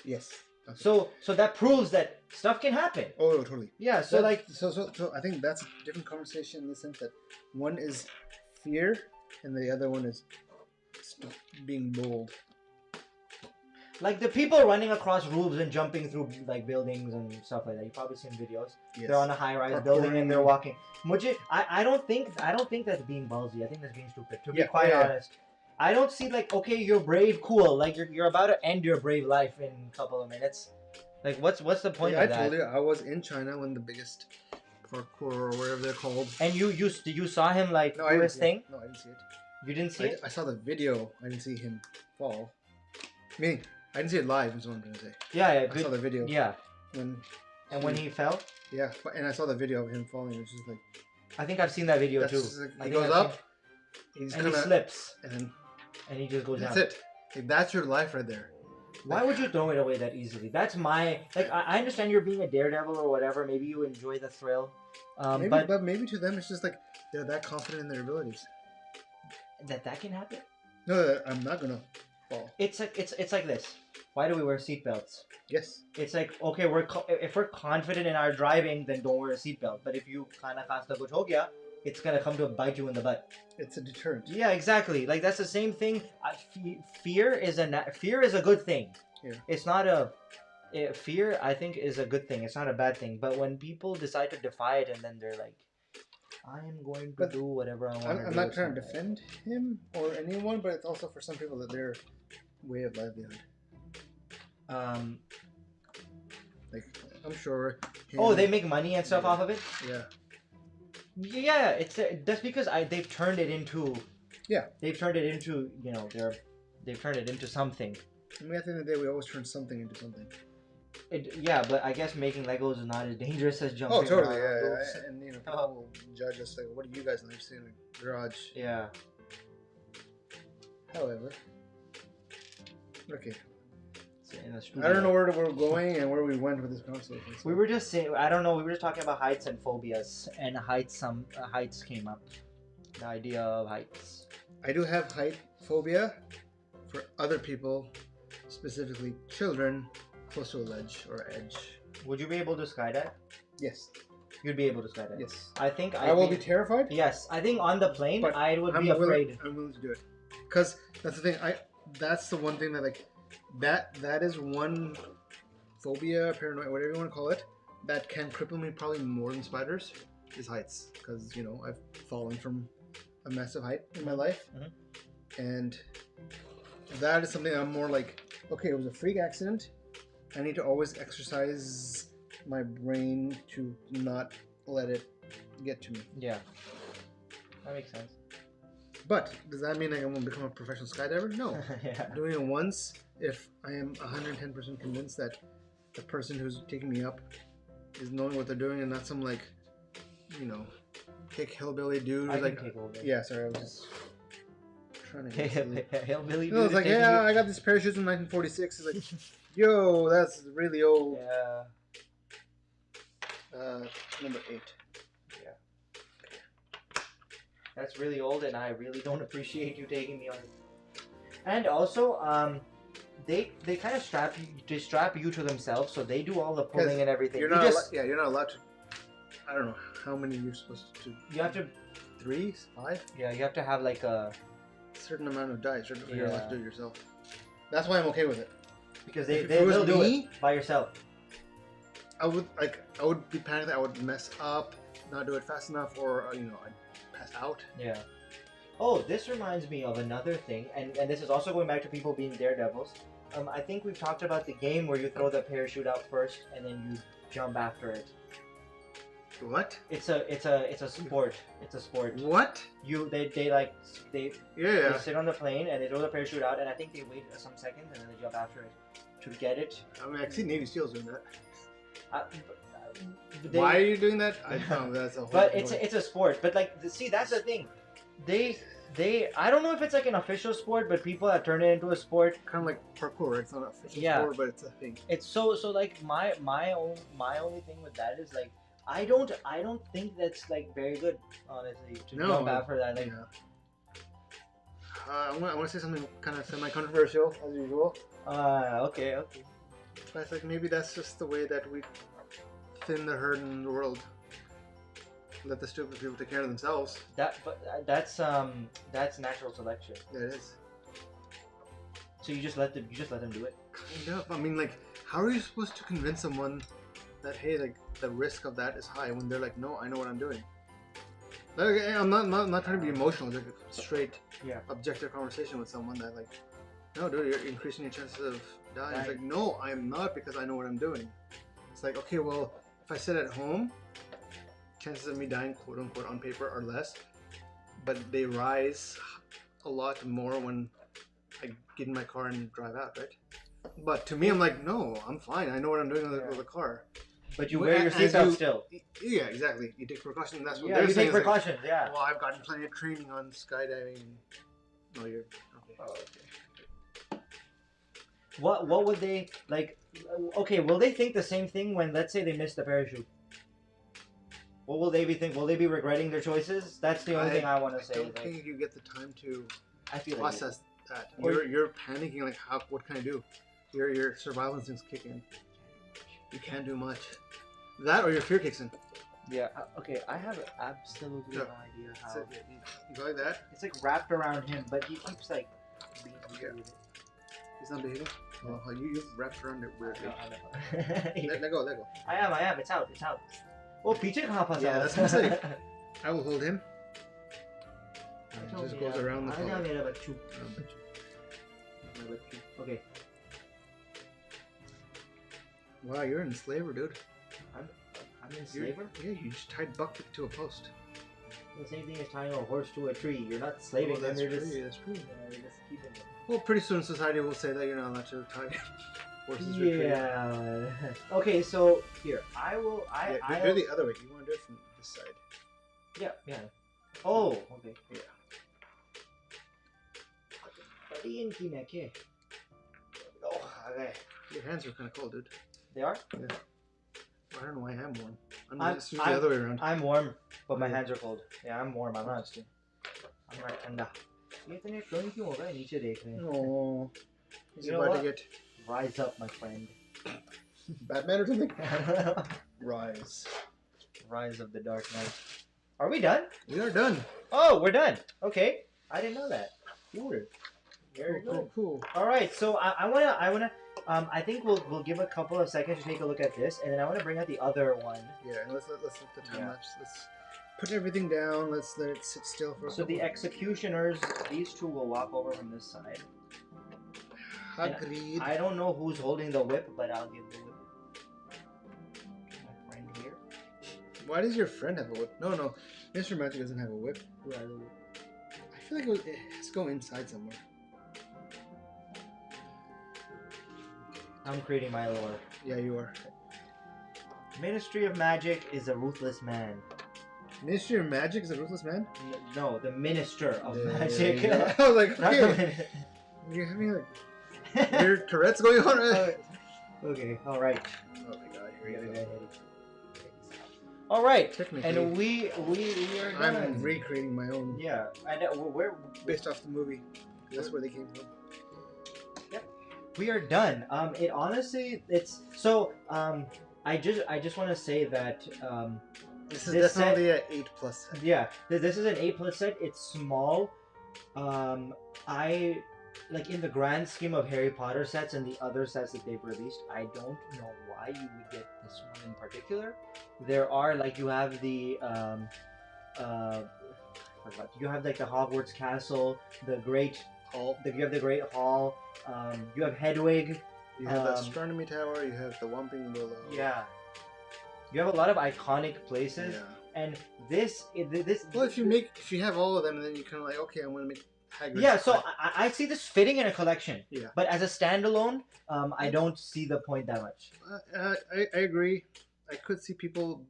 Yes. Okay. So that proves that stuff can happen. Oh, totally. Yeah. So like So I think that's a different conversation in the sense that one is fear and the other one is being bold. like the people running across roofs and jumping through like buildings and stuff like that. You've probably seen videos. Yes. They're on a high-rise building and they're walking. I don't think that's being ballsy. I think that's being stupid. To be quite honest, I don't see like okay, you're brave, cool. Like you're about to end your brave life in a couple of minutes. Like what's the point I of that? told you I was in China when the biggest parkour or whatever they're called. And you saw him like No, I do didn't his see thing. it. No, I didn't see it. You didn't see it. I saw the video. I didn't see him fall. Meaning, I didn't see it live. Is what I'm trying to say. Yeah. I saw the video. Yeah. When. When he fell. Yeah, and I saw the video of him falling. It's just like. I think I've seen that video That's too. just like, I he think goes I've up. He's and kinda, he slips, and then and he just goes that's down. it. Like, that's your life right there. Why would you throw it away that easily? That's my like. I understand you're being a daredevil or whatever. Maybe you enjoy the thrill, But maybe to them it's just like they're that confident in their abilities. that can happen. No, I'm not gonna fall. It's like this. Why do we wear seatbelts? Yes. It's like okay, if we're confident in our driving, then don't wear a seatbelt. But if you khana khasta kuch ho gaya, it's gonna come to bite you in the butt. It's a deterrent. Yeah, exactly. Like that's the same thing. Fear is a good thing. Yeah. It's not fear. I think is a good thing. It's not a bad thing. But when people decide to defy it and then they're like, I am going to do whatever I want to do. I'm not trying to defend him or anyone, but it's also for some people that their way of livelihood. Like I'm sure. They make money and stuff off of it. Yeah. Yeah, it's that's because they've turned it into Yeah. They've turned it into, they've turned it into something. I mean, at the end of the day, we always turn something into something. Yeah, but I guess making Legos is not as dangerous as jumping. Oh, totally, around yeah. roofs. And people will judge us like, what do you guys understand in the garage? Yeah. However, okay. So I don't know where we're going and where we went with this conversation. So. We were just saying, I don't know. We were just talking about heights and phobias, and heights came up. The idea of heights. I do have height phobia for other people, specifically children, close to a ledge or edge. Would you be able to skydive? Yes. You'd be able to skydive. Yes. I will be terrified. Yes, I think on the plane but I would be afraid. I'm willing to do it, because that's the thing. That's the one thing that like that is one phobia, paranoia, whatever you want to call it, that can cripple me probably more than spiders. Is heights, because I've fallen from a massive height in my life, and that is something I'm more like, okay, it was a freak accident. I need to always exercise my brain to not let it get to me. Yeah, that makes sense. But does that mean I'm going to become a professional skydiver? No. Yeah. Doing it once, if I am 110% convinced that the person who's taking me up is knowing what they're doing and not some like, hick hillbilly dude. I like, can take over. Yeah, sorry, I was just trying to get hillbilly. No, it's like, yeah, I got these parachutes in 1946. It's like, yo, that's really old. Yeah. Number 8. Yeah. That's really old, and I really don't appreciate you taking me on it. And also, they kind of strap you to themselves, so they do all the pulling and everything. You're not allowed to. I don't know how many you're supposed to. You have to. 3, 5. Yeah, you have to have like a certain amount of dice. You're allowed to do it yourself. That's why I'm okay with it. Because they'll do it by yourself. I would be panicked that I would mess up, not do it fast enough, or I'd pass out. Yeah. Oh, this reminds me of another thing, and this is also going back to people being daredevils. I think we've talked about the game where you throw the parachute out first and then you jump after it. What? It's a sport. It's a sport. What? They sit on the plane and they throw the parachute out, and I think they wait some seconds and then they jump after it to get it. I mean, I see Navy SEALs doing that. Why are you doing that? I don't know. That's a whole. But it's a sport. But see, that's the thing. I don't know if it's like an official sport, but people have turned it into a sport. Kind of like parkour. It's not an official sport, but it's a thing. It's so like my only thing with that is like I don't think that's like very good, honestly, to jump after that. Like, I want to say something kind of semi-controversial as usual. Okay. But it's like maybe that's just the way that we thin the herd in the world. Let the stupid people take care of themselves. That's natural selection. Yeah, it is. So you just let them do it. Kind of. I mean, like, how are you supposed to convince someone that hey, like the risk of that is high when they're like, no, I know what I'm doing. Like, I'm not trying to be emotional. It's like a straight, objective conversation with someone that like, no, dude, you're increasing your chances of dying. It's like, no, I'm not, because I know what I'm doing. It's like, okay, well, if I sit at home, chances of me dying, quote unquote, on paper are less, but they rise a lot more when I get in my car and drive out, right? But to me, I'm like, no, I'm fine. I know what I'm doing with the car. But you wear your seatbelt still. Yeah, exactly. You take precautions. That's what they're saying. You take precautions, like, well, I've gotten plenty of training on skydiving. No, you're okay. Oh, okay. What would they like? Okay, will they think the same thing when, let's say, they miss the parachute? What will they be think? Will they be regretting their choices? That's the only thing I want to say. I don't think you get the time to process that. Or you're panicking. Like, what can I do? Your survival instincts kick in. You can't do much. That or your fear kicks in. Yeah. Okay. I have absolutely no idea how. You go like that. It's like wrapped around him, but he keeps like being weird with it. He's not behaving. Oh, you wrapped around it weirdly. No. Let go. I am. It's out. Oh, पीछे कहाँ फंसा? Yeah, that's mistake. I will hold him. It just goes around the collar. मेरा बच्चू. Okay. Wow, you're an enslaver, dude. I'm an enslaver? Yeah, you just tied BuckBeak's to a post. The same thing as tying a horse to a tree. You're not slaving them. That's You're true. just That's true. you're just keeping them. Well, pretty soon society will say that you're not allowed to tie horses. To a tree. Yeah. Okay, so here I will. Yeah, do the other way. You want to do it from this side. Yeah. Yeah. Oh. Okay. Yeah. Oh, okay. Your hands are kind of cold, dude. They are? Yeah. I don't know why I'm warm. I'm just the other way around. I'm warm, but my hands are cold. Yeah, I'm warm. I'm not. I'm not ठंडा. ये इतने क्यों क्यों हो रहा है नीचे देख रहे हैं? Oh. He's You know about what? to get Rise up, my friend. Batman or something. Rise. Rise of the Dark Knight. Are we done? We are done. Oh, we're done. Okay, I didn't know that. Cool. Very good. Cool. All right, so I wanna. I think we'll give a couple of seconds to take a look at this, and then I want to bring out the other one. Yeah, and let's look at the time lapse. Let's put everything down. Let's let it sit still for a So the executioners, these two will walk over from this side. Hagrid. I don't know who's holding the whip, but I'll give the whip to my friend here. Why does your friend have a whip? No. Mr. Magic doesn't have a whip. Who has the whip? I feel like it has to go inside somewhere. I'm creating my lore. Yeah, you are. Ministry of Magic is a ruthless man. Ministry of Magic is a ruthless man? No, the Minister of Yeah, Magic. yeah. I was like, Not the okay. You're having like weird Tourette's going on. Okay, all right. Oh my god, We here gotta we go go. ahead. All right, Technically, and we are done. I'm recreating my own Yeah, and we're based off the movie. That's where they came from. we are done. It honestly, it's so. I just want to say that This is This definitely an 8+ set. yeah, this is an 8+ set. It's small. I like in the grand scheme of Harry Potter sets and the other sets that they've released. I don't know why you would get this one in particular. There are like you have the you have like the Hogwarts Castle, the Great Hall. You have the Great Hall. You have Hedwig. You have the Astronomy Tower. You have the Whomping Willow. Yeah. You have a lot of iconic places, Yeah. and this. Well, if you have all of them, then you kind of like, okay, I want to make Hagrid. Yeah, so I see this fitting in a collection. Yeah. But as a standalone, I don't see the point that much. I agree. I could see people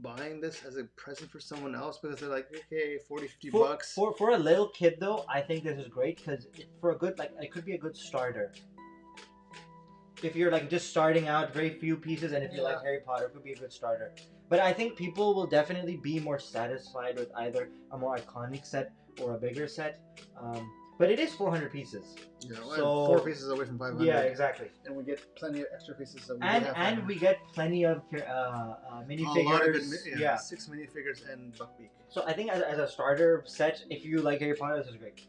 buying this as a present for someone else because they're like, okay, 40-50 bucks. For a little kid though, I think this is great because for a good it could be a good starter. If you're like just starting out, very few pieces, and if you like Harry Potter, it could be a good starter. But I think people will definitely be more satisfied with either a more iconic set or a bigger set. But it is 400 pieces. Yeah, so 4 pieces away from 500. Yeah, exactly. And we get plenty of extra pieces. So And we get plenty of minifigures. A lot of good, 6 minifigures and BuckBeak. So I think as a starter set, if you like Harry Potter, this is great.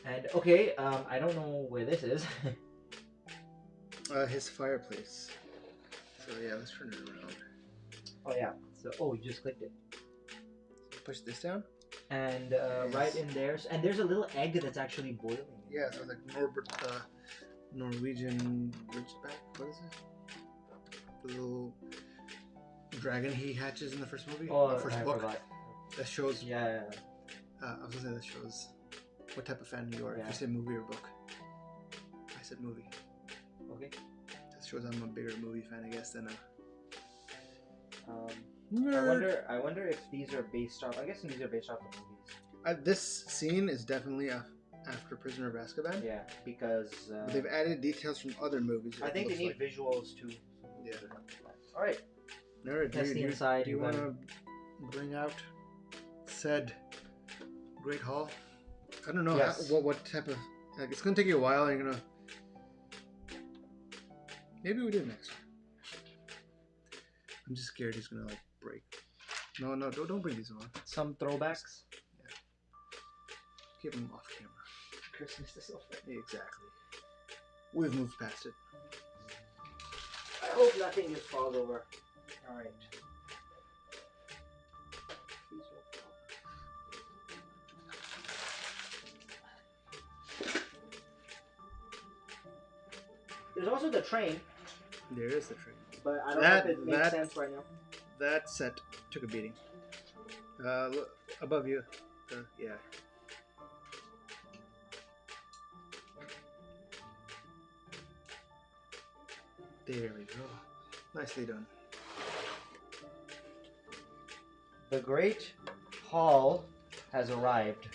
And okay, I don't know where this is. His fireplace. So yeah, let's turn it around. Oh yeah. So you just clicked it. Push this down. And Yes. right in there, and there's a little egg that's actually boiling. Yeah, so it's like Norwegian Ridgeback. What is it? The little dragon he hatches in the first movie. Oh, first I book. forgot. That shows. Yeah. I was gonna say that shows what type of fan you are. Yeah. If you say movie or book. I said movie. Okay. That shows I'm a bigger movie fan, I guess, than a. I wonder if these are based off. I guess these are based off the movies. This scene is definitely after Prisoner of Azkaban. Yeah, because But they've added details from other movies. I think they need like. visuals too. Yeah. All right. Alright, That's the inside. Do you want to bring out said Great Hall? I don't know Yes. what type of. Like, it's gonna take you a while. And you're gonna. Maybe we do it next. I'm just scared he's gonna like break. No, don't bring these on. Some throwbacks. Keep them off camera. Christmas is over. Exactly. We've moved past it. I hope nothing just falls over. All right. Please don't fall. There's also the train, There is the train. but I don't know if it makes that- sense right now. That set took a beating. Look above you. Yeah. There we go. Nicely done. The Great Hall has arrived.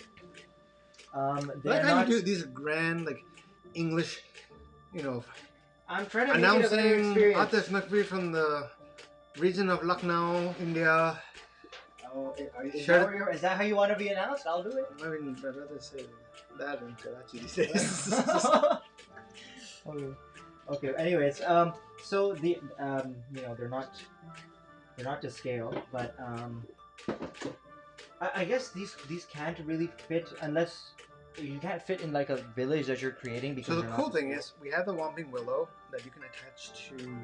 I like how you do these grand, like, English, you know, I'm trying to make it a better announcing experience. Atif and Kumail from the region of Lucknow, India. Oh, Sure. is that how you want to be announced? I'll do it. I mean, I'd rather say that than Karachi these days. Okay. Okay. Anyways, so the you know, they're not to scale, but I guess these can't really fit unless you can't fit in like a village that you're creating because. So the cool thing is, we have the Whomping Willow that you can attach to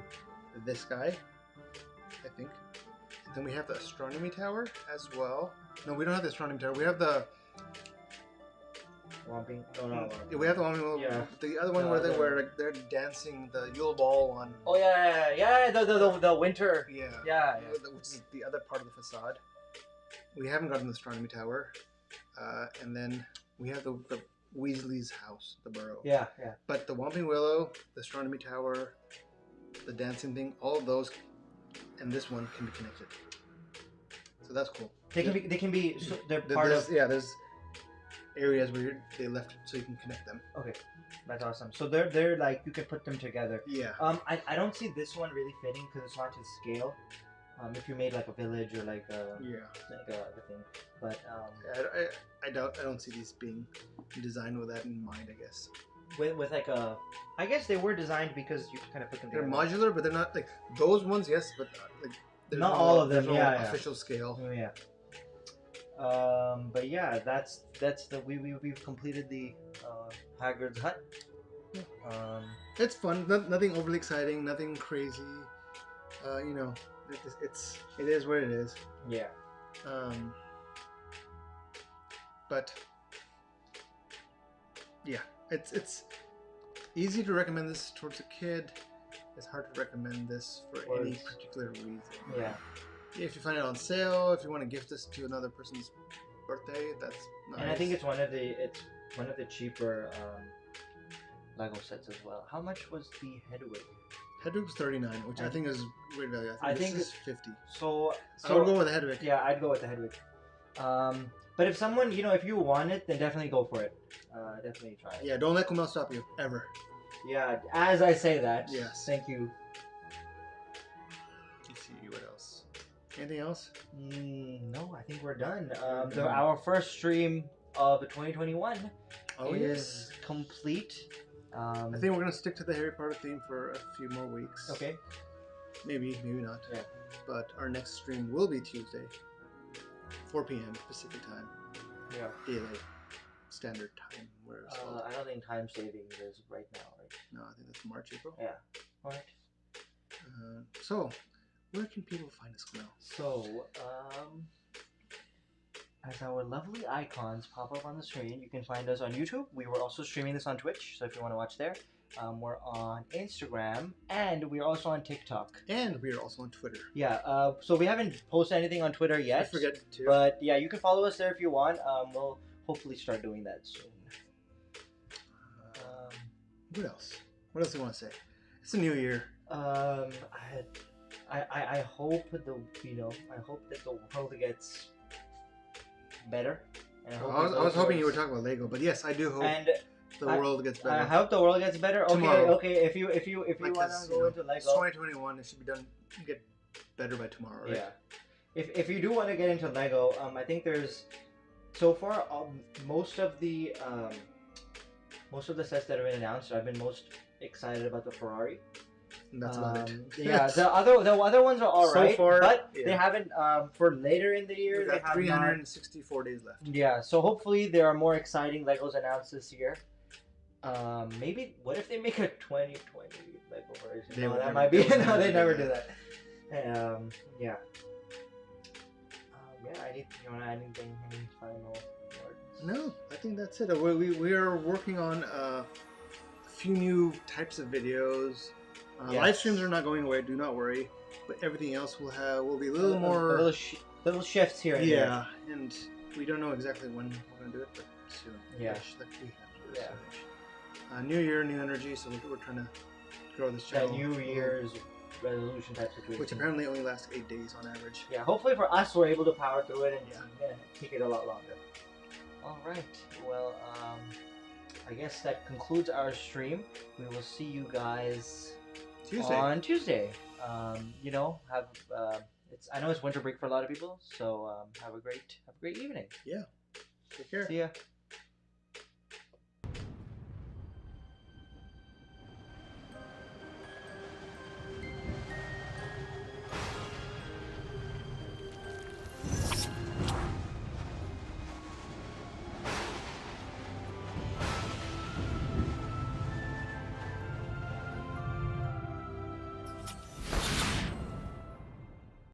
this guy, I think. Then we have the astronomy tower as well. No, we don't have the astronomy tower. We have the Whomping. No. we have the Whomping Willow. Yeah. The other one where like, they're dancing, the Yule Ball one. Oh yeah. The winter. Yeah. Yeah. Which is the other part of the facade. We haven't gotten the astronomy tower, and then we have the Weasley's house, the burrow. Yeah. But the Whomping Willow, the astronomy tower, the dancing thing, all of those, and this one can be connected. So that's cool. They can be. So they're part of. Yeah, there's areas where they left it so you can connect them. Okay, that's awesome. So they're like you can put them together. Yeah. I don't see this one really fitting because it's not to scale. If you made like a village or like a thing, but I don't see these being designed with that in mind. I guess. With like a, I guess they were designed because you can kind of put them They're together. modular, but they're not like those ones. Yes, but like not all of them. No Yeah. official scale. Oh, yeah. But yeah, that's the we've completed the Hagrid's hut. It's fun. Nothing overly exciting. Nothing crazy. You know, it is what it is. Yeah. But yeah, it's easy to recommend this towards a kid. It's hard to recommend this for any particular reason. Yeah. If you find it on sale, if you want to gift this to another person's birthday, that's nice. And I think it's one of the cheaper Lego sets as well. How much was the Hedwig? Hedwig was $39, which I think is great value. I think this is $50. So I would go with the Hedwig. Yeah, I'd go with the Hedwig. But if someone, if you want it, then definitely go for it. Definitely try it. Yeah, don't let Kumail stop you, ever. Yeah, as I say that. Yes. Thank you. Let's see, what else? Anything else? No, I think we're done. Our first stream of 2021 is complete. I think we're going to stick to the Harry Potter theme for a few more weeks. Okay. Maybe not. Yeah. But our next stream will be Tuesday, 4 p.m. Pacific time. Yeah. Daylight standard time. I don't think time saving is right now, right? No, I think that's March, April. Yeah. All right. So, where can people find us now? So, as our lovely icons pop up on the screen, you can find us on YouTube. We were also streaming this on Twitch, so if you want to watch there. We're on Instagram, and we're also on TikTok. And we're also on Twitter. Yeah, so we haven't posted anything on Twitter yet. I forget to. But yeah, you can follow us there if you want. We'll hopefully start doing that soon. What else? What else do you want to say? It's a new year. I hope I hope that the world gets better. And I was hoping you were talking about Lego, but yes, I do hope the world gets better. I hope the world gets better. Tomorrow. Okay. If you want to go into Lego, it's 2021. It should be done. Get better by tomorrow, right? Yeah. If you do want to get into Lego, I think there's so far most of the sets that have been announced. I've been most excited about the Ferrari. And that's about it. Yeah, the other ones are alright, so far, but they haven't for later in the year. We They got have 364 days left. Yeah, so hopefully there are more exciting Legos announced this year. Maybe what if they make a 2020 Lego version? No, that might be. No, they never do that. Yeah. Yeah, anything final words? No, I think that's it. We are working on a few new types of videos. Live streams are not going away. Do not worry. But everything else will be a little more little shifts here and there. Yeah, and we don't know exactly when we're gonna do it, but soon. Yeah. Like we have to do it. New year, new energy. So we're trying to grow this channel. That New Year's resolution type situation. Which apparently only lasts 8 days on average. Yeah, hopefully for us, we're able to power through it and take it a lot longer. All right. Well, I guess that concludes our stream. We will see you guys on Tuesday. You know, have I know it's winter break for a lot of people, so have a great evening. Yeah. Take care. See ya.